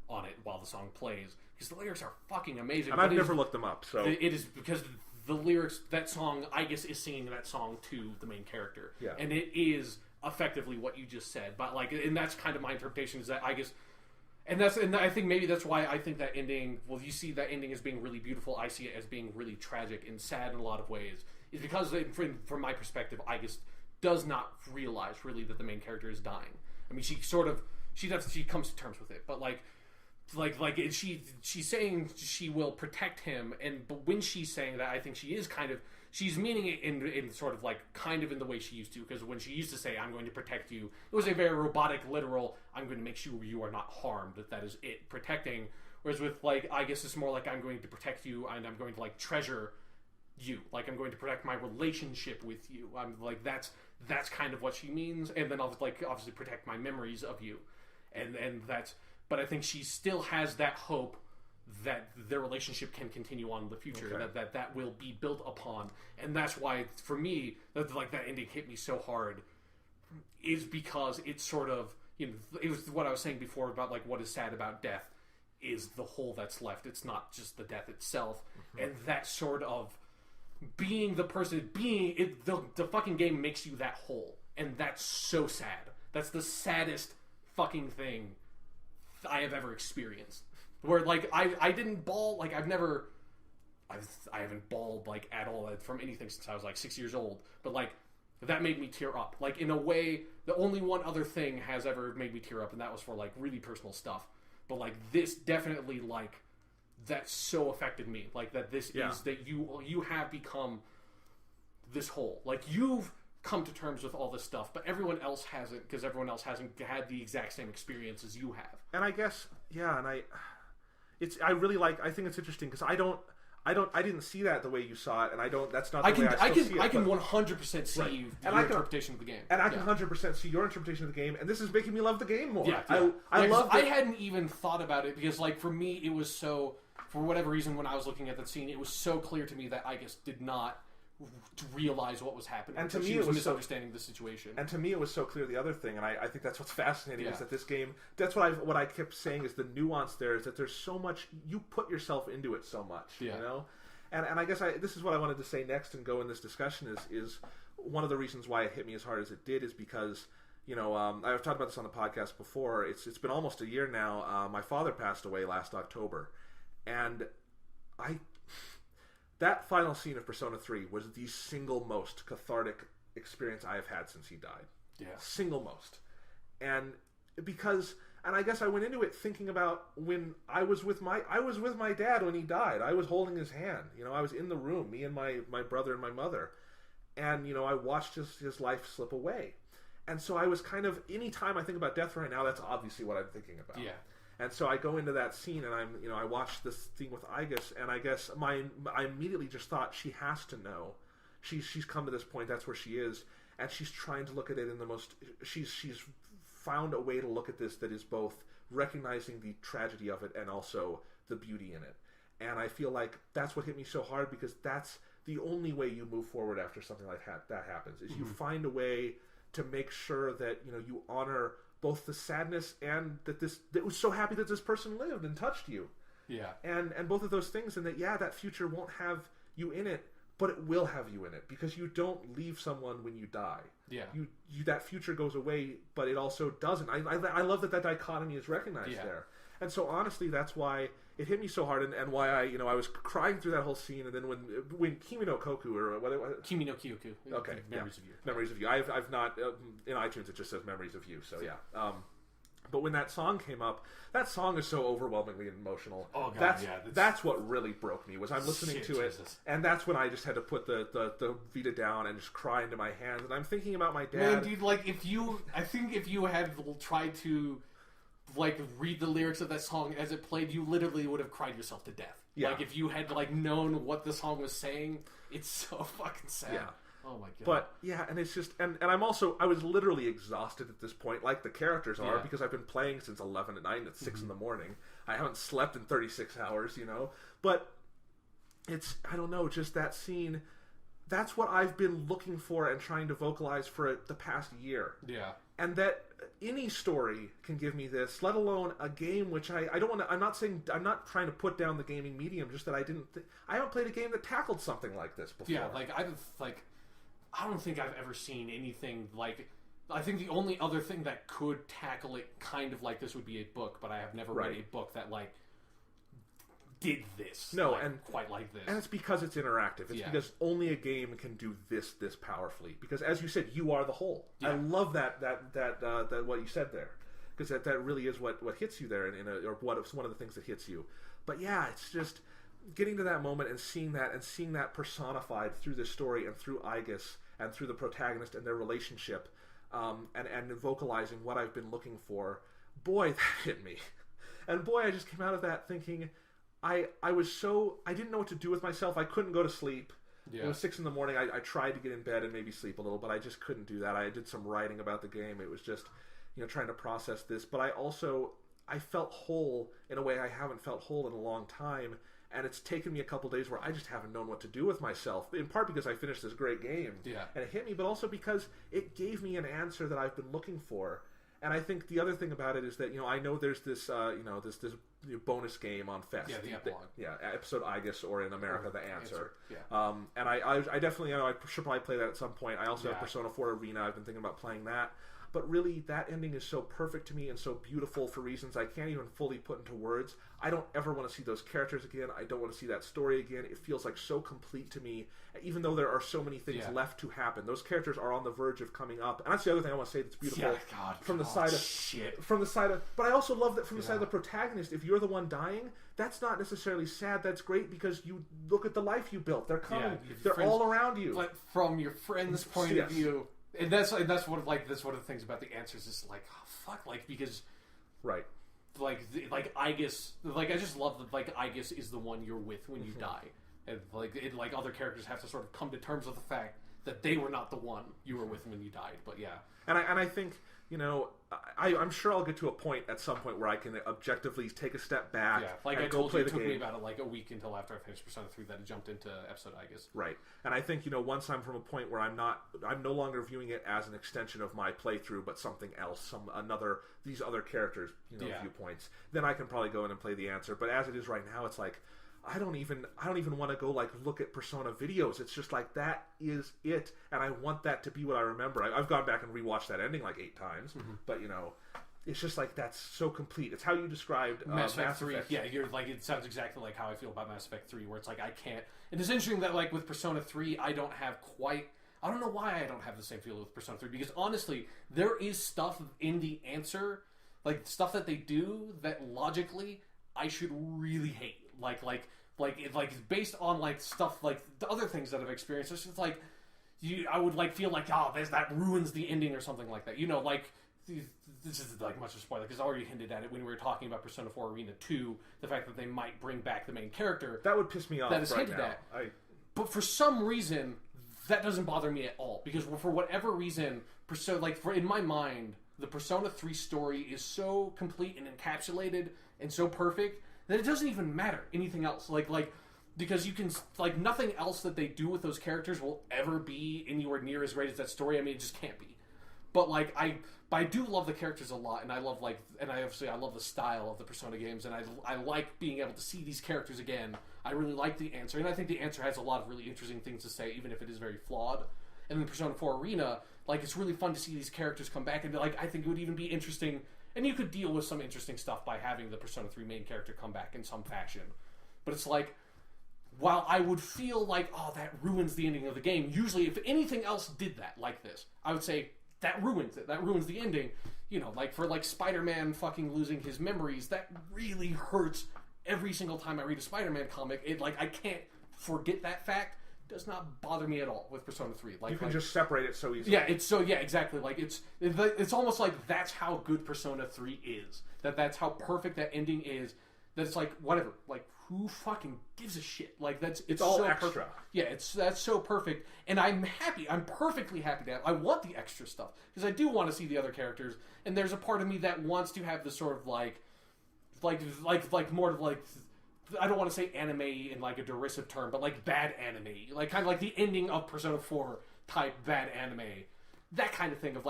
on it while the song plays, because the lyrics are fucking amazing. And I've never looked them up, so it is because the lyrics, that song, I guess, is singing that song to the main character, and it is effectively what you just said. But like, and that's kind of my interpretation, is that I guess, and I think maybe that's why I think that ending. Well, you see that ending as being really beautiful. I see it as being really tragic and sad in a lot of ways. Is because from my perspective, I guess does not realize really that the main character is dying. I mean, she comes to terms with it, but she's saying she will protect him, but when she's saying that, I think she's meaning it in sort of like kind of in the way she used to, because when she used to say, "I'm going to protect you," it was a very robotic, literal, "I'm going to make sure you are not harmed." That is it, protecting. Whereas with like, I guess it's more like, "I'm going to protect you and I'm going to like treasure you. Like, I'm going to protect my relationship with you." I'm like, that's kind of what she means. And then I'll like obviously protect my memories of you, and that's. But I think she still has that hope that their relationship can continue on in the future, that will be built upon. And that's why, for me, that ending hit me so hard, is because it's sort of, you know, it was what I was saying before about like what is sad about death is the hole that's left. It's not just the death itself. And that sort of being the person, the fucking game makes you that whole. And that's so sad. That's the saddest fucking thing I have ever experienced. Where like I didn't bawl, like I haven't bawled like at all from anything since I was like 6 years old, but like that made me tear up. Like in a way, the only one other thing has ever made me tear up, and that was for like really personal stuff. But like this definitely, like, that so affected me. Like that this is that you have become this whole, like you've come to terms with all this stuff, but everyone else hasn't, because everyone else hasn't had the exact same experience as you have. And I guess, I think it's interesting because I didn't see that the way you saw it, and that's not the way I see it. I can 100% see your interpretation of the game. And I can 100% see your interpretation of the game, and this is making me love the game more. Yeah. I hadn't even thought about it, because like for me, it was so, for whatever reason, when I was looking at that scene, it was so clear to me that I just did not realize what was happening, and to me she was misunderstanding the situation. And to me, it was so clear the other thing, and I think that's what's fascinating is that this game. That's what I kept saying is the nuance there is that there's so much, you put yourself into it so much, you know, And I guess this is what I wanted to say next and go in this discussion is one of the reasons why it hit me as hard as it did is because, I've talked about this on the podcast before. It's been almost a year now. My father passed away last October, and that final scene of Persona 3 was the single most cathartic experience I have had since he died. Yeah. Single most. And I guess I went into it thinking about when I was with my dad when he died. I was holding his hand. I was in the room, me and my brother and my mother. And, I watched his life slip away. And so I was kind of, anytime I think about death right now, that's obviously what I'm thinking about. Yeah. And so I go into that scene and I watched this thing with Aigis, and I guess I immediately just thought, she has to know. She's come to this point, that's where she is, and she's trying to look at it in the most, she's found a way to look at this that is both recognizing the tragedy of it and also the beauty in it. And I feel like that's what hit me so hard, because that's the only way you move forward after something like that happens, is you find a way to make sure that, you honor both the sadness and that was so happy that this person lived and touched you. Yeah. And both of those things, and that future won't have you in it, but it will have you in it, because you don't leave someone when you die. Yeah. You that future goes away, but it also doesn't. I love that dichotomy is recognized there. And so honestly, that's why it hit me so hard, and why I was crying through that whole scene. And then when Kimi no Koku, or what? Kimi no Kyoku. Okay. Memories of You. Memories of You. I've not in iTunes. It just says Memories of You. So yeah. But when that song came up, that song is so overwhelmingly emotional. Oh god, that's what really broke me. Was I'm listening to it, and that's when I just had to put the Vita down and just cry into my hands. And I'm thinking about my dad. Man, dude, if you had tried to read the lyrics of that song as it played, you literally would have cried yourself to death. Yeah. If you had known what the song was saying, it's so fucking sad. Yeah. Oh my god. But yeah, and it's just and I was literally exhausted at this point, like the characters are, because I've been playing since 11 at night. It's 6 in the morning. I haven't slept in 36 hours, But it's, I don't know, just that scene. That's what I've been looking for and trying to vocalize for the past year. Yeah. And that any story can give me this, let alone a game which I don't want to. I'm not trying to put down the gaming medium. Just that I haven't played a game that tackled something like this before. Yeah, I don't think I've ever seen anything like. I think the only other thing that could tackle it kind of like this would be a book, but I have never read a book that did this. No, and quite like this. And it's because it's interactive. It's because only a game can do this powerfully. Because as you said, you are the whole. Yeah. I love that what you said there, because that really is what hits you there, or what's one of the things that hits you. But yeah, it's just getting to that moment and seeing that personified through this story and through Aigis and through the protagonist and their relationship, and vocalizing what I've been looking for. Boy, that hit me. And boy, I just came out of that thinking, I didn't know what to do with myself. I couldn't go to sleep. Yeah. It was 6 in the morning. I tried to get in bed and maybe sleep a little, but I just couldn't do that. I did some writing about the game. It was just, trying to process this. But I felt whole in a way I haven't felt whole in a long time. And it's taken me a couple days where I just haven't known what to do with myself. In part because I finished this great game. Yeah. And it hit me, but also because it gave me an answer that I've been looking for. And I think the other thing about it is that, I know there's this, this bonus game on Fest. Yeah, the epilogue. Episode Aigis, or in America, The Answer. Yeah. And I definitely, I should probably play that at some point. I also have Persona 4 Arena. I've been thinking about playing that. But really, that ending is so perfect to me and so beautiful for reasons I can't even fully put into words. I don't ever want to see those characters again. I don't want to see that story again. It feels so complete to me, even though there are so many things left to happen. Those characters are on the verge of coming up, and that's the other thing I want to say that's beautiful. Yeah, God, from the side of, but I also love that from the side of the protagonist. If you're the one dying, that's not necessarily sad. That's great, because you look at the life you built. They're coming. They're friends, all around you. But from your friend's point of view. And that's one of the things about the answers is because Aigis, I just love that Aigis is the one you're with when you die, and other characters have to sort of come to terms with the fact that they were not the one you were with when you died. But yeah, and I think I'm sure I'll get to a point at some point where I can objectively take a step back. Yeah, I told you, it took me about a week until after I finished Persona 3 that I jumped into episode Aigis. Right, and I think once I'm from a point where I'm no longer viewing it as an extension of my playthrough, but something else, these other characters, viewpoints, then I can probably go in and play The Answer. But as it is right now, it's I don't even want to go like look at Persona videos. It's just like that is it, and I want that to be what I remember. I've gone back and rewatched that ending like 8 times, but it's just like that's so complete. It's how you described Mass Effect 3. Effect. Yeah, you're like it sounds exactly like how I feel about Mass Effect 3, where it's like I can't. And it's interesting that like with Persona 3, I don't know why I don't have the same feel with Persona 3, because honestly, there is stuff in the answer, like stuff that they do that logically I should really hate. Like based on like stuff like the other things that I've experienced. It's just like I would like feel like that ruins the ending or something like that. Like this is like much of a spoiler because I already hinted at it when we were talking about Persona 4 Arena 2. The fact that they might bring back the main character that would piss me off. That is right hinted now. at. But for some reason, that doesn't bother me at all because for whatever reason, in my mind, the Persona 3 story is so complete and encapsulated and so perfect that it doesn't even matter anything else. Because you can nothing else that they do with those characters will ever be anywhere near as great as that story. I mean, it just can't be. But I do love the characters a lot, and I love I love the style of the Persona games, and I like being able to see these characters again. I really like the answer, and I think the answer has a lot of really interesting things to say, even if it is very flawed. And then Persona 4 Arena, it's really fun to see these characters come back, and I think it would even be interesting. And you could deal with some interesting stuff by having the Persona 3 main character come back in some fashion. But it's while I would feel that ruins the ending of the game, usually if anything else did that like this, I would say that ruins it. That ruins the ending. For Spider-Man fucking losing his memories, that really hurts every single time I read a Spider-Man comic. I can't forget that fact. Does not bother me at all with Persona 3. You can just separate it so easily. Yeah, exactly. It's almost like that's how good Persona 3 is. That's how perfect that ending is. That it's whatever. Who fucking gives a shit? It's all so extra. Yeah, that's so perfect, and I'm happy. I'm perfectly happy to have. I want the extra stuff because I do want to see the other characters, and there's a part of me that wants to have the sort of more of I don't want to say anime in a derisive term, but bad anime, kind of the ending of Persona 4 type bad anime, that kind of thing of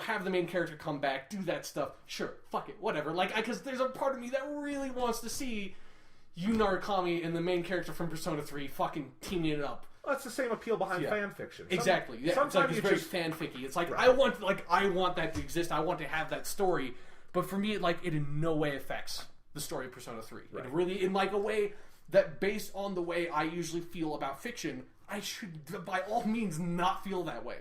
have the main character come back, do that stuff. Sure, fuck it, whatever. Because there's a part of me that really wants to see Yu Narukami and the main character from Persona 3 fucking teaming it up. Well, that's the same appeal behind fan fiction. Exactly. Yeah, sometimes it's very fanficky. It's right. I want that to exist. I want to have that story. But for me, it in no way affects the story of Persona 3. Right. It really, in a way that based on the way I usually feel about fiction, I should by all means not feel that way.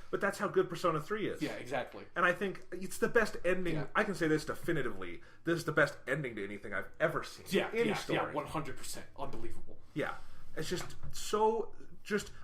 But that's how good Persona 3 is. Yeah, exactly. And I think it's the best ending. Yeah. I can say this definitively. This is the best ending to anything I've ever seen. Yeah, any story. Yeah, 100%. Unbelievable. Yeah. It's just so...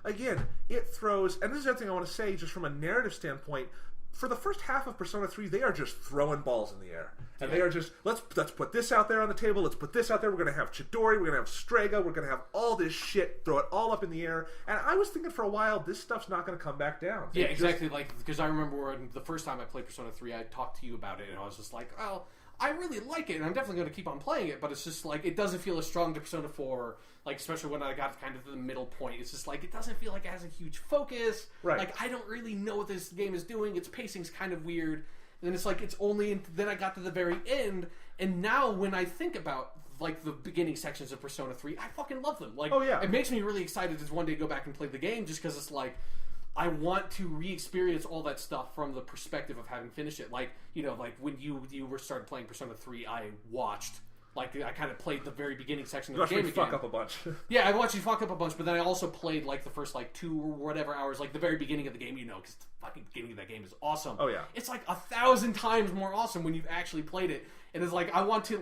again, it throws... And this is the other thing I want to say, just from a narrative standpoint. For the first half of Persona 3, they are just throwing balls in the air. And they are just, let's put this out there on the table, let's put this out there, we're going to have Chidori, we're going to have Strega, we're going to have all this shit, throw it all up in the air. And I was thinking for a while, this stuff's not going to come back down. Yeah, exactly. Because I remember when the first time I played Persona 3, I talked to you about it, and I was just like, well, I really like it, and I'm definitely going to keep on playing it, but it's just it doesn't feel as strong to Persona 4, especially when I got kind of to the middle point. It's just it doesn't feel like it has a huge focus. Right. I don't really know what this game is doing. Its pacing's kind of weird. And then it's it's only... Then I got to the very end, and now when I think about, the beginning sections of Persona 3, I fucking love them. Oh, yeah. It makes me really excited to one day go back and play the game, just because it's I want to re-experience all that stuff from the perspective of having finished it. When you started playing Persona 3, I watched... I kind of played the very beginning section of the game again. You watched me fuck up a bunch. Yeah, I watched you fuck up a bunch, but then I also played, the first, 2 or whatever hours, the very beginning of the game, because the fucking beginning of that game is awesome. Oh, yeah. It's, 1,000 times more awesome when you've actually played it. And it's, I want to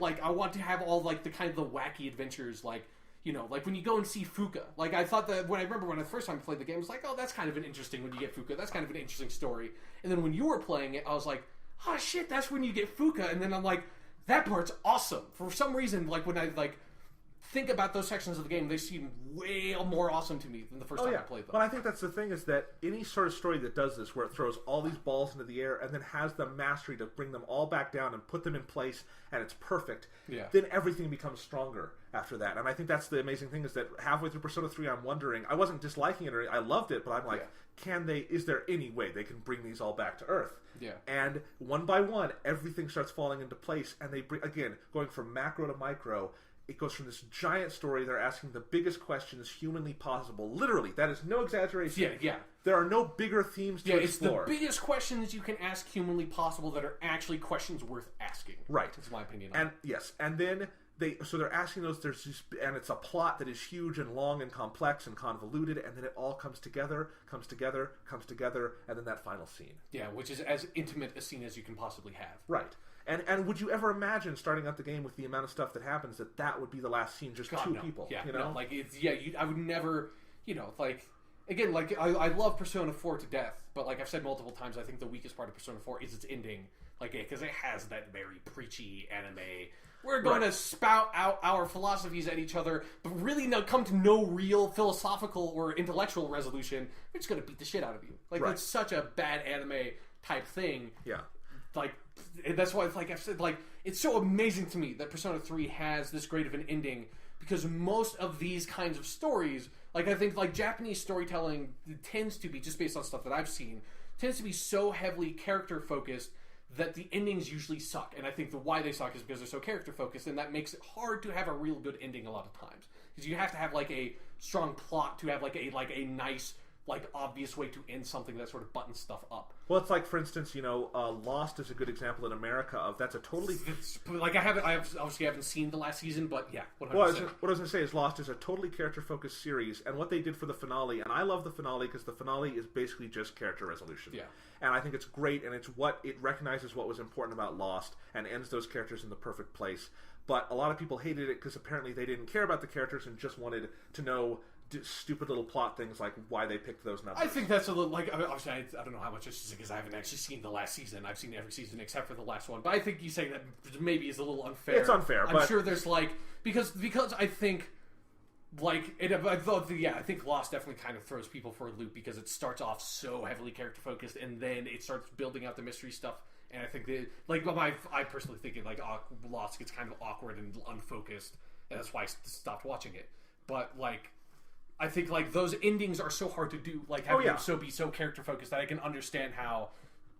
have all, the kind of the wacky adventures, when you go and see Fuka. I thought that, when the first time I played the game, I was oh, that's kind of an interesting when you get Fuka. That's kind of an interesting story. And then when you were playing it, I was oh, shit, that's when you get Fuka. And then I'm that part's awesome. For some reason, when I think about those sections of the game, they seem way more awesome to me than the first time I played them. But I think that's the thing is that any sort of story that does this, where it throws all these balls into the air and then has the mastery to bring them all back down and put them in place, and it's perfect, then everything becomes stronger after that. And I think that's the amazing thing is that halfway through Persona 3, I'm wondering, I wasn't disliking it, or I loved it, but I'm is there any way they can bring these all back to Earth? Yeah. And one by one, everything starts falling into place, and they bring, again, going from macro to micro, it goes from this giant story. They're asking the biggest questions humanly possible. Literally, that is no exaggeration. Yeah. There are no bigger themes to explore. It's the biggest questions you can ask humanly possible that are actually questions worth asking. Right. That's my opinion. And yes, and then they're asking those. And it's a plot that is huge and long and complex and convoluted, and then it all comes together, and then that final scene. Yeah, which is as intimate a scene as you can possibly have. Right. And would you ever imagine starting out the game with the amount of stuff that happens that would be the last scene, just two people? Yeah, you know? No, like I would never, like. Again, like, I love Persona 4 to death, but like I've said multiple times, I think the weakest part of Persona 4 is its ending. Like, because it has that very preachy anime, we're going to spout out our philosophies at each other, but really come to no real philosophical or intellectual resolution. We're just going to beat the shit out of you. Like, that's such a bad anime type thing. Yeah. Like, that's why, like I've said, like, it's so amazing to me that Persona 3 has this great of an ending, because most of these kinds of stories, like, I think, like, Japanese storytelling tends to be, just based on stuff that I've seen, tends to be so heavily character-focused that the endings usually suck. And I think why they suck is because they're so character-focused, and that makes it hard to have a real good ending a lot of times. Because you have to have, like, a strong plot to have, like, a nice, like, obvious way to end something that sort of buttons stuff up. Well, it's like, for instance, Lost is a good example in America of that's a totally... Like, I obviously haven't seen the last season, but yeah, 100%. Well, what I was going to say is Lost is a totally character-focused series, and what they did for the finale, and I love the finale because the finale is basically just character resolution. Yeah. And I think it's great, and it recognizes what was important about Lost and ends those characters in the perfect place. But a lot of people hated it because apparently they didn't care about the characters and just wanted to know stupid little plot things like why they picked those numbers. I think that's a little, like, obviously I don't know how much this is because I haven't actually seen the last season. I've seen every season except for the last one. But I think you saying that maybe is a little unfair. It's unfair, I'm sure there's, like, because I think, like, I think Lost definitely kind of throws people for a loop because it starts off so heavily character focused and then it starts building out the mystery stuff. And I think I personally think it, like, Lost gets kind of awkward and unfocused, and that's why I stopped watching it. But, like, I think, like, those endings are so hard to do, like, having them be so character focused that I can understand how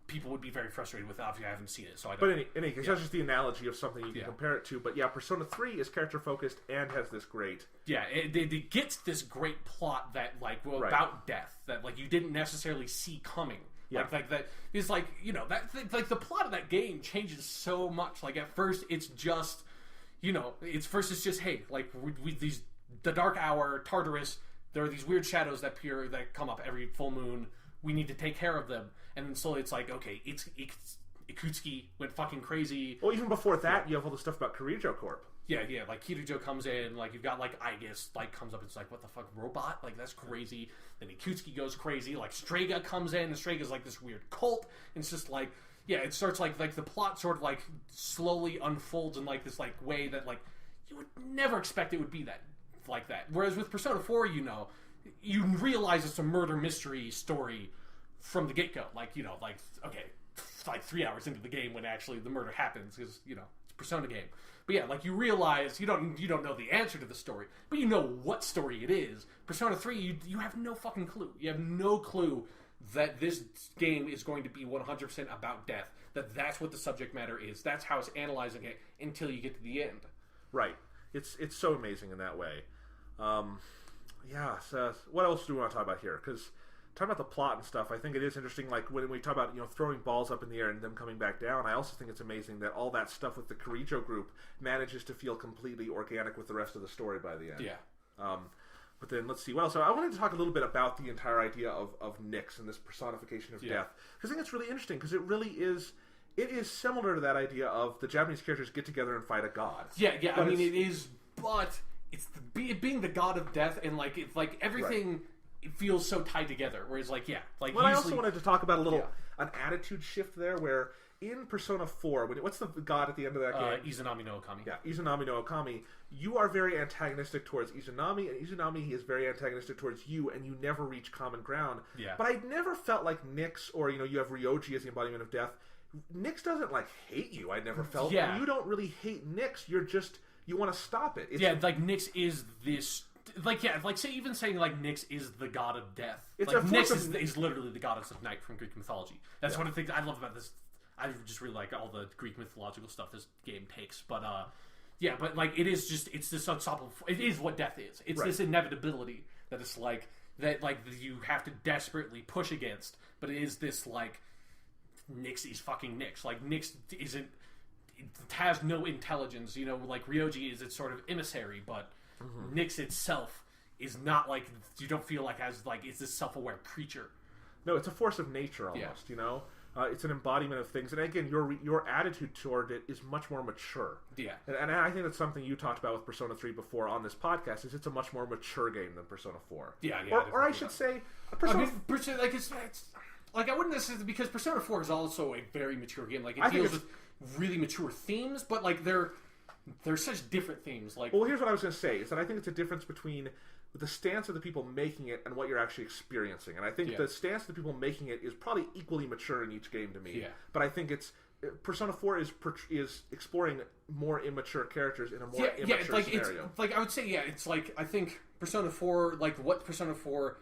people would be very frustrated with it. Obviously, I haven't seen it, so I don't. But in any case, that's just the analogy of something you can compare it to. But yeah, Persona 3 is character focused and has this great. Yeah, it gets this great plot that, like, about death that, like, you didn't necessarily see coming. Yeah. Like that is, like, like the plot of that game changes so much. Like, at first it's just, it's just, hey, like, the Dark Hour, Tartarus, there are these weird shadows that come up every full moon. We need to take care of them. And then slowly it's like, okay, Ikutsuki went fucking crazy. Well, even before that, you have all the stuff about Kirijo Corp. Yeah, like, Kirijo comes in, like, you've got, like, Aegis, like, comes up and it's like, what the fuck, robot? Like, that's crazy. Then Ikutsuki goes crazy, like, Strega comes in, and Strega's, like, this weird cult, and it's just, like, yeah, it starts, like, the plot sort of, like, slowly unfolds in, like, this, like, way that, like, you would never expect it would be like that. Whereas with Persona 4, you realize it's a murder mystery story from the get-go. Like, okay, like 3 hours into the game when actually the murder happens, because, it's a Persona game. But yeah, like, you realize you don't know the answer to the story, but you know what story it is. Persona 3, you have no fucking clue. You have no clue that this game is going to be 100% about death. That's what the subject matter is. That's how it's analyzing it until you get to the end. Right. It's so amazing in that way. Yeah. So what else do we want to talk about here? Because talking about the plot and stuff, I think it is interesting. Like when we talk about throwing balls up in the air and them coming back down, I also think it's amazing that all that stuff with the Kirijo group manages to feel completely organic with the rest of the story by the end. Yeah. But then let's see what else. So I wanted to talk a little bit about the entire idea of Nyx and this personification of death, because I think it's really interesting because it really is. It is similar to that idea of the Japanese characters get together and fight a god. Yeah. I mean, it is, but it's being the god of death and like it's like everything. Right. It feels so tied together. Whereas, like, like. Well, I also wanted to talk about an attitude shift there, where in Persona 4, what's the god at the end of that game? Izanami no Okami. Yeah, Izanami no Okami. You are very antagonistic towards Izanami, and Izanami is very antagonistic towards you, and you never reach common ground. Yeah. But I never felt like Nyx, or you have Ryoji as the embodiment of death. Nyx doesn't like hate you. I never felt. Yeah. You don't really hate Nyx. You want to stop it. Like Nyx is this. Even saying like Nyx is the god of death. It's like Nyx is literally the goddess of night from Greek mythology. That's one of the things I love about this. I just really like all the Greek mythological stuff this game takes. But Yeah, but like it's this unstoppable. It is what death is. It's this inevitability that it's like that you have to desperately push against. But it is this like Nyx is fucking Nyx. Like Nyx isn't. It has no intelligence. You know, like Ryoji is its sort of emissary, but Nyx itself is not like you don't feel like as like it's this self-aware creature. No, it's a force of nature almost. You know. It's an embodiment of things, and again, your attitude toward it is much more mature. Yeah, and I think that's something you talked about with Persona 3 before on this podcast. Is it's a much more mature game than Persona 4. Yeah. Or I should say, Persona. Like it's like I wouldn't necessarily because Persona 4 is also a very mature game. Like it deals with really mature themes, but like they're such different themes. Like, well, here's what I was going to say: is that I think it's a difference between the stance of the people making it and what you're actually experiencing. And I think the stance of the people making it is probably equally mature in each game to me. Yeah. But I think Persona 4 is exploring more immature characters in a more immature scenario. It's like I would say, it's like I think Persona 4, like what Persona 4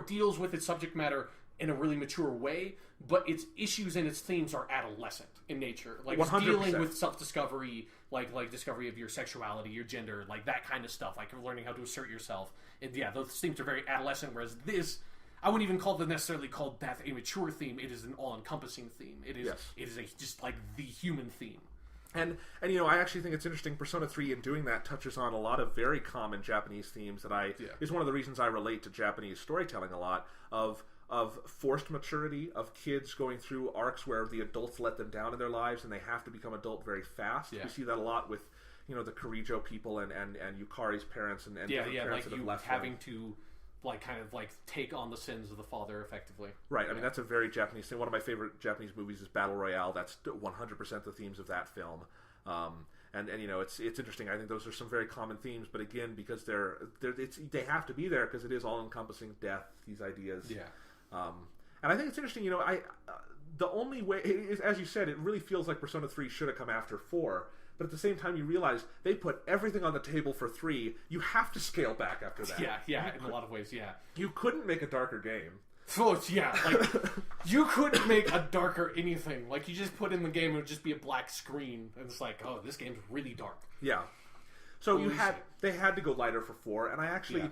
deals with its subject matter in a really mature way, but its issues and its themes are adolescent in nature. Like 100%. It's dealing with self-discovery, like discovery of your sexuality, your gender, like that kind of stuff, like learning how to assert yourself. And those themes are very adolescent, whereas this, I wouldn't even necessarily call death a mature theme. It is an all-encompassing theme. It is just like the human theme. And you know, I actually think it's interesting. Persona 3 in doing that touches on a lot of very common Japanese themes that is one of the reasons I relate to Japanese storytelling a lot of forced maturity, of kids going through arcs where the adults let them down in their lives and they have to become adult very fast. We see that a lot with, you know, the Kirijo people and Yukari's parents and parents that have left having to kind of take on the sins of the father effectively. Right. I mean, that's a very Japanese thing. One of my favorite Japanese movies is Battle Royale. That's 100% the themes of that film. And you know, it's interesting. I think those are some very common themes, but again, because they have to be there because it is all encompassing death, these ideas. Yeah. And I think it's interesting. You know, the only way is, as you said, it really feels like Persona 3 should have come after 4. But at the same time, you realize they put everything on the table for 3. You have to scale back after that. Yeah, in a lot of ways, yeah. You couldn't make a darker game. So, yeah, like, you couldn't make a darker anything. Like, you just put in the game, it would just be a black screen, and it's like, oh, this game's really dark. Yeah. So they had to go lighter for 4, and I actually,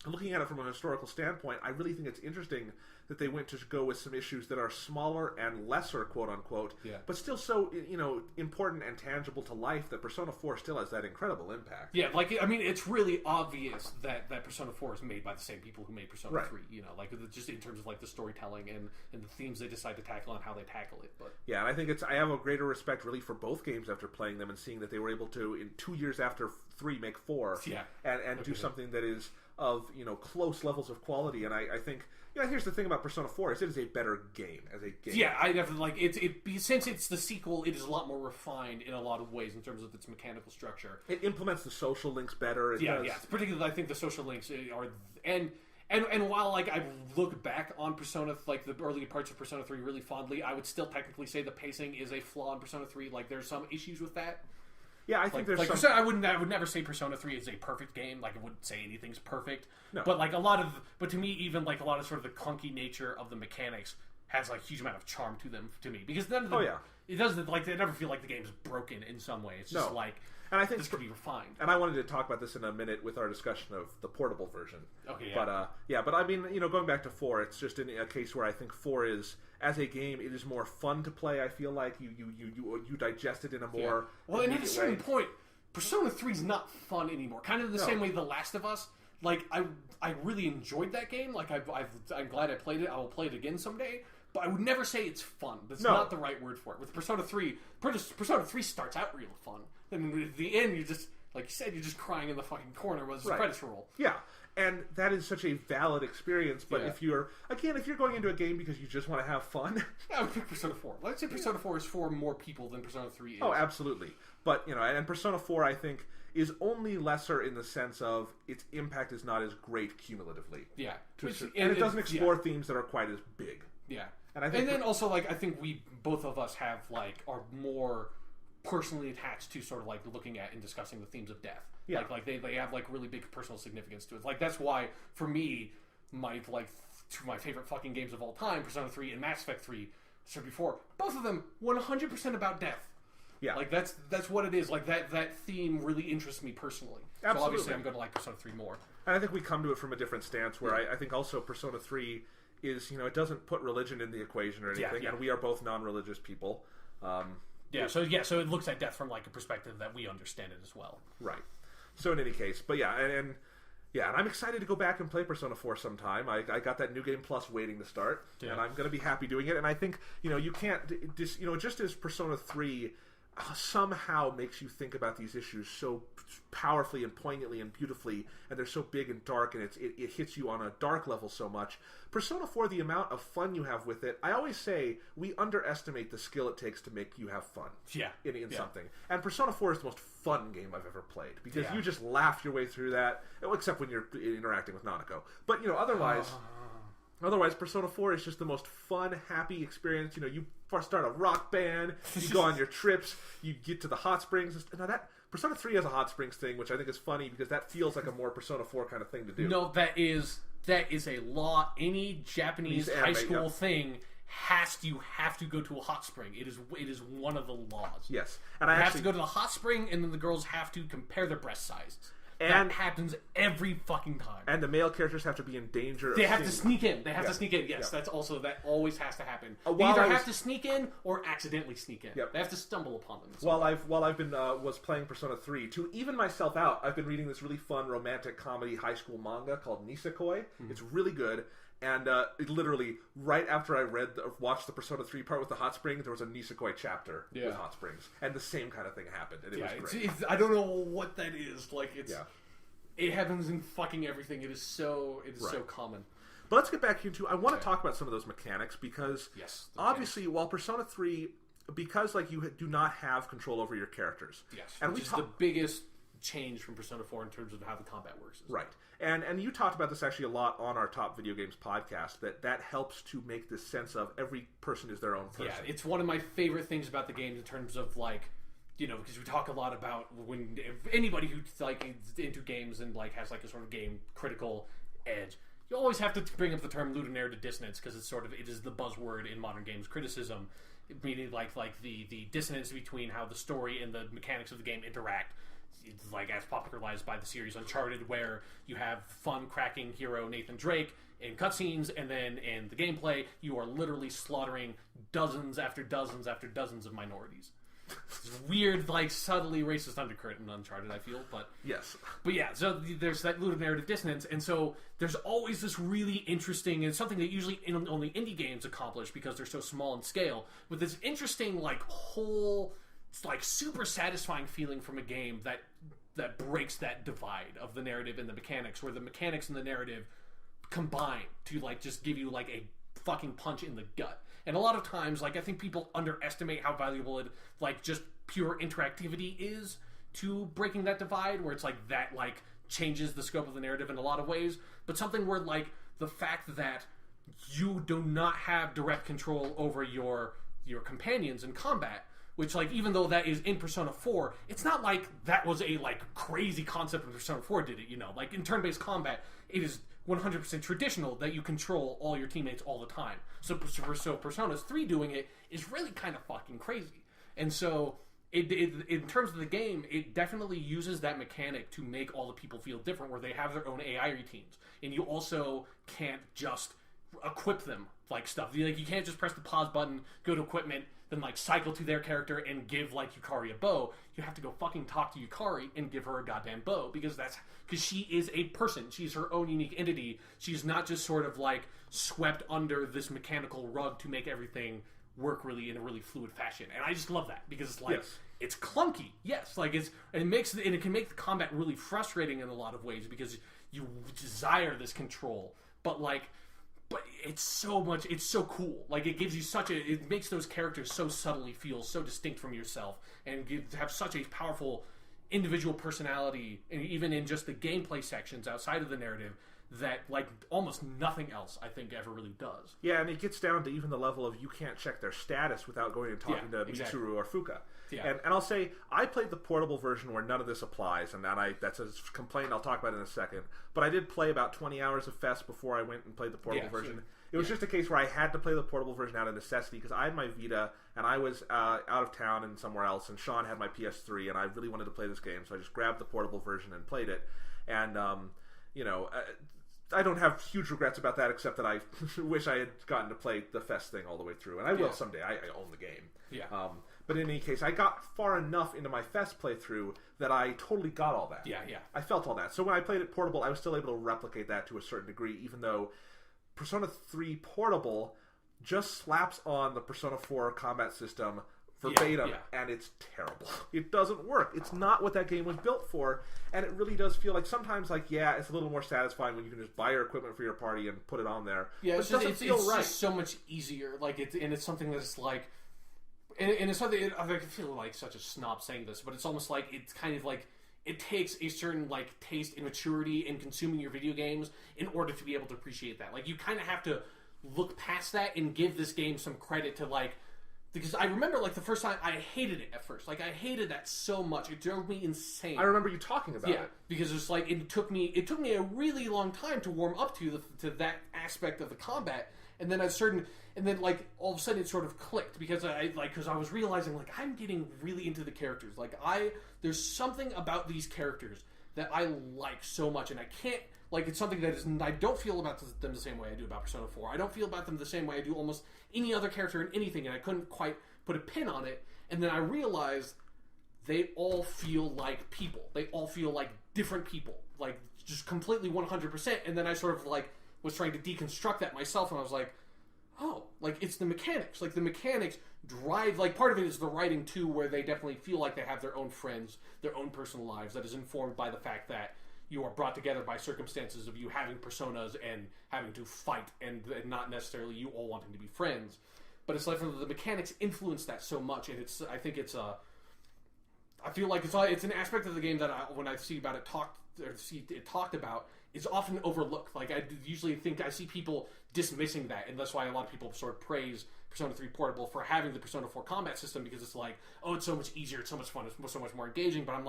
looking at it from a historical standpoint, I really think it's interesting that they went to go with some issues that are smaller and lesser, quote unquote, but still so, you know, important and tangible to life that Persona 4 still has that incredible impact. Yeah, like, I mean, it's really obvious that Persona 4 is made by the same people who made Persona 3, you know, like, just in terms of, like, the storytelling and the themes they decide to tackle and how they tackle it. But yeah, and I think I have a greater respect, really, for both games after playing them and seeing that they were able to, in 2 years after 3, make 4, and do something that is of, you know, close levels of quality. And I think, yeah, here's the thing about Persona 4 is it is a better game as a game. Yeah, I definitely like since it's the sequel, it is a lot more refined in a lot of ways in terms of its mechanical structure. It implements the social links better. Particularly, I think the social links are and while like I look back on Persona, like the early parts of Persona 3 really fondly, I would still technically say the pacing is a flaw in Persona 3. Like there's some issues with that. Yeah, I think there's some... I would never say Persona 3 is a perfect game. Like, I wouldn't say anything's perfect. No. But, like, but to me, even, like, a lot of sort of the clunky nature of the mechanics has, like, a huge amount of charm to them, to me. Because none of them... It doesn't, like, they never feel like the game's broken in some way. It's just, like... And I think this could be refined. And I wanted to talk about this in a minute with our discussion of the portable version. Okay, yeah. But I mean, you know, going back to 4, it's just in a case where I think 4 is, as a game, it is more fun to play. I feel like you digest it in a more well, and at a certain point, Persona 3 is not fun anymore. Kind of the same way The Last of Us. Like I really enjoyed that game. Like I'm glad I played it. I will play it again someday. But I would never say it's fun. That's not the right word for it. With Persona 3, Persona 3 starts out real fun. And at the end, you just, like you said, you're just crying in the fucking corner with a Predator roll. Yeah. And that is such a valid experience. But if you're going into a game because you just want to have fun... I would pick Persona 4. Let's say Persona 4 is for more people than Persona 3 is. Oh, absolutely. But, you know, and Persona 4, I think, is only lesser in the sense of its impact is not as great cumulatively. Yeah. And it doesn't explore themes that are quite as big. Yeah. And then also, like, I think both of us have, like, are more personally attached to sort of, like, looking at and discussing the themes of death. Yeah. Like they have, like, really big personal significance to it. Like, that's why, for me, two of my favorite fucking games of all time, Persona 3 and Mass Effect 3, said before, both of them 100% about death. Yeah. Like that's what it is. Like that theme really interests me personally. Absolutely. So obviously I'm going to like Persona 3 more. And I think we come to it from a different stance where I think also Persona 3 is, it doesn't put religion in the equation or anything, and we are both non-religious people. So it looks at death from like a perspective that we understand it as well. Right. So in any case, but and I'm excited to go back and play Persona 4 sometime. I got that New Game Plus waiting to start, and I'm going to be happy doing it. And I think, you can't, just as Persona 3 somehow makes you think about these issues so powerfully and poignantly and beautifully, and they're so big and dark, and it hits you on a dark level so much. Persona 4, the amount of fun you have with it, I always say we underestimate the skill it takes to make you have fun in something. And Persona 4 is the most fun game I've ever played, because you just laugh your way through that, except when you're interacting with Nanako. But, otherwise, Persona 4 is just the most fun, happy experience. You start a rock band, you go on your trips, you get to the hot springs. Now that Persona 3 has a hot springs thing, which I think is funny because that feels like a more Persona 4 kind of thing to do. No, that is a law. Any Japanese high school thing you have to go to a hot spring. It is one of the laws. Yes, and I have to go to the hot spring, and then the girls have to compare their breast sizes. And that happens every fucking time. And the male characters have to be in danger. They have to sneak in. They have to sneak in. Yes, that always has to happen. They either have to sneak in or accidentally sneak in. Yep. They have to stumble upon them. While I've been was playing Persona 3, to even myself out, I've been reading this really fun romantic comedy high school manga called Nisekoi. Mm-hmm. It's really good. And literally, right after I watched the Persona 3 part with the hot spring, there was a Nisekoi chapter with hot springs. And the same kind of thing happened. And it was great. I don't know what that is. It happens in fucking everything. It is so common. But let's get back into, I want to talk about some of those mechanics, because obviously, while Persona 3, because you do not have control over your characters. Yes, and which is the biggest change from Persona 4 in terms of how the combat works. Right. And you talked about this actually a lot on our Top Video Games podcast, that helps to make this sense of every person is their own person. Yeah, it's one of my favorite things about the game in terms of because we talk a lot about when anybody who's into games and has a sort of game critical edge, you always have to bring up the term ludonarrative dissonance, because it is the buzzword in modern games criticism, meaning the dissonance between how the story and the mechanics of the game interact. It's as popularized by the series Uncharted, where you have fun, cracking hero Nathan Drake in cutscenes, and then in the gameplay, you are literally slaughtering dozens after dozens after dozens of minorities. It's weird, subtly racist undercurrent in Uncharted, I feel, but yes. But yeah, so there's that ludonarrative dissonance, and so there's always this really interesting, and something that usually only indie games accomplish because they're so small in scale, with this interesting, whole, super satisfying feeling from a game that breaks that divide of the narrative and the mechanics, where the mechanics and the narrative combine to just give you a fucking punch in the gut. And a lot of times, I think people underestimate how valuable it, just pure interactivity is to breaking that divide, where it's that changes the scope of the narrative in a lot of ways. But something where the fact that you do not have direct control over your companions in combat, which even though that is in Persona 4, it's not that was a crazy concept when Persona 4 did it. In turn-based combat, it is 100% traditional that you control all your teammates all the time. So Persona 3 doing it is really kind of fucking crazy. And so it in terms of the game, it definitely uses that mechanic to make all the people feel different, where they have their own AI routines, and you also can't just equip them stuff. You can't just press the pause button, go to equipment, then cycle to their character and give Yukari a bow. You have to go fucking talk to Yukari and give her a goddamn bow, because she is a person. She's her own unique entity. She's not just sort of swept under this mechanical rug to make everything work really in a really fluid fashion. And I just love that, because it's it's clunky. Yes, it can make the combat really frustrating in a lot of ways, because you desire this control, but it's so cool. It gives you it makes those characters so subtly feel so distinct from yourself, and have such a powerful individual personality, and even in just the gameplay sections outside of the narrative, that almost nothing else I think ever really does. Yeah, and it gets down to even the level of you can't check their status without going and talking to Mitsuru or Fuka. Yeah. And I'll say, I played the portable version where none of this applies, and that's a complaint I'll talk about in a second. But I did play about 20 hours of Fest before I went and played the portable version. Sure. It was just a case where I had to play the portable version out of necessity because I had my Vita and I was out of town and somewhere else, and Sean had my PS3, and I really wanted to play this game, so I just grabbed the portable version and played it. And I don't have huge regrets about that, except that I wish I had gotten to play the Fest thing all the way through, and I will someday. I own the game. Yeah. But in any case, I got far enough into my Fest playthrough that I totally got all that. Yeah. I felt all that. So when I played it portable, I was still able to replicate that to a certain degree, even though Persona 3 Portable just slaps on the Persona 4 combat system verbatim, and it's terrible. It doesn't work. It's not what that game was built for, and it really does feel like sometimes, it's a little more satisfying when you can just buy your equipment for your party and put it on there. Yeah, but it's just so much easier. It's something that's like, and it's something I feel like such a snob saying this, but it's almost like it's kind of like it takes a certain taste and maturity in consuming your video games in order to be able to appreciate that. Like, you kind of have to look past that and give this game some credit to because I remember the first time I hated it at first. I hated that so much. It drove me insane. I remember you talking about it. Because it's it took me a really long time to warm up to that aspect of the combat. And then all of a sudden it sort of clicked because I was realizing I'm getting really into the characters. There's something about these characters that I like so much, and I can't it's something that I don't feel about them the same way I do about Persona 4. I don't feel about them the same way I do almost any other character in anything, and I couldn't quite put a pin on it. And then I realized they all feel like people. They all feel like different people, just completely 100%. And then I sort of was trying to deconstruct that myself, and I was like, oh, it's the mechanics. The mechanics drive, part of it is the writing too, where they definitely feel like they have their own friends, their own personal lives that is informed by the fact that you are brought together by circumstances of you having personas and having to fight, and not necessarily you all wanting to be friends. But it's the mechanics influence that so much, and I feel like it's an aspect of the game that when I see about it talked about, is often overlooked. I usually think I see people dismissing that, and that's why a lot of people sort of praise Persona 3 Portable for having the Persona 4 combat system, because it's it's so much easier, it's so much fun, it's so much more engaging. But I'm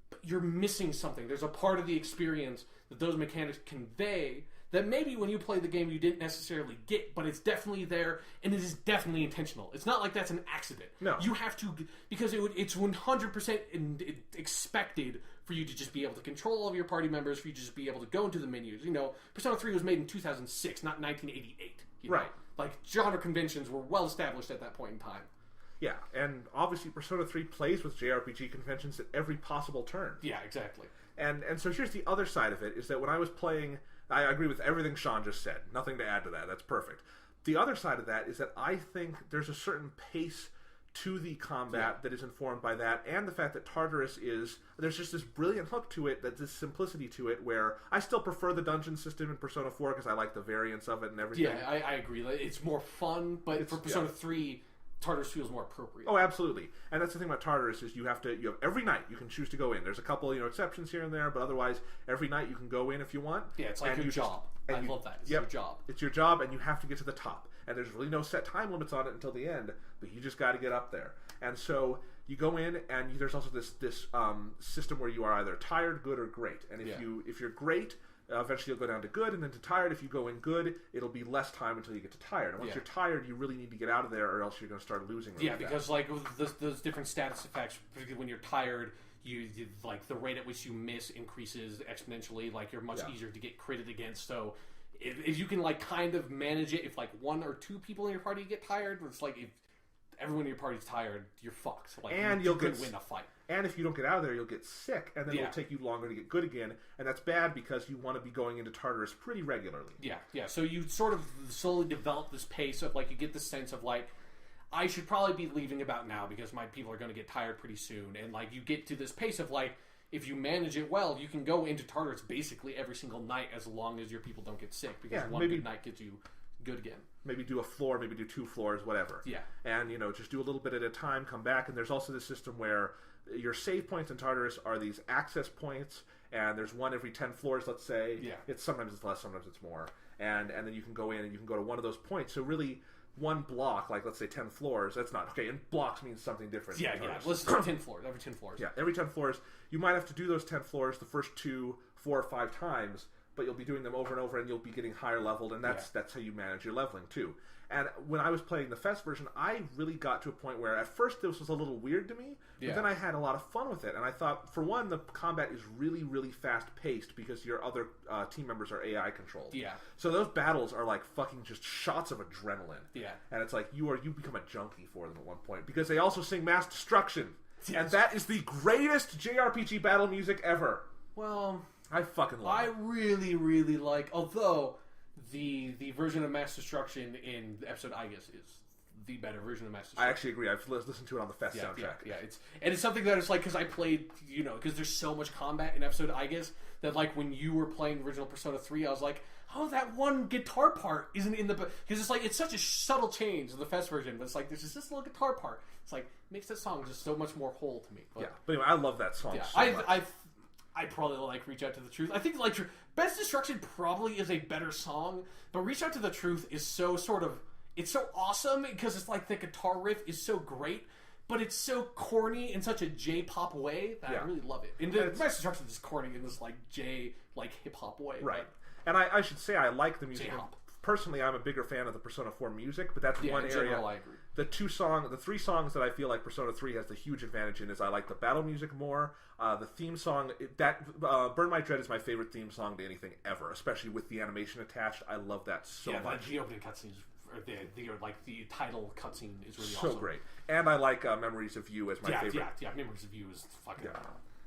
but you're missing something. There's a part of the experience that those mechanics convey that maybe when you play the game you didn't necessarily get, but it's definitely there, and it is definitely intentional. It's not like that's an accident. No. You have to, because it's 100% expected for you to just be able to control all of your party members, for you to just be able to go into the menus. Persona 3 was made in 2006, not 1988. Right. Genre conventions were well established at that point in time. Yeah, and obviously Persona 3 plays with JRPG conventions at every possible turn. Yeah, exactly. And so here's the other side of it, is that when I was playing, I agree with everything Sean just said. Nothing to add to that. That's perfect. The other side of that is that I think there's a certain pace to the combat that is informed by that, and the fact that Tartarus there's just this brilliant hook to it, this simplicity to it, where I still prefer the dungeon system in Persona 4 because I like the variance of it and everything. Yeah, I agree. It's more fun, but for Persona 3... Tartarus feels more appropriate. Oh, absolutely. And that's the thing about Tartarus is you have every night you can choose to go in. There's a couple, exceptions here and there, but otherwise every night you can go in if you want. Yeah, it's your job. I love that. It's your job. It's your job, and you have to get to the top. And there's really no set time limits on it until the end, but you just got to get up there. And so you go in, and there's also this system where you are either tired, good, or great. And if you're great, eventually you'll go down to good, and then to tired. If you go in good, it'll be less time until you get to tired. And once you're tired, you really need to get out of there, or else you're going to start losing. Really because those different status effects, particularly when you're tired, you the rate at which you miss increases exponentially. You're much easier to get critted against. So if you can kind of manage it, if one or two people in your party get tired, it's if everyone in your party's tired, you're fucked. And you'll win a fight. And if you don't get out of there, you'll get sick, and then it'll take you longer to get good again, and that's bad because you want to be going into Tartarus pretty regularly. Yeah. So you sort of slowly develop this pace of you get this sense of I should probably be leaving about now because my people are going to get tired pretty soon, and you get to this pace of if you manage it well, you can go into Tartarus basically every single night as long as your people don't get sick, because good night gets you good again. Maybe do a floor, maybe do 2 floors, whatever. Yeah. And, just do a little bit at a time, come back, and there's also this system where your save points in Tartarus are these access points, and there's one every 10 floors, let's say. Yeah. Sometimes it's less, sometimes it's more. And then you can go in and you can go to one of those points. So really, one block, let's say 10 floors, that's not... Okay, and blocks means something different. Yeah. Let's do 10 floors, every 10 floors. Yeah, every 10 floors. You might have to do those 10 floors the first 2, 4, or 5 times, but you'll be doing them over and over, and you'll be getting higher leveled, and that's how you manage your leveling too. And when I was playing the Fest version, I really got to a point where at first this was a little weird to me, but then I had a lot of fun with it. And I thought, for one, the combat is really, really fast-paced because your other team members are AI controlled. Yeah. So those battles are like fucking just shots of adrenaline. Yeah. And it's like you become a junkie for them at one point because they also sing Mass Destruction. And that is the greatest JRPG battle music ever. Well, I fucking love it. I really, really like, although the version of Mass Destruction in the episode I guess is the better version of Mass Destruction. I actually agree. I've listened to it on the Fest soundtrack. Yeah, it's something that it's like, because I played, because there's so much combat in episode I guess that like when you were playing the original Persona 3, I was like, oh, that one guitar part isn't in the, because it's like, it's such a subtle change in the Fest version, but it's like there's just this little guitar part. It's like makes that song just so much more whole to me. But anyway, I love that song so much. I probably like Reach Out to the Truth. I think like Best Destruction probably is a better song, but Reach Out to the Truth is so it's so awesome because it's like the guitar riff is so great, but it's so corny in such a J-pop way that I really love it. And Best Destruction is corny in this like hip hop way, right? And I should say I like the music. Personally, I'm a bigger fan of the Persona 4 music, but that's one area. General, I agree. The 3 songs that I feel like Persona 3 has the huge advantage in is I like the battle music more. The theme song, Burn My Dread is my favorite theme song to anything ever, especially with the animation attached. I love that so much. The opening cutscenes, the title cutscene is really so awesome. Great. And I like Memories of You as my favorite. Yeah, Memories of You is fucking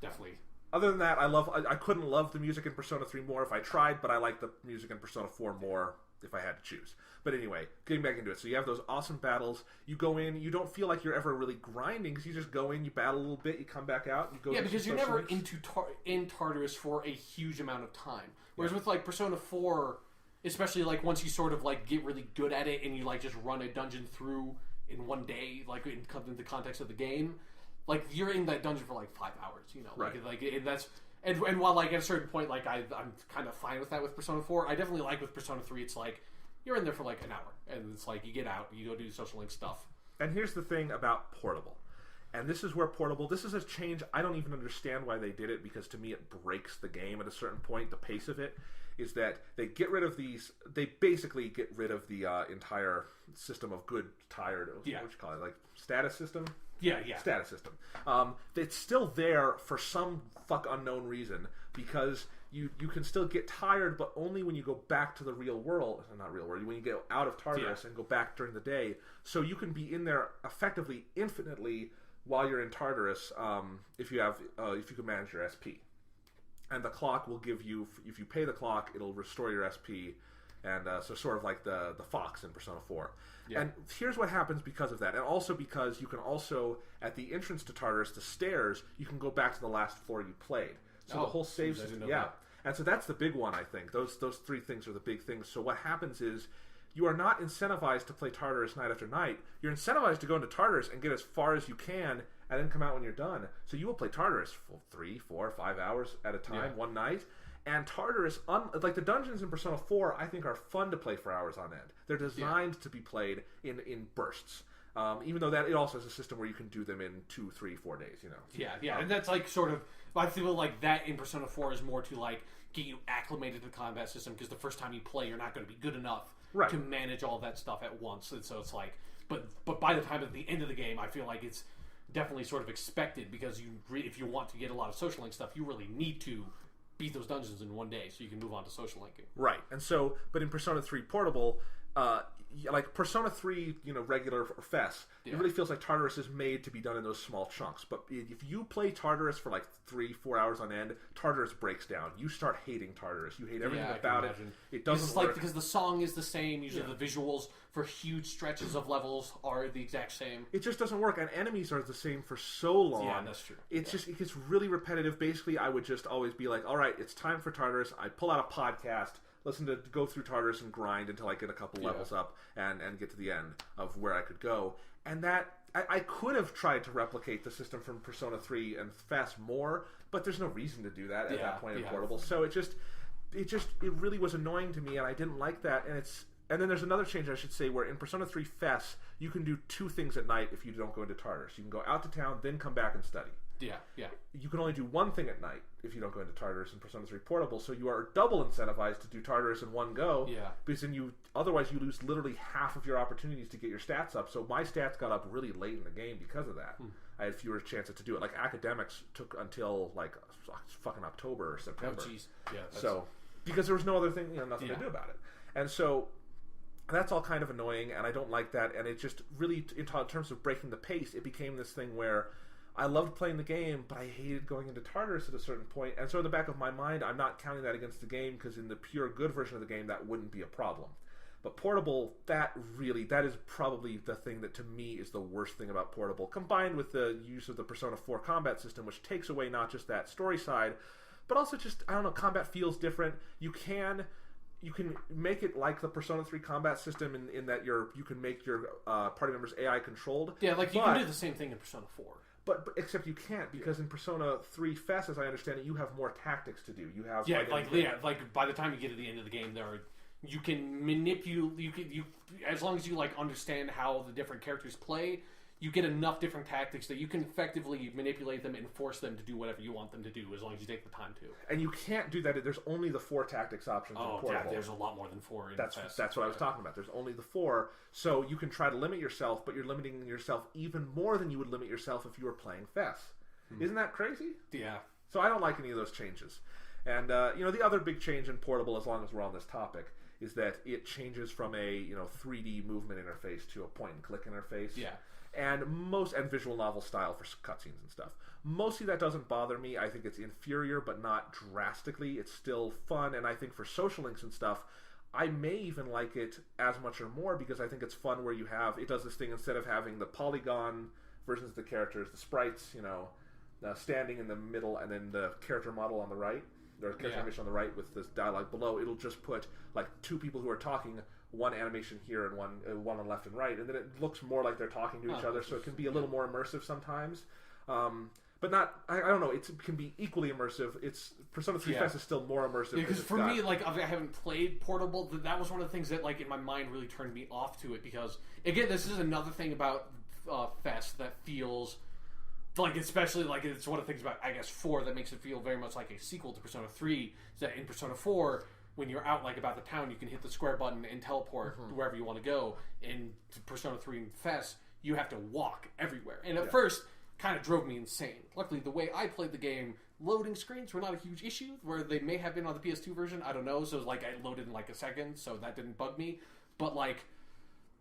definitely. Other than that, I couldn't love the music in Persona 3 more if I tried, but I like the music in Persona 4 more if I had to choose. But anyway, getting back into it. So you have those awesome battles. You go in, you don't feel like you're ever really grinding because you just go in, you battle a little bit, you come back out, you go. Yeah, because you're never in Tartarus for a huge amount of time. Whereas with like Persona 4, especially like once you sort of like get really good at it and you like just run a dungeon through in one day, like in the context of the game, like you're in that dungeon for like 5 hours, right? Like and that's. And while like at a certain point, like I'm kind of fine with that with Persona 4, I definitely like with Persona 3. It's like you're in there for like an hour, and it's like you get out, you go do social link stuff. And here's the thing about Portable, and this is where Portable. This is a change I don't even understand why they did it, because to me it breaks the game at a certain point. The pace of it is that they get rid of these. They basically get rid of the entire system of good, tired. What would you call it? Like status system. Yeah. Status system. It's still there for some unknown reason, because you can still get tired, but only when you go back to the real world. Not real world. When you get out of Tartarus and go back during the day. So you can be in there effectively infinitely while you're in Tartarus if you can manage your SP. And the clock will give you, if you pay the clock, it'll restore your SP. And so sort of like the fox in Persona 4. Yeah. And here's what happens because of that. And also because you can also, at the entrance to Tartarus, the stairs, you can go back to the last floor you played. So the whole save system, And so that's the big one, I think. Those 3 things are the big things. So what happens is you are not incentivized to play Tartarus night after night. You're incentivized to go into Tartarus and get as far as you can and then come out when you're done. So you will play Tartarus for 3, 4, 5 hours at a time, one night. And Tartarus, like the dungeons in Persona 4, I think are fun to play for hours on end. They're designed to be played in bursts. Even though that it also has a system where you can do them in 2, 3, 4 days, and that's like sort of, I feel like that in Persona 4 is more to like get you acclimated to the combat system, because the first time you play, you're not going to be good enough to manage all that stuff at once. And so it's like, but by the time at the end of the game, I feel like it's definitely sort of expected, because if you want to get a lot of social link stuff, you really need to beat those dungeons in one day so you can move on to social linking. Right. And so, but in Persona 3 Portable, like Persona 3, regular or FES, it really feels like Tartarus is made to be done in those small chunks. But if you play Tartarus for like 3, 4 hours on end, Tartarus breaks down. You start hating Tartarus. You hate everything about it. It doesn't work. Because the song is the same. Usually the visuals for huge stretches of levels are the exact same. It just doesn't work. And enemies are the same for so long. Yeah, that's true. It gets really repetitive. Basically, I would just always be like, all right, it's time for Tartarus. I pull out a podcast, go through Tartarus and grind until I get a couple levels up and get to the end of where I could go. And that I could have tried to replicate the system from Persona 3 and FES more, but there's no reason to do that at that point in Portable. So it really was annoying to me, and I didn't like that. And then there's another change I should say, where in Persona 3 FES you can do 2 things at night if you don't go into Tartarus. You can go out to town, then come back and study. Yeah, yeah. You can only do one thing at night if you don't go into Tartarus in Persona 3 Portable, so you are double incentivized to do Tartarus in one go. Yeah. Because then otherwise you lose literally half of your opportunities to get your stats up. So my stats got up really late in the game because of that. I had fewer chances to do it. Like academics took until like fucking October or September. Oh, jeez. Yeah. So because there was no other thing, nothing to do about it, and so. That's all kind of annoying, and I don't like that, and it just really, in terms of breaking the pace, it became this thing where I loved playing the game, but I hated going into Tartarus at a certain point, and so in the back of my mind, I'm not counting that against the game, because in the pure good version of the game, that wouldn't be a problem. But Portable, that is probably the thing that to me is the worst thing about Portable, combined with the use of the Persona 4 combat system, which takes away not just that story side, but also just, I don't know, combat feels different. You can make it like the Persona 3 combat system in that you can make your party members AI controlled. Yeah, like you can do the same thing in Persona 4. But except you can't, because in Persona 3 FES, as I understand it, you have more tactics to do. You have like by the time you get to the end of the game, you can manipulate. You as long as you like understand how the different characters play, you get enough different tactics that you can effectively manipulate them and force them to do whatever you want them to do, as long as you take the time to. And you can't do that. There's only the 4 tactics options in Portable. Yeah, there's a lot more than 4 in FES. That's what I was talking about. There's only the 4, so you can try to limit yourself, but you're limiting yourself even more than you would limit yourself if you were playing FES. Isn't that crazy? Yeah. So I don't like any of those changes. And the other big change in Portable, as long as we're on this topic, is that it changes from a 3D movement interface to a point-and-click interface. Yeah. And visual novel style for cutscenes and stuff. Mostly that doesn't bother me. I think it's inferior, but not drastically. It's still fun, and I think for social links and stuff, I may even like it as much or more, because I think it's fun where it does this thing, instead of having the polygon versions of the characters, the sprites, standing in the middle, and then the character model on the right, or character animation on the right with this dialogue below. It'll just put like 2 people who are talking, one animation here and one on left and right, and then it looks more like they're talking to each other, so it can be a little more immersive sometimes. But not, I don't know, it can be equally immersive. It's Persona 3 FES is still more immersive. Because for me, like, I haven't played Portable. That was one of the things that, like, in my mind really turned me off to it, because, again, this is another thing about FES that feels like, especially, like, it's one of the things about, I guess, 4 that makes it feel very much like a sequel to Persona 3, is that in Persona 4, when you're out, like, about the town, you can hit the square button and teleport wherever you want to go. In Persona 3 and FES, you have to walk everywhere. And at first, kind of drove me insane. Luckily, the way I played the game, loading screens were not a huge issue, where they may have been on the PS2 version. I don't know. So, like, I loaded in, like, a second, so that didn't bug me. But, like,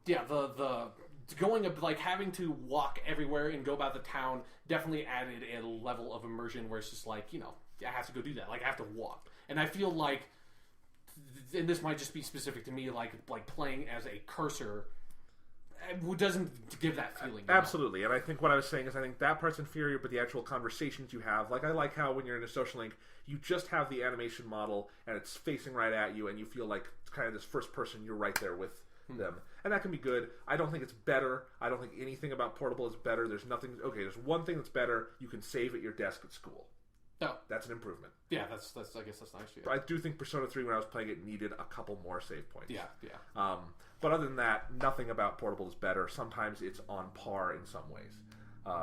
yeah, the going, like, having to walk everywhere and go about the town definitely added a level of immersion where it's just like, I have to go do that. Like, I have to walk. And I feel like, and this might just be specific to me, like playing as a cursor doesn't give that feeling. Absolutely. And I think what I was saying is, I think that part's inferior, but the actual conversations you have, like, I like how when you're in a social link, you just have the animation model and it's facing right at you, and you feel like kind of this first person, you're right there with them. And that can be good. I don't think it's better. I don't think anything about Portable is better. There's one thing that's better. You can save at your desk at school. No, that's an improvement. Yeah, that's I guess that's nice. Yeah. I do think Persona 3, when I was playing it, needed a couple more save points. Yeah. But other than that, nothing about Portable is better. Sometimes it's on par in some ways.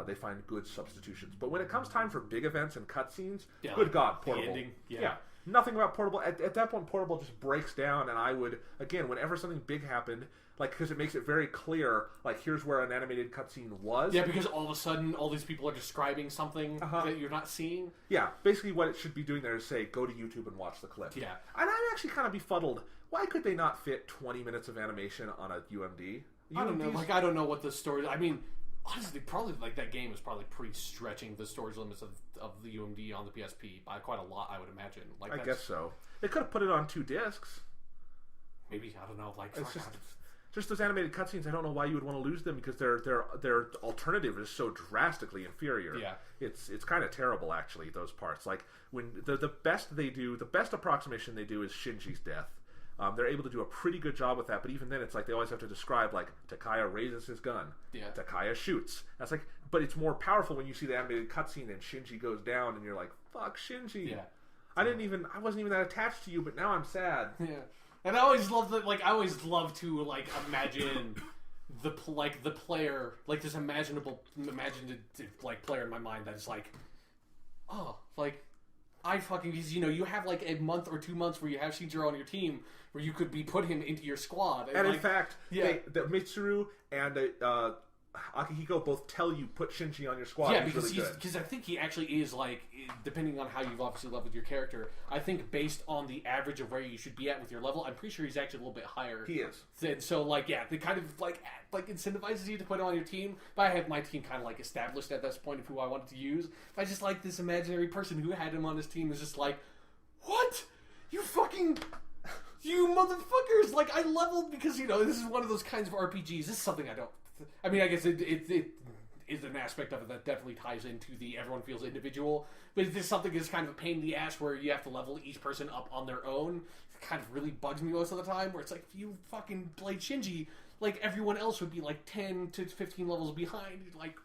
They find good substitutions. But when it comes time for big events and cutscenes, good God, Portable. The ending, yeah. Nothing about Portable. At that point, Portable just breaks down, and I would, again, whenever something big happened, like, because it makes it very clear, like, here's where an animated cutscene was. Yeah, because all of a sudden, all these people are describing something that you're not seeing. Yeah, basically what it should be doing there is say, go to YouTube and watch the clip. Yeah. And I'd actually kind of befuddled. Why could they not fit 20 minutes of animation on a UMD? I don't know. Like, I don't know what the story... I mean, honestly, probably, like, that game is probably pre-stretching the storage limits of the UMD on the PSP by quite a lot, I would imagine. Like, I guess so. They could have put it on 2 discs. Maybe, I don't know. Like, it's just those animated cutscenes, I don't know why you would want to lose them, because their alternative is so drastically inferior. Yeah. It's kind of terrible, actually, those parts. Like, when the best approximation they do is Shinji's death. They're able to do a pretty good job with that, but even then, it's like they always have to describe, like, Takaya raises his gun. Yeah. Takaya shoots. That's like, but it's more powerful when you see the animated cutscene and Shinji goes down, and you're like, fuck Shinji. Yeah. I wasn't even that attached to you, but now I'm sad. Yeah. And I always love to, like, imagine the player, like this imaginative like player in my mind that is like, oh, like I fucking, because you have like a month or 2 months where you have Shinjiro on your team where you could put him into your squad, and like, in fact, the Mitsuru and Akihiko both tell you put Shinji on your squad. Yeah, because I think he actually is, like, depending on how you've obviously leveled your character, I think based on the average of where you should be at with your level, I'm pretty sure he's actually a little bit higher. He is. And so, like, yeah, it kind of, like incentivizes you to put him on your team, but I have my team kind of, like, established at this point of who I wanted to use. I just like this imaginary person who had him on his team is just like, what? You fucking... You motherfuckers! Like, I leveled because, this is one of those kinds of RPGs. This is something I don't... I mean, I guess it is an aspect of it that definitely ties into the everyone feels individual. But this is something that's kind of a pain in the ass where you have to level each person up on their own. It kind of really bugs me most of the time, where it's like, if you fucking played Shinji, like, everyone else would be like 10 to 15 levels behind. Like,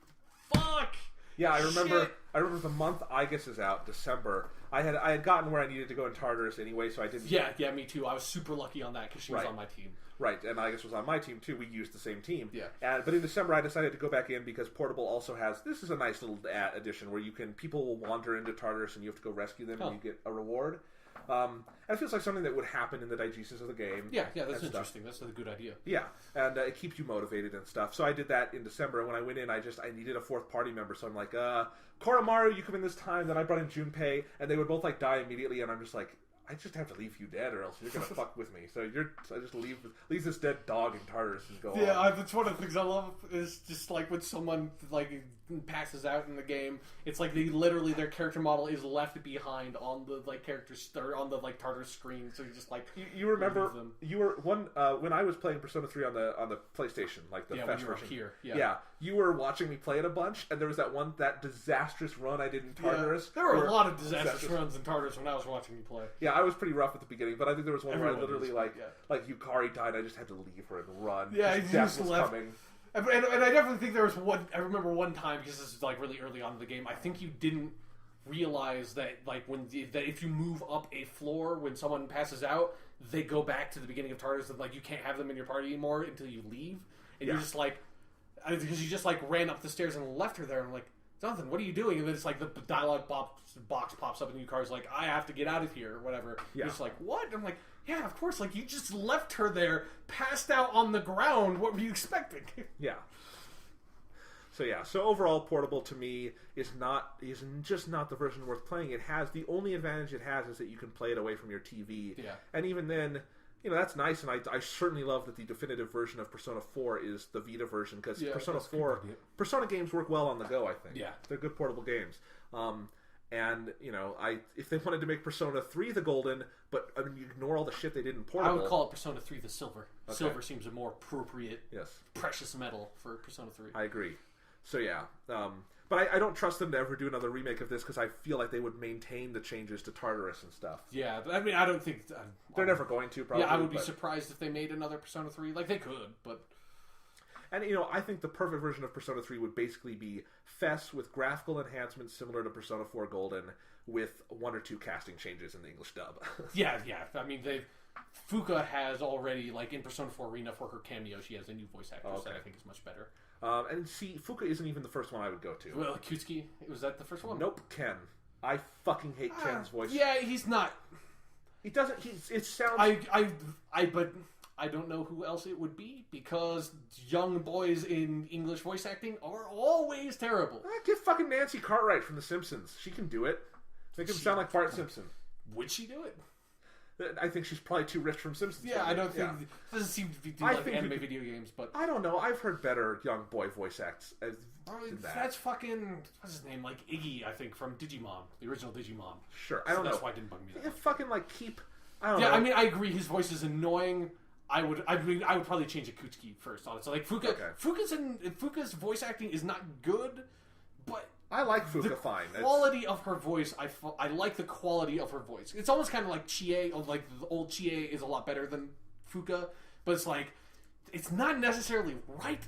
fuck! Yeah, I remember the month Aegis is out, December, I had gotten where I needed to go in Tartarus anyway, so I didn't... Yeah, me too. I was super lucky on that because she was on my team. Right, and Aegis was on my team too. We used the same team. Yeah. But in December, I decided to go back in because Portable also has... This is a nice little addition where people will wander into Tartarus and you have to go rescue them and you get a reward. And it feels like something that would happen in the diegesis of the game. Yeah, that's interesting. That's a good idea. Yeah, and it keeps you motivated and stuff. So I did that in December, and when I went in, I needed a fourth party member. So I'm like, Koromaru, you come in this time. Then I brought in Junpei, and they would both like die immediately. And I'm just like, I just have to leave you dead, or else you're gonna fuck with me. So I just leave this dead dog in Tartarus and go. Yeah, that's one of the things I love is just like when someone like passes out in the game, it's like their character model is left behind on the like on the like Tartarus screen. So you just like you remember you were when I was playing Persona 3 on the PlayStation, like the Fest version. Here. Yeah, you were watching me play it a bunch, and there was that disastrous run I did in Tartarus. Yeah. There were a lot of disastrous runs in Tartarus when I was watching you play. Yeah, I was pretty rough at the beginning, but I think there was one where I literally like Yukari died, I just had to leave her and run. Yeah, you just left. Coming. And I definitely think there was one. I remember one time, because this is like really early on in the game. I think you didn't realize that like that if you move up a floor when someone passes out, they go back to the beginning of Tartarus, and like you can't have them in your party anymore until you leave. And you're just like, because you just like ran up the stairs and left her there. And I'm like, Jonathan, what are you doing? And then it's like the dialogue box pops up, and Yukari's like, I have to get out of here, or whatever. Yeah. You're just like, what? And I'm like, yeah, of course. Like, you just left her there, passed out on the ground. What were you expecting? Yeah. So overall, Portable to me is just not the version worth playing. It has the only advantage it has is that you can play it away from your TV. Yeah. And even then, that's nice, and I certainly love that the definitive version of Persona 4 is the Vita version, because Persona games work well on the go, I think. Yeah. They're good portable games. And, if they wanted to make Persona 3 the golden, but I mean, you ignore all the shit they did in portable. I would call it Persona 3 the silver. Okay. Silver seems a more appropriate, yes, precious metal for Persona 3. I agree. So yeah, but I don't trust them to ever do another remake of this, because I feel like they would maintain the changes to Tartarus and stuff. Yeah, but I mean, I don't think... They're never going to, probably. Yeah, I would be surprised if they made another Persona 3. Like, they could, but... And, I think the perfect version of Persona 3 would basically be FES with graphical enhancements similar to Persona 4 Golden, with 1 or 2 casting changes in the English dub. Yeah. I mean, Fuka has already, like, in Persona 4 Arena for her cameo, she has a new voice actress that I think is much better. And see, Fuka isn't even the first one I would go to. Well, Kutsuki, was that the first one? Nope, Ken. I fucking hate Ken's voice. Yeah, he's not... He doesn't... It sounds... But I don't know who else it would be, because young boys in English voice acting are always terrible. Get fucking Nancy Cartwright from The Simpsons. She can do it. Make him sound like Bart Simpson. Would she do it? I think she's probably too rich from Simpsons. Yeah, I don't think... It doesn't seem to be doing like anime video games, but... I don't know. I've heard better young boy voice acts than that. That's fucking... What's his name? Like Iggy, I think, from Digimon. The original Digimon. Sure, I don't know. That's why it didn't bug me that much. Fucking, keep... I don't know. Yeah, I mean, I agree. His voice is annoying. I would probably change to Kutsuki first, honestly. Like, Fuka's voice acting is not good, but... I like Fuka fine. The quality of her voice, I like the quality of her voice. It's almost kind of like Chie, like the old Chie is a lot better than Fuka, but it's like, it's not necessarily right,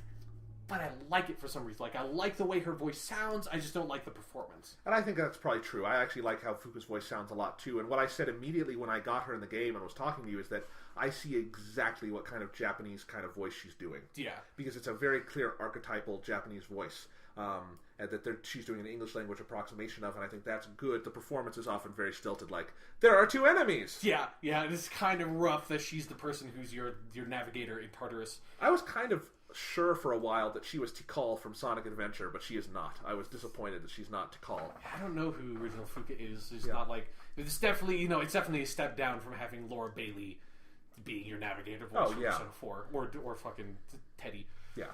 but I like it for some reason. Like, I like the way her voice sounds, I just don't like the performance. And I think that's probably true. I actually like how Fuka's voice sounds a lot, too. And what I said immediately when I got her in the game and was talking to you is that I see exactly what kind of Japanese kind of voice she's doing. Yeah. Because it's a very clear archetypal Japanese voice. And that she's doing an English language approximation of, and I think that's good. The performance is often very stilted, like, there are two enemies! Yeah, it's kind of rough that she's the person who's your navigator in Tartarus. I was kind of sure for a while that she was Tikal from Sonic Adventure, but she is not. I was disappointed that she's not Tikal. I don't know who original Fuka is. It's not like... It's definitely, it's definitely a step down from having Laura Bailey being your navigator voice from Persona 4. Or fucking Teddy. Yeah.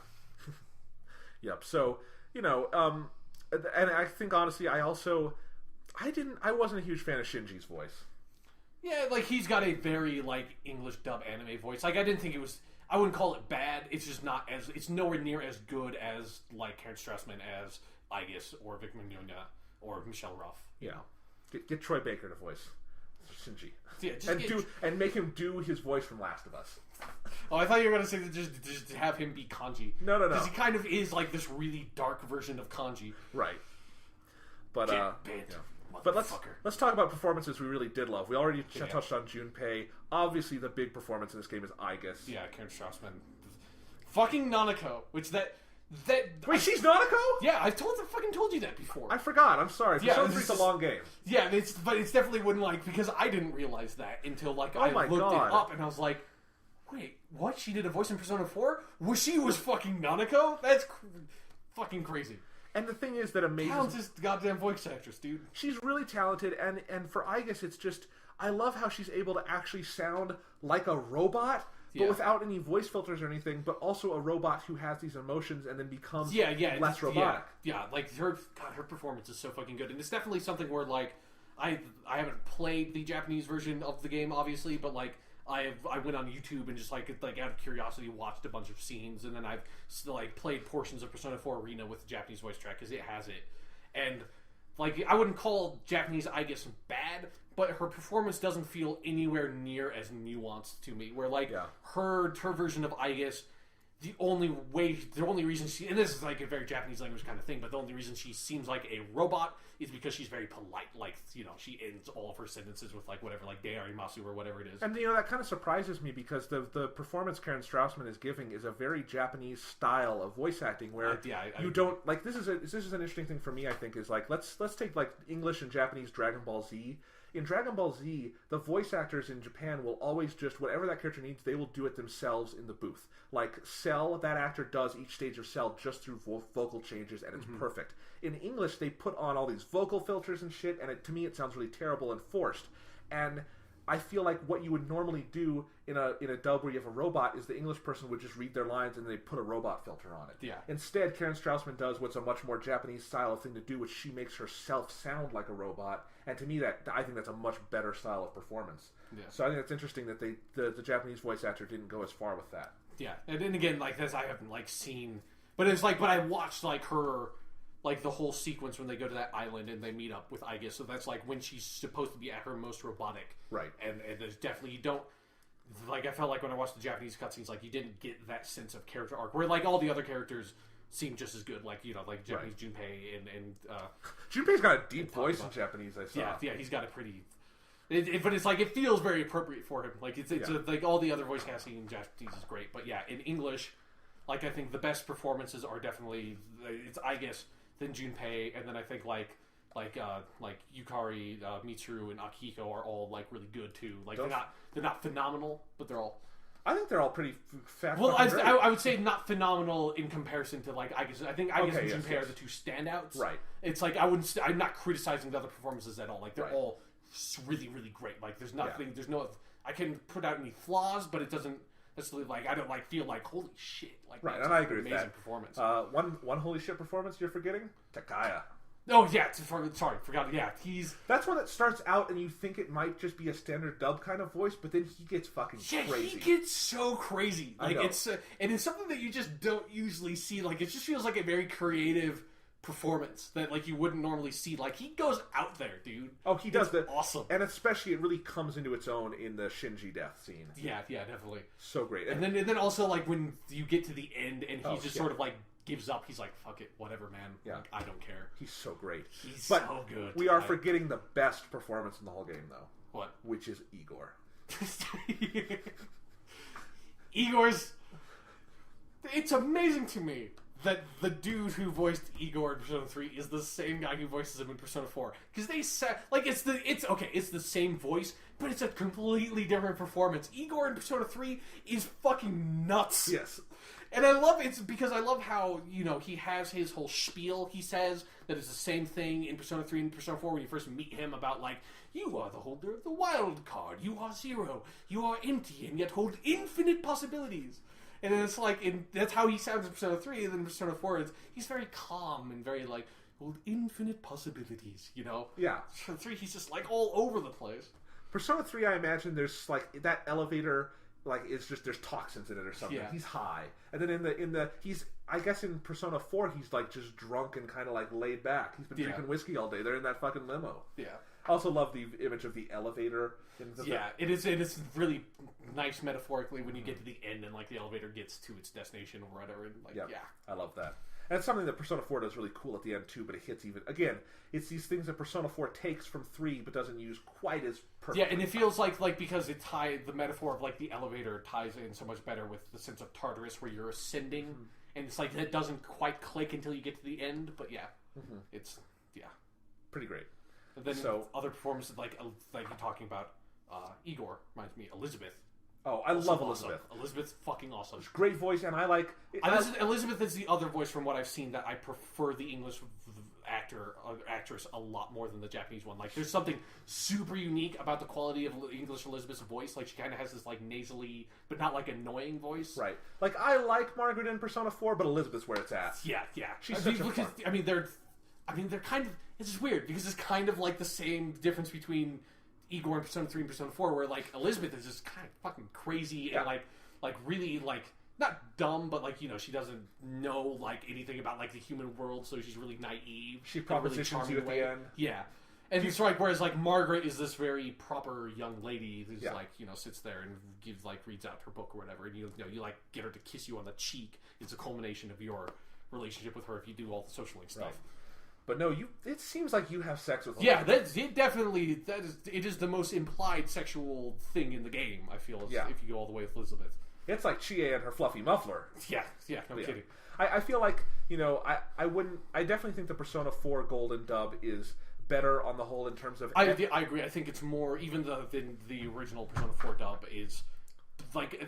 Yep, so... and I think honestly, I wasn't a huge fan of Shinji's voice. Yeah, like he's got a very like English dub anime voice. Like I didn't think it was. I wouldn't call it bad. It's just not as. It's nowhere near as good as like Karen Strassman as Aigis or Vic Mignogna or Michelle Ruff. You know, get Troy Baker to voice Shinji. Yeah, and make him do his voice from Last of Us. Oh, I thought you were going to say that just have him be Kanji. No. Because he kind of is like this really dark version of Kanji. Right. But But let's talk about performances we really did love. We already touched on Junpei. Obviously, the big performance in this game is Aigis. Yeah, Karen Strassman. Fucking Nanako, which Wait, she's Nanako? Yeah, I fucking told you that before. I forgot. I'm sorry. For some reason, it's a long game. Yeah, but it's definitely wouldn't like because I didn't realize that until like I looked it up and I was like, wait, what? She did a voice in Persona 4? She was fucking Nanako? That's fucking crazy. And the thing is that amazing... Talented goddamn voice actress, dude. She's really talented, and for Aigis, it's just... I love how she's able to actually sound like a robot, but without any voice filters or anything, but also a robot who has these emotions and then becomes less robotic. Yeah, like her performance is so fucking good. And it's definitely something where, like, I haven't played the Japanese version of the game, obviously, but, like, I went on YouTube and just like out of curiosity watched a bunch of scenes, and then I've like played portions of Persona 4 Arena with the Japanese voice track because it has it, and like I wouldn't call Japanese Aigis bad, but her performance doesn't feel anywhere near as nuanced to me. Where like her version of Aigis, the only reason she, and this is like a very Japanese language kind of thing, but the only reason she seems like a robot is because she's very polite. Like, she ends all of her sentences with like whatever, like Dearimasu or whatever it is. And that kind of surprises me because the performance Karen Strassman is giving is a very Japanese style of voice acting where you don't like. This is an interesting thing for me. I think is like let's take like English and Japanese Dragon Ball Z. In Dragon Ball Z, the voice actors in Japan will always just, whatever that character needs, they will do it themselves in the booth. Like, Cell, that actor does each stage of Cell just through vocal changes, and it's perfect. In English, they put on all these vocal filters and shit, and to me it sounds really terrible and forced. And I feel like what you would normally do in a dub where you have a robot is the English person would just read their lines and they put a robot filter on it. Yeah. Instead, Karen Strassman does what's a much more Japanese style of thing to do, which she makes herself sound like a robot. And to me, I think that's a much better style of performance. Yeah. So I think it's interesting that the Japanese voice actor didn't go as far with that. Yeah, and then again, like this, I haven't like seen, but it's like, but I watched like her. Like the whole sequence when they go to that island and they meet up with Aigis, so that's like when she's supposed to be at her most robotic, right? And there's definitely you don't like. I felt like when I watched the Japanese cutscenes, like you didn't get that sense of character arc where like all the other characters seem just as good, like like Japanese Junpei and Junpei's got a deep voice in Japanese. I saw. Yeah, he's got a pretty. But it's like it feels very appropriate for him. Like it's like all the other voice casting in Japanese is great, but yeah, in English, like I think the best performances are definitely it's Aigis. Then Junpei, and then I think like Yukari, Mitsuru, and Akihiko are all like really good too. Like they're not phenomenal, but they're all. I think they're all pretty fast. Well, I would say not phenomenal in comparison to like Aigis. I think Aigis and Junpei are the two standouts. Right. It's like I'm not criticizing the other performances at all. Like they're all really really great. Like there's nothing. There's no. I can put out any flaws, but it doesn't. Like I don't feel like holy shit. Like right, and I agree with that. Amazing performance. One holy shit performance you're forgetting? Takaya. Oh yeah, forgot. Yeah, that's one that starts out and you think it might just be a standard dub kind of voice, but then he gets fucking crazy. He gets so crazy. Like it's and it's something that you just don't usually see. Like it just feels like a very creative performance that like you wouldn't normally see. Like he goes out there, dude. Oh, he does that. Awesome. And especially it really comes into its own in the Shinji death scene. Yeah, definitely. So great. And then also like when you get to the end and he's sort of like gives up. He's like, fuck it, whatever, man. Yeah. Like, I don't care. He's so great. He's but so good. We are forgetting the best performance in the whole game, though. What? Which is Igor. Igor's... It's amazing to me that the dude who voiced Igor in Persona 3 is the same guy who voices him in Persona 4. Because they said... Like, it's the same voice, but it's a completely different performance. Igor in Persona 3 is fucking nuts. Yes. And I love it because I love how, you know, he has his whole spiel he says that is the same thing in Persona 3 and Persona 4 when you first meet him about, like, you are the holder of the wild card, you are zero, you are empty and yet hold infinite possibilities. And then it's like, that's how he sounds in Persona 3, and then in Persona 4, he's very calm and very, like, hold infinite possibilities, you know? Yeah. Persona 3, he's just, like, all over the place. Persona 3, I imagine there's, like, that elevator... Like, it's just, there's toxins in it or something. Yeah. He's high. And then he's, I guess in Persona 4, he's, like, just drunk and kind of, like, laid back. He's been drinking whiskey all day. They're in that fucking limo. Yeah. I also love the image of the elevator. It is really nice metaphorically when you get to the end and, like, the elevator gets to its destination or whatever. And, like, yeah. I love that. And it's something that Persona 4 does really cool at the end, too, but it hits even... Again, it's these things that Persona 4 takes from 3, but doesn't use quite as perfectly. Yeah, and it feels like because the metaphor of, like, the elevator ties in so much better with the sense of Tartarus, where you're ascending, and it's like, that doesn't quite click until you get to the end, but it's, pretty great. And then other performances, like you're talking about, Igor, reminds me, Elizabeth. Oh, I love Elizabeth. Awesome. Elizabeth's fucking awesome. Great voice, and I like... Elizabeth is the other voice from what I've seen that I prefer the English actress a lot more than the Japanese one. Like, there's something super unique about the quality of English Elizabeth's voice. Like, she kind of has this, like, nasally, but not, like, annoying voice. Right. Like, I like Margaret in Persona 4, but Elizabeth's where it's at. Yeah. She's such a fun. They're kind of... It's just weird, because it's kind of like the same difference between... Igor in Persona 3 and Persona 4, where, like, Elizabeth is just kind of fucking crazy and, like, really, like, not dumb, but, like, you know, she doesn't know, like, anything about, like, the human world, so she's really naive. She propositions really you at the end. Yeah. And it's like, whereas, like, Margaret is this very proper young lady who's, like, you know, sits there and reads out her book or whatever, and, you like, get her to kiss you on the cheek. It's a culmination of your relationship with her if you do all the social link stuff. Right. But no, it seems like you have sex with her. Yeah, it is the most implied sexual thing in the game, I feel, if you go all the way with Elizabeth. It's like Chie and her fluffy muffler. Yeah, no kidding. I feel like, you know, I definitely think the Persona 4 Golden Dub is better on the whole in terms of... I agree. I think it's more, even than the original Persona 4 dub is... Like,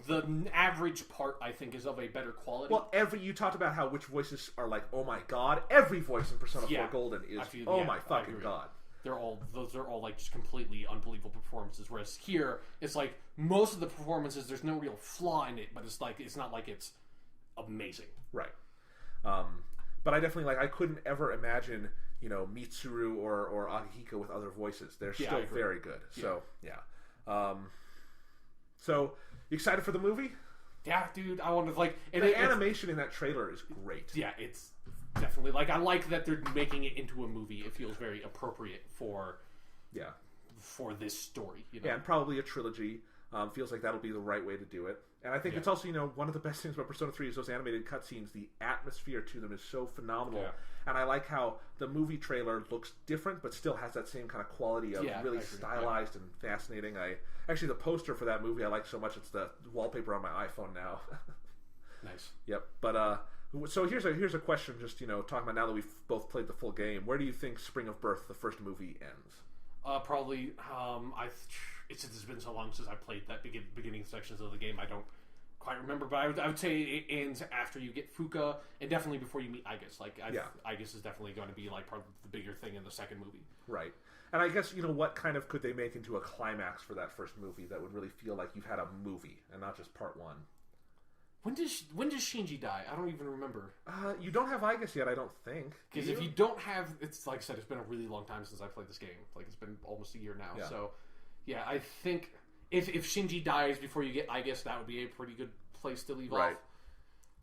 the average part, I think, is of a better quality. Well, you talked about how which voices are like, oh my god. Every voice in Persona 4 Golden is, my fucking god. Those are all, like, just completely unbelievable performances. Whereas here, it's like, most of the performances, there's no real flaw in it, but it's not like it's amazing. Right. But I definitely, like, I couldn't ever imagine, you know, Mitsuru or Akihiko with other voices. They're still very good. So, So, you excited for the movie? Yeah, dude. I want to, like... The animation in that trailer is great. Yeah, it's definitely... Like, I like that they're making it into a movie. It feels very appropriate for this story. You know? Yeah, and probably a trilogy. Feels like that'll be the right way to do it. And I think it's also, you know, one of the best things about Persona 3 is those animated cutscenes. The atmosphere to them is so phenomenal. Yeah. And I like how the movie trailer looks different, but still has that same kind of quality of really stylized and fascinating. Actually, the poster for that movie I like so much. It's the wallpaper on my iPhone now. Nice. Yep. But so here's a question. Just, you know, talking about now that we've both played the full game, where do you think Spring of Birth, the first movie, ends? Probably. It's been so long since I played that beginning sections of the game. I don't quite remember, but I would say it ends after you get Fuka, and definitely before you meet Aigis. Like, Aigis is definitely going to be, like, part of the bigger thing in the second movie. Right. And I guess, you know, what kind of could they make into a climax for that first movie that would really feel like you've had a movie and not just part one? When does Shinji die? I don't even remember. You don't have Aigis yet, I don't think. Because if you don't have... It's like I said, it's been a really long time since I played this game. Like, it's been almost a year now. Yeah. So, yeah, I think if Shinji dies before you get Aigis, that would be a pretty good place to leave off. I'm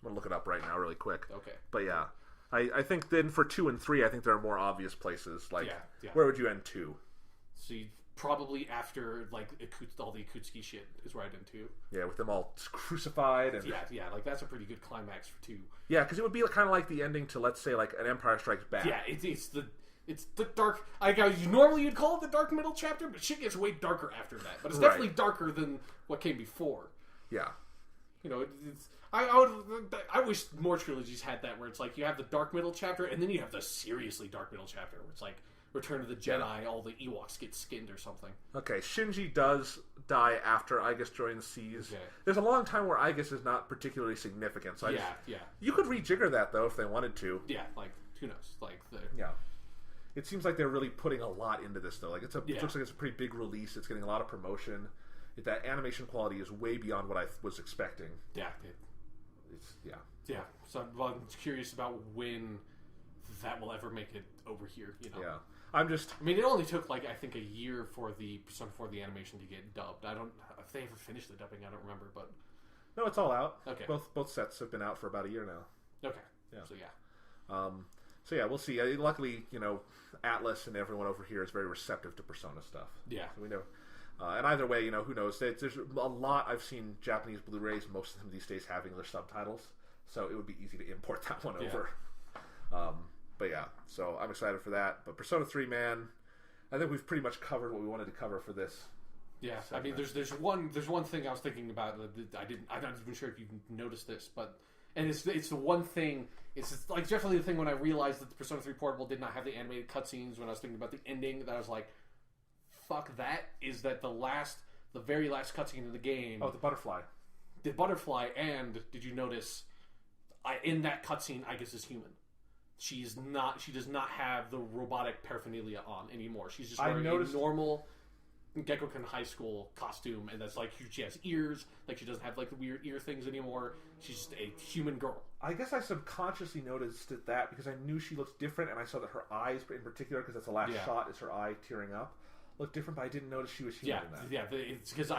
going to look it up right now really quick. Okay. But yeah, I think then for 2 and 3, I think there are more obvious places. Like, where would you end 2? See, probably after like all the Akutsuki shit is right into. Yeah, with them all crucified and yeah, like that's a pretty good climax for 2. Yeah, because it would be kind of like the ending to, let's say, like an Empire Strikes Back. Yeah, it's the dark. Normally you'd call it the dark middle chapter, but shit gets way darker after that. But it's definitely darker than what came before. Yeah. You know, I wish more trilogies had that, where it's like you have the dark middle chapter, and then you have the seriously dark middle chapter, where it's like Return of the Jedi, all the Ewoks get skinned or something. Okay, Shinji does die after Aigis joins Seas. Okay. There's a long time where Aigis is not particularly significant. So you could rejigger that, though, if they wanted to. Yeah, like, who knows? Like, yeah. It seems like they're really putting a lot into this, though. Like, it looks like it's a pretty big release. It's getting a lot of promotion. That animation quality is way beyond what I was expecting. Yeah. Yeah. So I'm curious about when that will ever make it over here, you know? Yeah. I mean, it only took, like, I think a year for the animation to get dubbed. I don't... If they ever finished the dubbing, I don't remember, but... No, it's all out. Okay. Both sets have been out for about a year now. Okay. Yeah. So, we'll see. Luckily, you know, Atlas and everyone over here is very receptive to Persona stuff. Yeah. So we know... and either way, you know, who knows? There's a lot I've seen Japanese Blu-rays, most of them these days have English subtitles, so it would be easy to import that one over. But yeah, so I'm excited for that. But Persona 3, man, I think we've pretty much covered what we wanted to cover for this. Yeah, segment. I mean, there's one thing I was thinking about that I'm not even sure if you noticed this, but it's the one thing. It's like definitely the thing when I realized that the Persona 3 Portable did not have the animated cutscenes. When I was thinking about the ending, that I was like, fuck that, is that the very last cutscene in the game. Oh, the butterfly. The butterfly, and did you notice, in that cutscene, Aigis is human. She does not have the robotic paraphernalia on anymore. She's just wearing a normal Gekkoukan high school costume, and that's like, she has ears, like she doesn't have like the weird ear things anymore. She's just a human girl. I guess I subconsciously noticed that because I knew she looked different, and I saw that her eyes in particular, because that's the last shot, is her eye tearing up. Looked different, but I didn't notice she was human in that. Yeah, it's because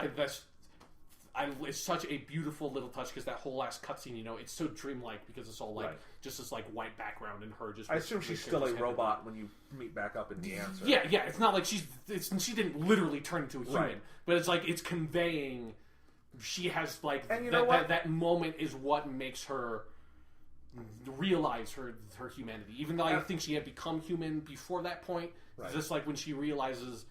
it's such a beautiful little touch, because that whole last cutscene, you know, it's so dreamlike because it's all like just this like white background and her just. I assume she's still a robot when you meet back up in the answer. Yeah, it's not like she didn't literally turn into a human, but it's like it's conveying she has like that moment is what makes her realize her humanity. Even though I think she had become human before that point, just like when she realizes,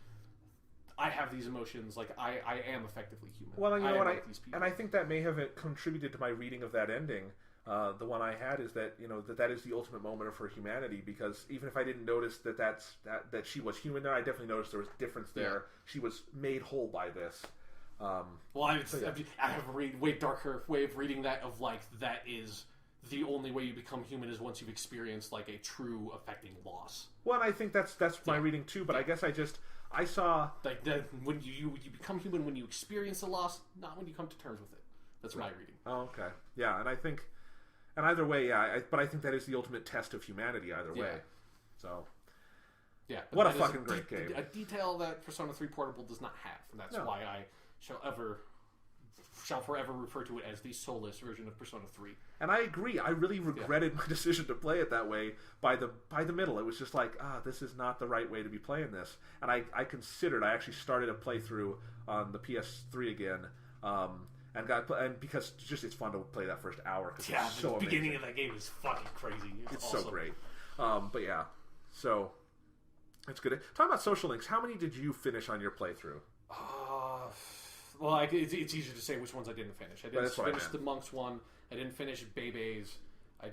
I have these emotions, like I am effectively human. Well, you know what, and I think that may have contributed to my reading of that ending. The one I had is that, you know, that is the ultimate moment of her humanity, because even if I didn't notice that she was human there, I definitely noticed there was difference there. Yeah. She was made whole by this. I have a way darker way of reading that, of like, that is the only way you become human is once you've experienced like a true affecting loss. Well, and I think that's my reading too, but I guess I saw like that when you become human when you experience the loss, not when you come to terms with it. That's my reading. Oh, okay. Yeah, and I think, and either way, but I think that is the ultimate test of humanity either way. So, yeah. What a fucking great game. A detail that Persona 3 Portable does not have, and that's why I shall forever refer to it as the soulless version of Persona 3. And I agree. I really regretted my decision to play it that way by the middle. It was just like, this is not the right way to be playing this. And I actually started a playthrough on the PS3 again, and because it's fun to play that first hour. Yeah, it's so the beginning amazing. of that game is fucking crazy. It's awesome. So great. But yeah, so it's good. Talking about social links, how many did you finish on your playthrough? Well, it's easier to say which ones I didn't finish. I didn't finish the Monks one. I didn't finish Bebe's. I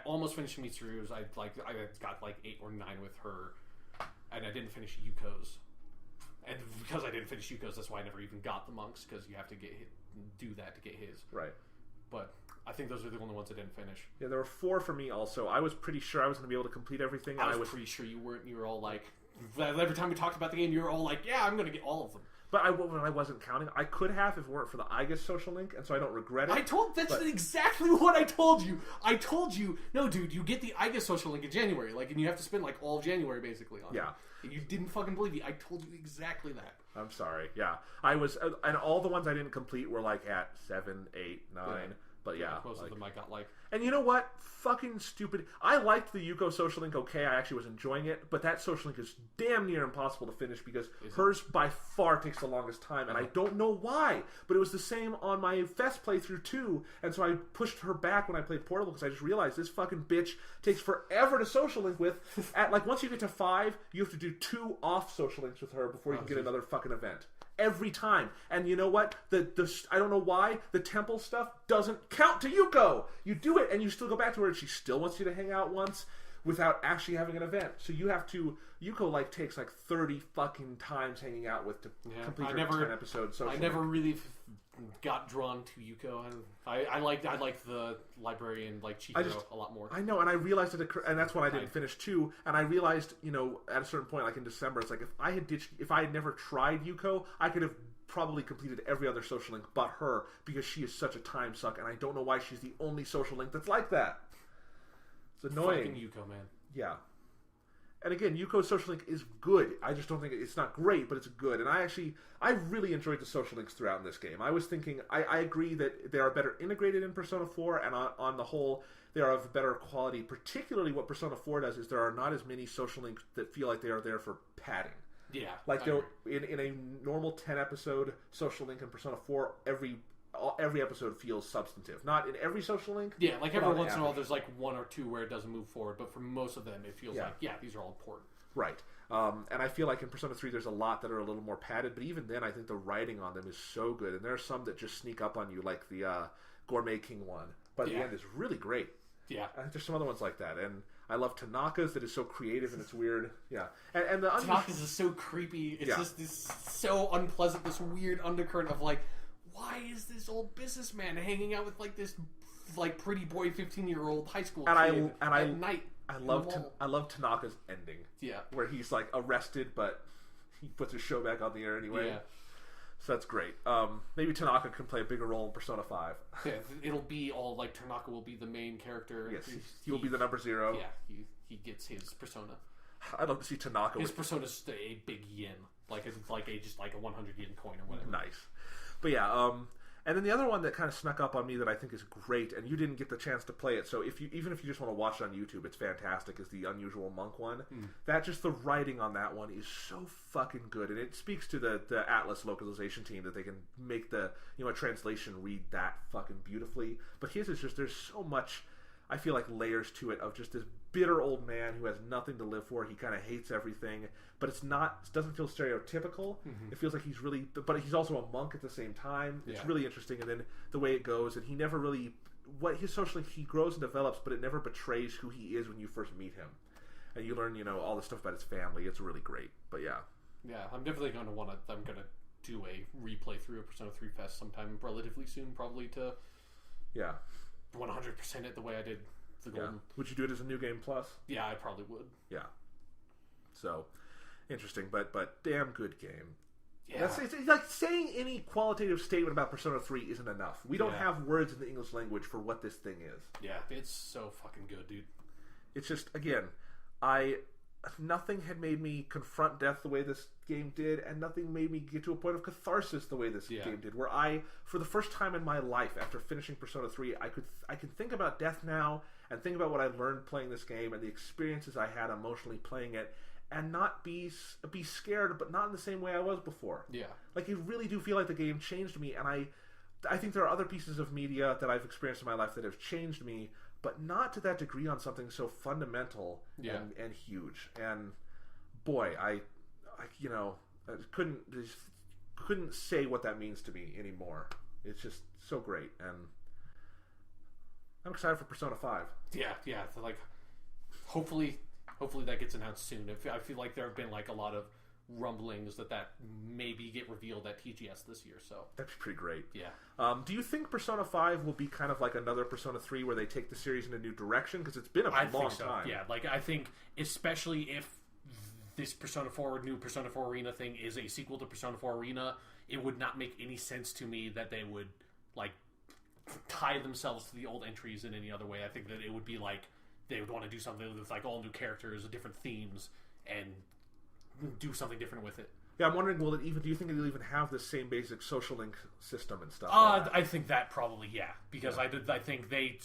almost finished Mitsuru's. I got like 8 or 9 with her, and I didn't finish Yuko's. And because I didn't finish Yuko's, that's why I never even got the Monks, because you have to do that to get his. Right. But I think those are the only ones I didn't finish. Yeah, there were 4 for me also. I was pretty sure I was going to be able to complete everything. I was pretty sure you weren't. You were all like, every time we talked about the game, you were all like, yeah, I'm going to get all of them. But when I wasn't counting, I could have if it weren't for the Aigis social link, and so I don't regret it. That's exactly what I told you. I told you, no, dude, you get the Aigis social link in January, and you have to spend all of January basically on it. And you didn't fucking believe me. I told you exactly that. I'm sorry. Yeah, I was, and all the ones I didn't complete were like at 7, 8, 9. But yeah, most of them I got like. And you know what? Fucking stupid. I liked the Yuko Social Link okay. I actually was enjoying it, but that Social Link is damn near impossible to finish because hers by far takes the longest time, and I don't know why. But it was the same on my Fest playthrough too, and so I pushed her back when I played Portable because I just realized this fucking bitch takes forever to Social Link with. At like once you get to 5, you have to do 2 off Social Links with her before you can get another fucking event. Every time. And you know what? I don't know why the temple stuff doesn't count to Yuko. You do it and you still go back to her and she still wants you to hang out once without actually having an event. So you have to... Yuko like takes like 30 fucking times hanging out with to complete her 10 episodes. I never really got drawn to Yuko. I liked the librarian like Chihiro a lot more. I know, and I realized it, and that's when I didn't finish too. And I realized, you know, at a certain point, like in December, it's like if I had never tried Yuko, I could have probably completed every other social link but her because she is such a time suck, and I don't know why she's the only social link that's like that. It's annoying. Fucking Yuko, man. Yeah. And again, Yuko's social link is good. I just don't think it's not great, but it's good. And I really enjoyed the social links throughout in this game. I was thinking, I agree that they are better integrated in Persona 4, and on the whole, they are of better quality. Particularly what Persona 4 does is there are not as many social links that feel like they are there for padding. Yeah. Like in a normal 10-episode social link in Persona 4, every episode feels substantive. Not in every social link. Yeah, like every once in a while there's like 1 or 2 where it doesn't move forward, but for most of them it feels like, these are all important. Right. And I feel like in Persona 3 there's a lot that are a little more padded, but even then I think the writing on them is so good. And there are some that just sneak up on you, like the Gourmet King one. But the end is really great. Yeah. There's some other ones like that. And I love Tanaka's that is so creative and it's weird. Yeah. And the Tanaka's is so creepy. It's just this so unpleasant, this weird undercurrent of like, why is this old businessman hanging out with like this like pretty boy 15-year-old high school kid at night? I love Tanaka's ending. Yeah. Where he's like arrested but he puts his show back on the air anyway. Yeah. So that's great. Maybe Tanaka can play a bigger role in Persona 5. Yeah, it'll be all like Tanaka will be the main character. Yes, he will be the number 0. Yeah, he gets his persona. I'd love to see Tanaka. His persona's a big yen, like just like a 100 yen coin or whatever. Nice. But yeah, and then the other one that kind of snuck up on me that I think is great, and you didn't get the chance to play it, so even if you just want to watch it on YouTube, it's fantastic, is the Unusual Monk one. That just the writing on that one is so fucking good, and it speaks to the Atlas localization team that they can make the a translation read that fucking beautifully. But his is just, there's so much, I feel like, layers to it of just this bitter old man who has nothing to live for. He kind of hates everything, but it doesn't feel stereotypical. It feels like he's really, but he's also a monk at the same time. It's really interesting, and then the way it goes, and he never really, what his social link, he grows and develops, but it never betrays who he is when you first meet him, and you learn all this stuff about his family. It's really great. But yeah, I'm definitely going to I'm going to do a replay through a Persona 3 Fest sometime relatively soon, probably to 100% it the way I did the Golden. Would you do it as a New Game Plus? Yeah, I probably would. Yeah. So, interesting, but damn good game. Yeah. It's like saying any qualitative statement about Persona 3 isn't enough. We don't have words in the English language for what this thing is. Yeah, it's so fucking good, dude. It's just, again, nothing had made me confront death the way this game did, and nothing made me get to a point of catharsis the way this game did, where for the first time in my life, after finishing Persona 3, I can think about death now, and think about what I learned playing this game, and the experiences I had emotionally playing it, and not be scared, but not in the same way I was before. Yeah. Like, you really do feel like the game changed me, and I think there are other pieces of media that I've experienced in my life that have changed me, but not to that degree on something so fundamental and huge. And boy, I couldn't say what that means to me anymore. It's just so great, and I'm excited for Persona 5. Yeah. So like, hopefully that gets announced soon. I feel like there have been like a lot of rumblings that maybe get revealed at TGS this year, so that'd be pretty great. Yeah. Do you think Persona 5 will be kind of like another Persona 3 where they take the series in a new direction? Because it's been a long time. Yeah, like I think especially if this new Persona 4 Arena thing is a sequel to Persona 4 Arena, it would not make any sense to me that they would like tie themselves to the old entries in any other way. I think that it would be like they would want to do something with like all new characters, different themes, and do something different with it. Yeah, I'm wondering, do you think it'll even have the same basic social link system and stuff? I think that probably, because I think they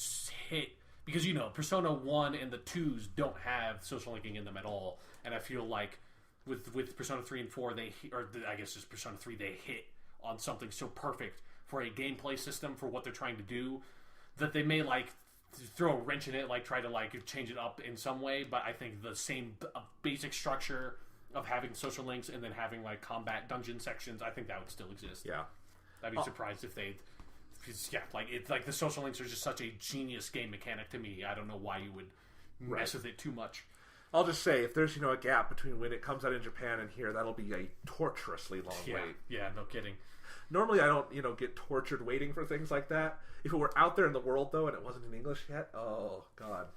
hit, because Persona 1 and the 2s don't have social linking in them at all, and I feel like with Persona 3 and 4, I guess just Persona 3, they hit on something so perfect for a gameplay system for what they're trying to do that they may throw a wrench in it, try to change it up in some way, but I think the same basic structure of having social links and then having combat dungeon sections, I think that would still exist. Yeah, I'd be surprised if they, it's the social links are just such a genius game mechanic to me. I don't know why you would mess with it too much. I'll just say, if there's a gap between when it comes out in Japan and here, that'll be a torturously long wait. Yeah, no kidding. Normally, I don't get tortured waiting for things like that. If it were out there in the world though, and it wasn't in English yet, oh god.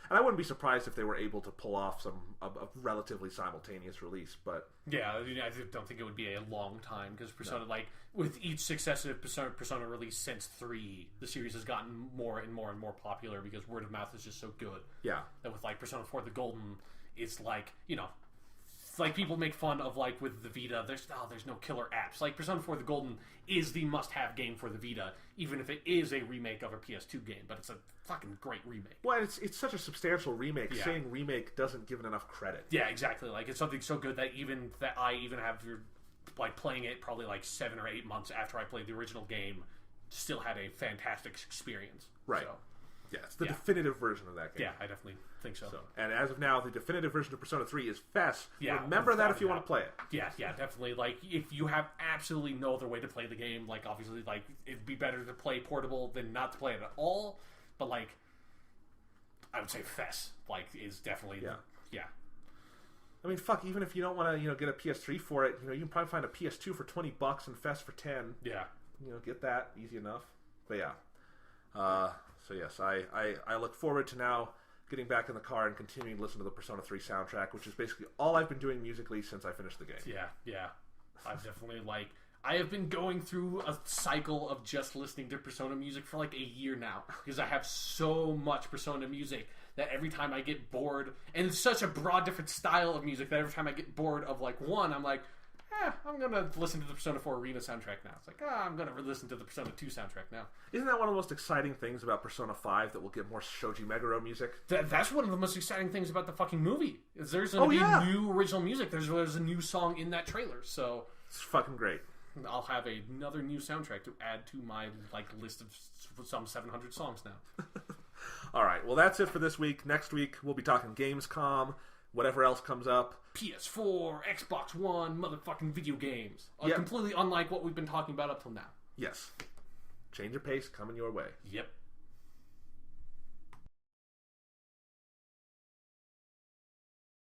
And I wouldn't be surprised if they were able to pull off a relatively simultaneous release, but... Yeah, I don't think it would be a long time, because Persona, with each successive Persona release since 3, the series has gotten more and more and more popular, because word of mouth is just so good. Yeah. That with, Persona 4 the Golden, it's people make fun of, with the Vita, there's no killer apps. Persona 4 the Golden is the must-have game for the Vita, even if it is a remake of a PS2 game, but it's a fucking great remake. Well, it's such a substantial remake. Yeah. Saying remake doesn't give it enough credit. Yeah, exactly. It's something so good that I even have playing it probably 7 or 8 months after I played the original game, still had a fantastic experience. Right. So, yeah, it's the definitive version of that game. Yeah, I definitely think so. And as of now, the definitive version of Persona 3 is FES. Yeah, remember that if you want to play it. Yeah, definitely. If you have absolutely no other way to play the game, obviously, it'd be better to play portable than not to play it at all. But, I would say FES, is definitely... Yeah. I mean, fuck, even if you don't want to, get a PS3 for it, you can probably find a PS2 for $20 and FES for 10. Yeah. Get that easy enough. But yeah. So yes, I look forward to now getting back in the car and continuing to listen to the Persona 3 soundtrack, which is basically all I've been doing musically since I finished the game. Yeah. I've definitely, I have been going through a cycle of just listening to Persona music for a year now, because I have so much Persona music that every time I get bored, and it's such a broad different style of music that every time I get bored of one, I'm I'm going to listen to the Persona 4 Arena soundtrack now. It's I'm going to listen to the Persona 2 soundtrack now. Isn't that one of the most exciting things about Persona 5, that we'll get more Shoji Meguro music? That's one of the most exciting things about the fucking movie. Is there's going to be new original music. There's a new song in that trailer, so... It's fucking great. I'll have another new soundtrack to add to my list of some 700 songs now. Alright, well that's it for this week. Next week, we'll be talking Gamescom, whatever else comes up. PS4, Xbox One, motherfucking video games. Completely unlike what we've been talking about up till now. Yes. Change your pace coming your way. Yep.